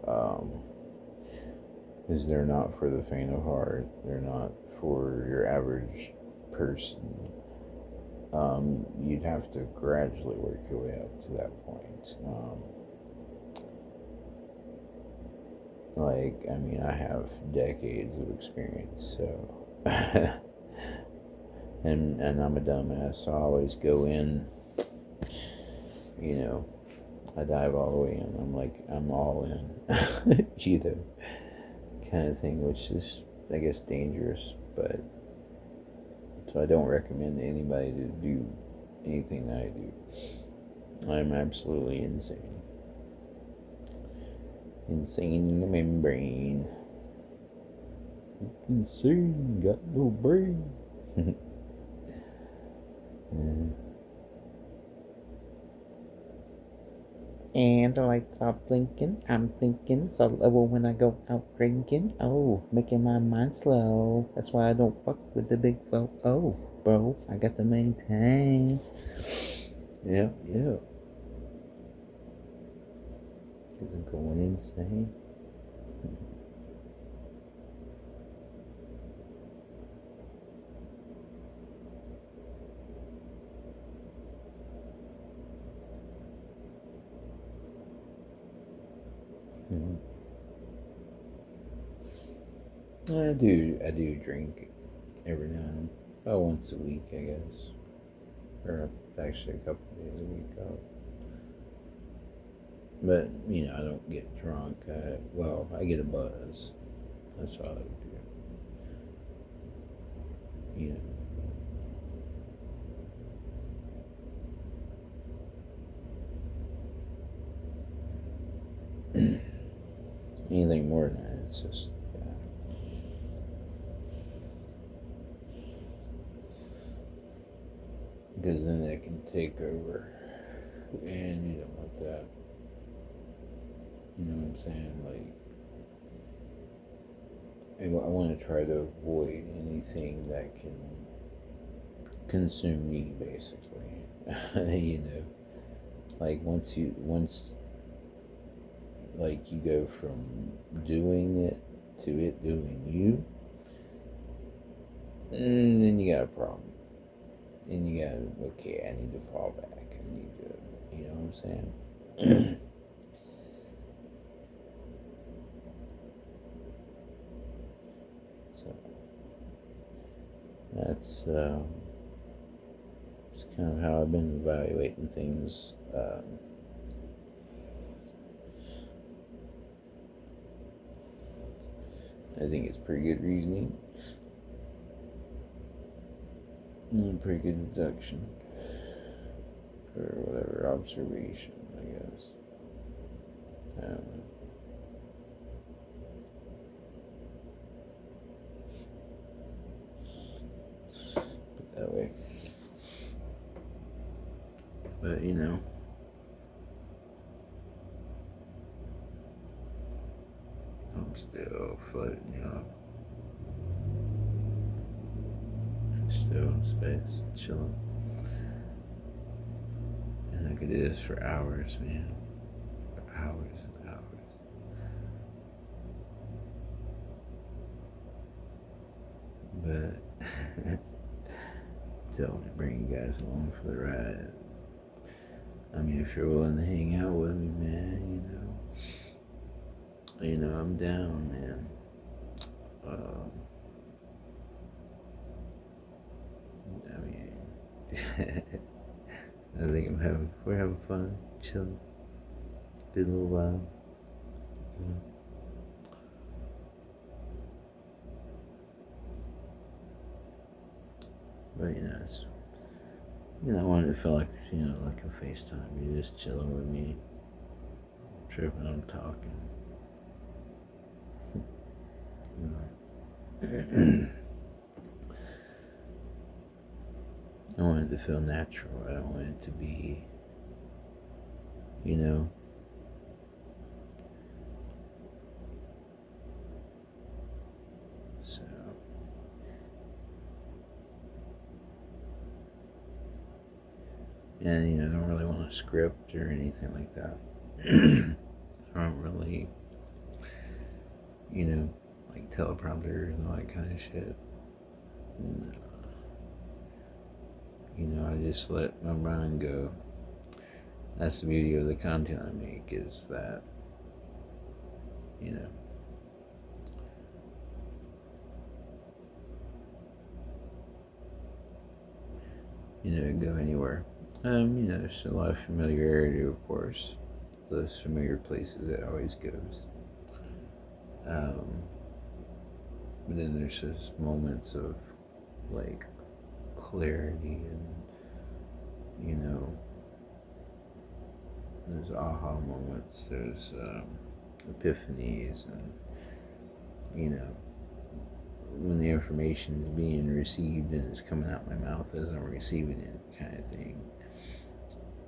Because they're not for the faint of heart. They're not for your average person. You'd have to gradually work your way up to that point. I have decades of experience, so and I'm a dumbass, so I always go in, I dive all the way in. I'm all in, kind of thing, which is, I guess, dangerous, but so I don't recommend anybody to do anything that I do. I'm absolutely insane. Insane in the membrane. Insane, got no brain. And the lights are blinking. I'm thinking so level when I go out drinking. Oh, making my mind slow. That's why I don't fuck with the big folk. Oh, bro, I got to maintain. Yep. Because I'm going insane. I do drink every now and then. About once a week, I guess. Or actually a couple of days a week. But, I don't get drunk. I get a buzz. That's what I would do. Anything more than that, it's just, because then that can take over, and you don't want that. You know what I'm saying? I want to try to avoid anything that can consume me, basically. Once you go from doing it to it doing you, and then you got a problem. And you gotta, okay, I need to fall back. I need to, you know what I'm saying? So, that's kind of how I've been evaluating things. I think it's pretty good reasoning. Pretty good deduction. Or whatever, observation, I guess. I don't know. Put that way. But, I'm still floating, still in space, chilling. And I could do this for hours, man. For hours and hours. but tell me, bring you guys along for the ride. I mean, if you're willing to hang out with me, man, I'm down, man. I mean, I think we're having fun, chilling, good little while, you know. But I wanted to feel like like a FaceTime. You're just chilling with me, tripping, I'm talking. I want it to feel natural. I don't want it to be, you know. So, and I don't really want a script or anything like that. I don't really, like teleprompters and all that kind of shit. And, I just let my mind go. That's the beauty of the content I make, is that, go anywhere. There's a lot of familiarity, of course. Those familiar places it always goes. But then there's just moments of like clarity and there's aha moments, there's epiphanies, and when the information is being received and it's coming out my mouth as I'm receiving it, kind of thing,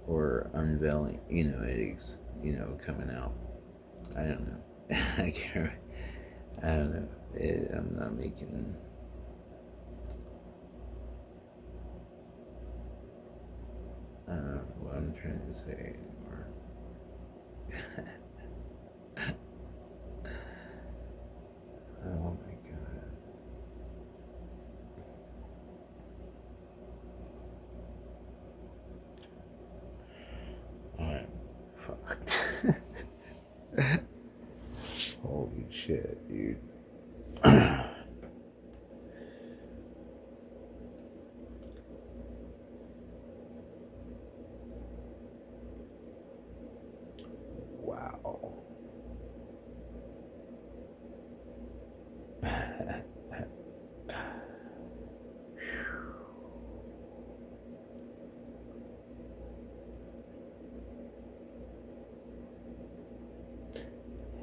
or unveiling, it's coming out. I don't know. I don't know. I'm not making. I don't know what I'm trying to say anymore. Oh my god. I'm fucked. Holy shit, dude. Wow.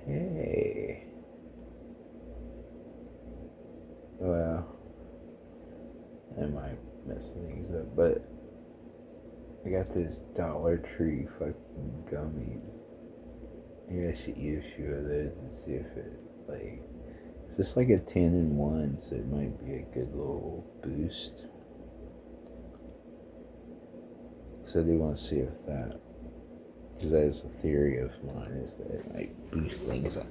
Hey. Well, I might mess things up, but I got this Dollar Tree fucking gummies. Maybe I should eat a few of those and see if it, like, it's just like a 10-in-1, so it might be a good little boost. Because I do want to see if that, because that is a theory of mine, is that it might boost things up.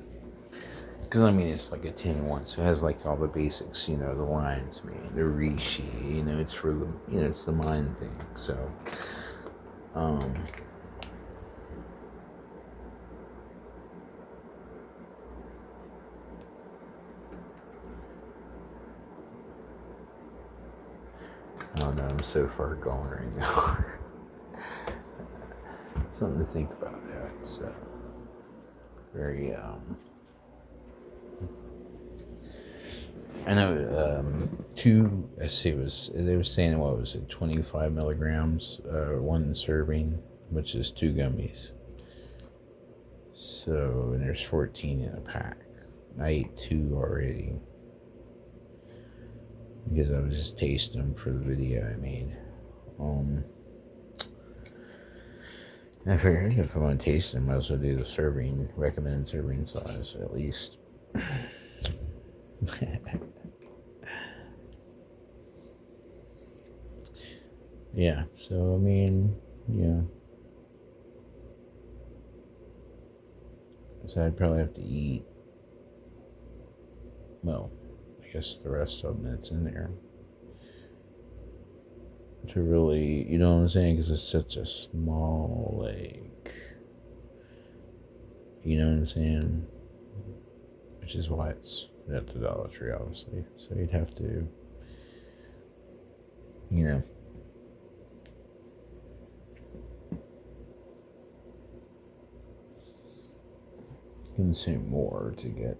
Because it's like a 10-in-1, so it has like all the basics, the lines, the reishi, it's for the, it's the mind thing. So, I don't know, I'm so far gone right now. Something to think about. Yeah, it's very I know they were saying, what was it, 25 milligrams, one serving, which is 2 gummies. So, and there's 14 in a pack. I ate 2 already because I was just tasting them for the video I made. I figured if I want to taste them, I might as well do the recommended serving size at least. Yeah, so so I'd probably have to eat, well, I guess the rest of them that's in there. To really, you know what I'm saying? Because it's such a small lake. You know what I'm saying? Which is why it's at the Dollar Tree, obviously. So you'd have to, you know, consume more to get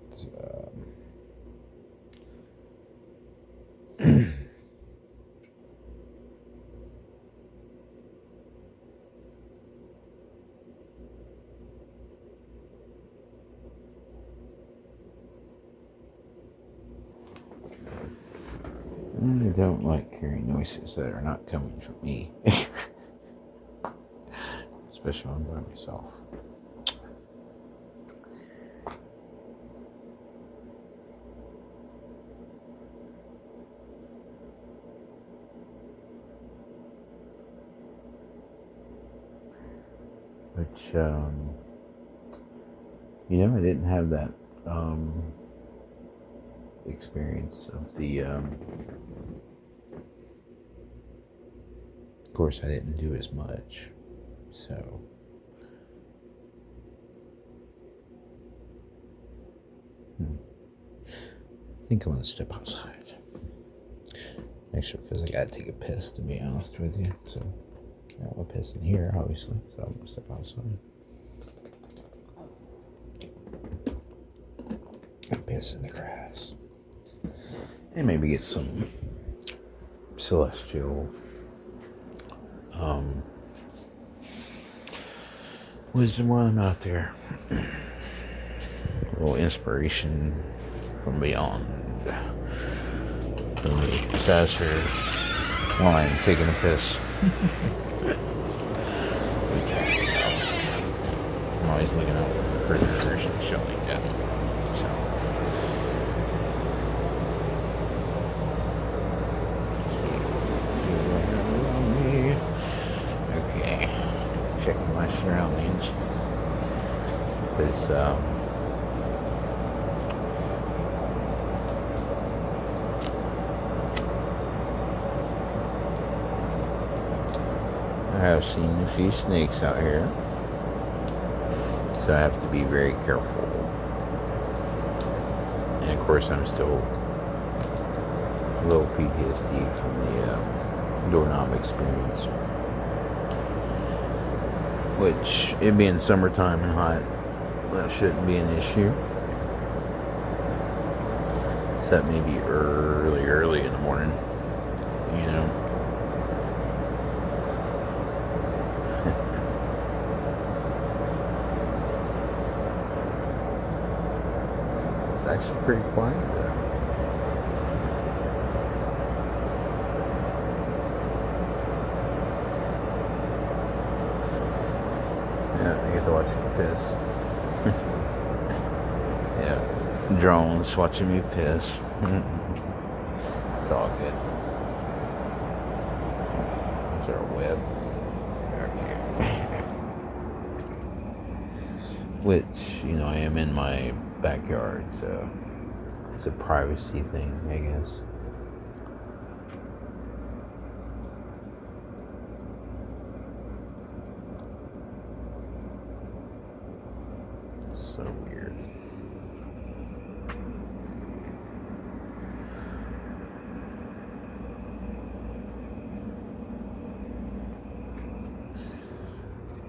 I don't like hearing noises that are not coming from me. Especially when I'm by myself. Which, you know, I didn't have that experience of the, of course, I didn't do as much, so. I think I'm gonna step outside. Actually, because I gotta take a piss, to be honest with you, so. I don't want to piss in here, obviously, so I'm gonna step outside. And piss in the grass. And maybe get some celestial wisdom while I'm out there. A little inspiration from beyond. Disaster while I'm taking a piss. I'm always looking out for predators and shit like that. Okay, checking my surroundings. This I have seen a few snakes out here, so I have to be very careful. And of course, I'm still a little PTSD from the doorknob experience, which, it being summertime and hot, that shouldn't be an issue. Except maybe early in the morning, you know. It's actually pretty quiet there. Yeah, I get to watch you piss. Yeah, drones watching me piss. It's all good. Is there a web? Okay. Which, you know, I am in my backyard, so it's a privacy thing, I guess. So weird.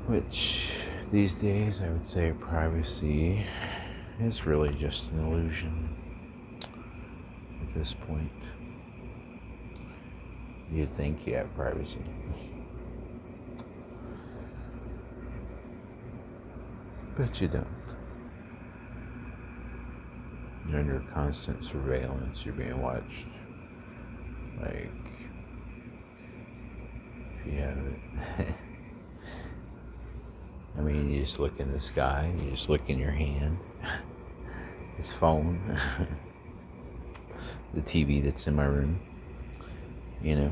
Which, these days, I would say privacy is really just an illusion at this point. You think you have privacy, but you don't. You're under constant surveillance. You're being watched. Like, if you have it. I mean, you just look in the sky. You just look in your hand. His phone. The TV that's in my room. You know.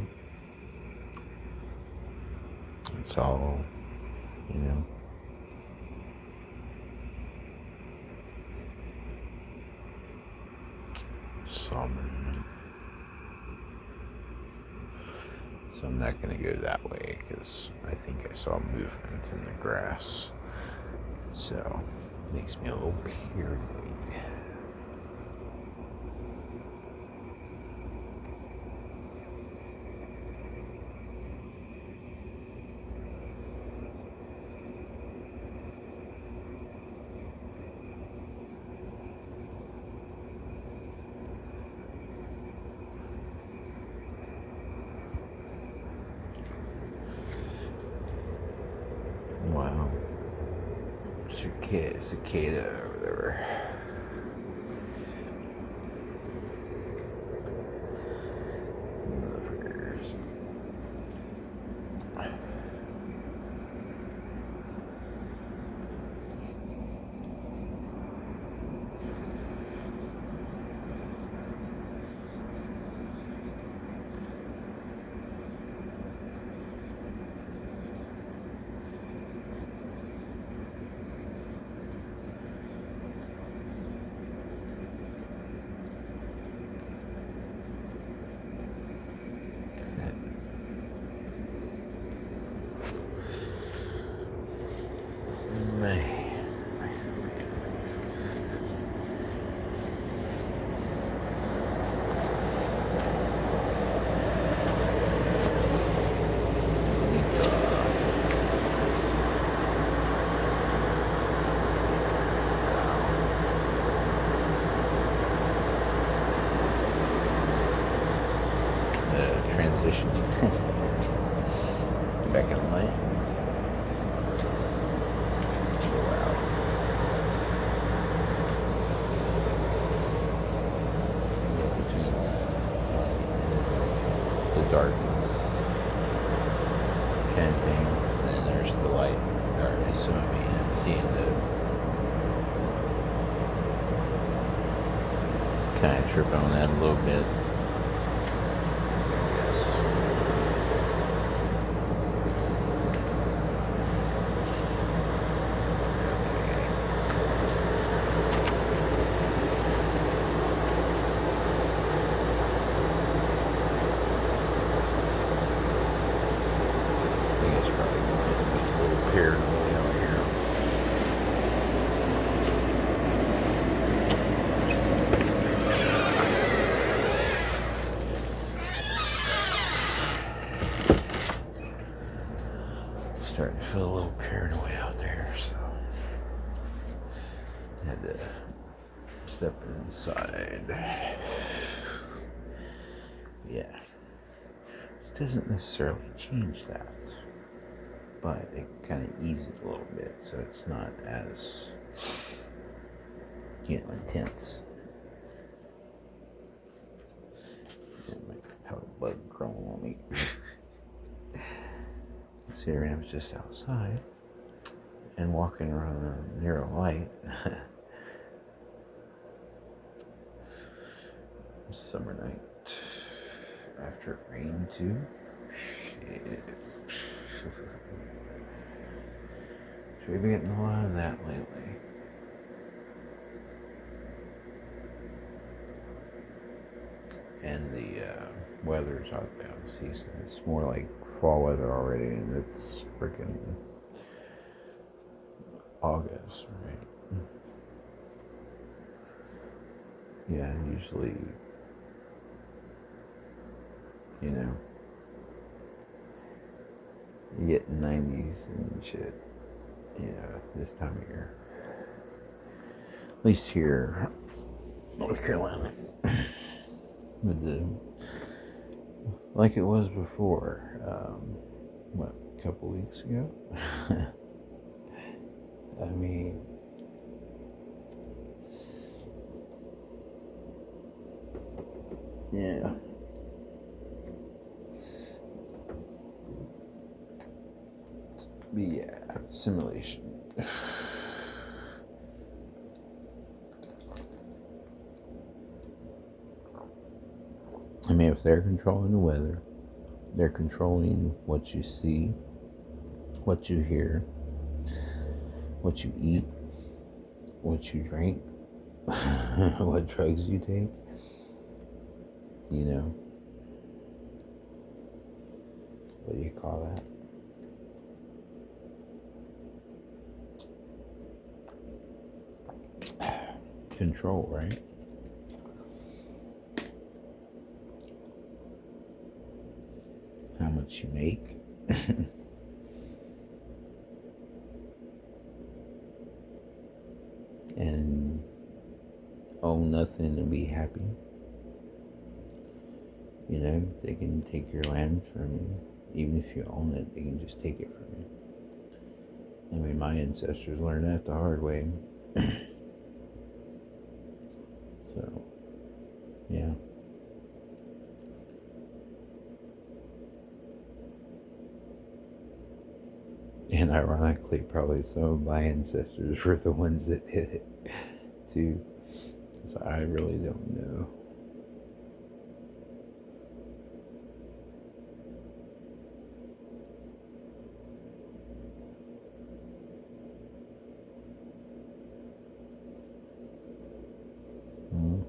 It's all, you know. Summer. I'm not going to go that way because I think I saw movement in the grass. So, it makes me a little paranoid. Wow. Cicada over there. Motherfuckers. Man. Transition back in light. Wow. Between the darkness and thing, and then there's the light and darkness. So I mean, I'm seeing the kind of trip on that a little bit. Starting to feel a little paranoid out there, so I had to step inside. Yeah, it doesn't necessarily change that, but it kind of eases it a little bit, so it's not as, intense. I might have a bug crawling on me. See, I was just outside and walking around a narrow light. Summer night after it rained too. Shit. So we've been getting a lot of that lately. And the weather's out there the season. It's more like fall weather already, and it's freaking August, right? Yeah, usually, you get 90s and shit, this time of year. At least here, North Carolina. Like it was before, a couple weeks ago? I mean, yeah. But yeah, simulation. I mean, if they're controlling the weather, they're controlling what you see, what you hear, what you eat, what you drink, what drugs you take, what do you call that? Control, right? How much you make. And own nothing and be happy. You know, they can take your land from you. Even if you own it, they can just take it from you. I mean, my ancestors learned that the hard way. So, yeah. And ironically, probably some of my ancestors were the ones that did it, too. So I really don't know. Mm.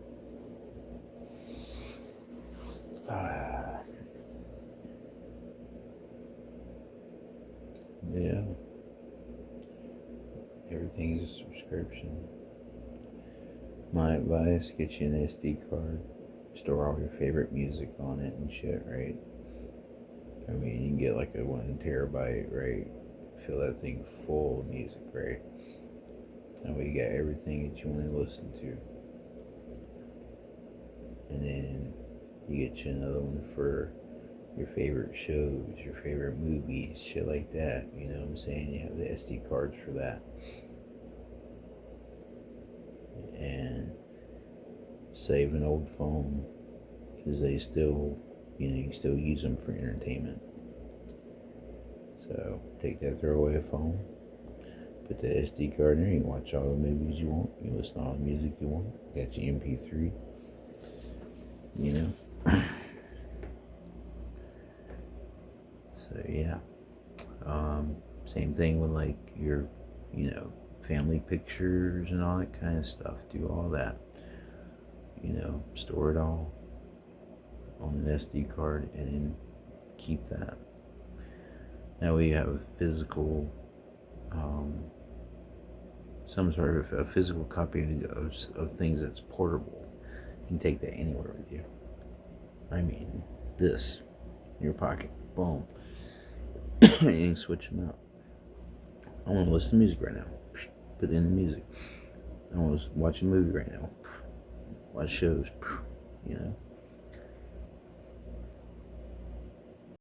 Yeah. Everything's a subscription. My advice, get you an SD card. Store all your favorite music on it and shit, right? I mean, you can get like a 1 terabyte, right? Fill that thing full of music, right? And we got everything that you want to listen to. And then you get you another one for your favorite shows, your favorite movies, shit like that. You know what I'm saying? You have the SD cards for that. And save an old phone because they still, you know, you can still use them for entertainment. So take that throwaway phone, put the SD card in there, you can watch all the movies you want, you can listen to all the music you want, you got your MP3, you know. So yeah. Same thing with like your, you know, family pictures and all that kind of stuff. Do all that. You know, store it all on an SD card and then keep that. Now we have a physical, some sort of a physical copy of things that's portable. You can take that anywhere with you. I mean, this in your pocket, boom. You can switch them out. I want to listen to music right now. Put in the music. I want to watch a movie right now. Watch shows. You know.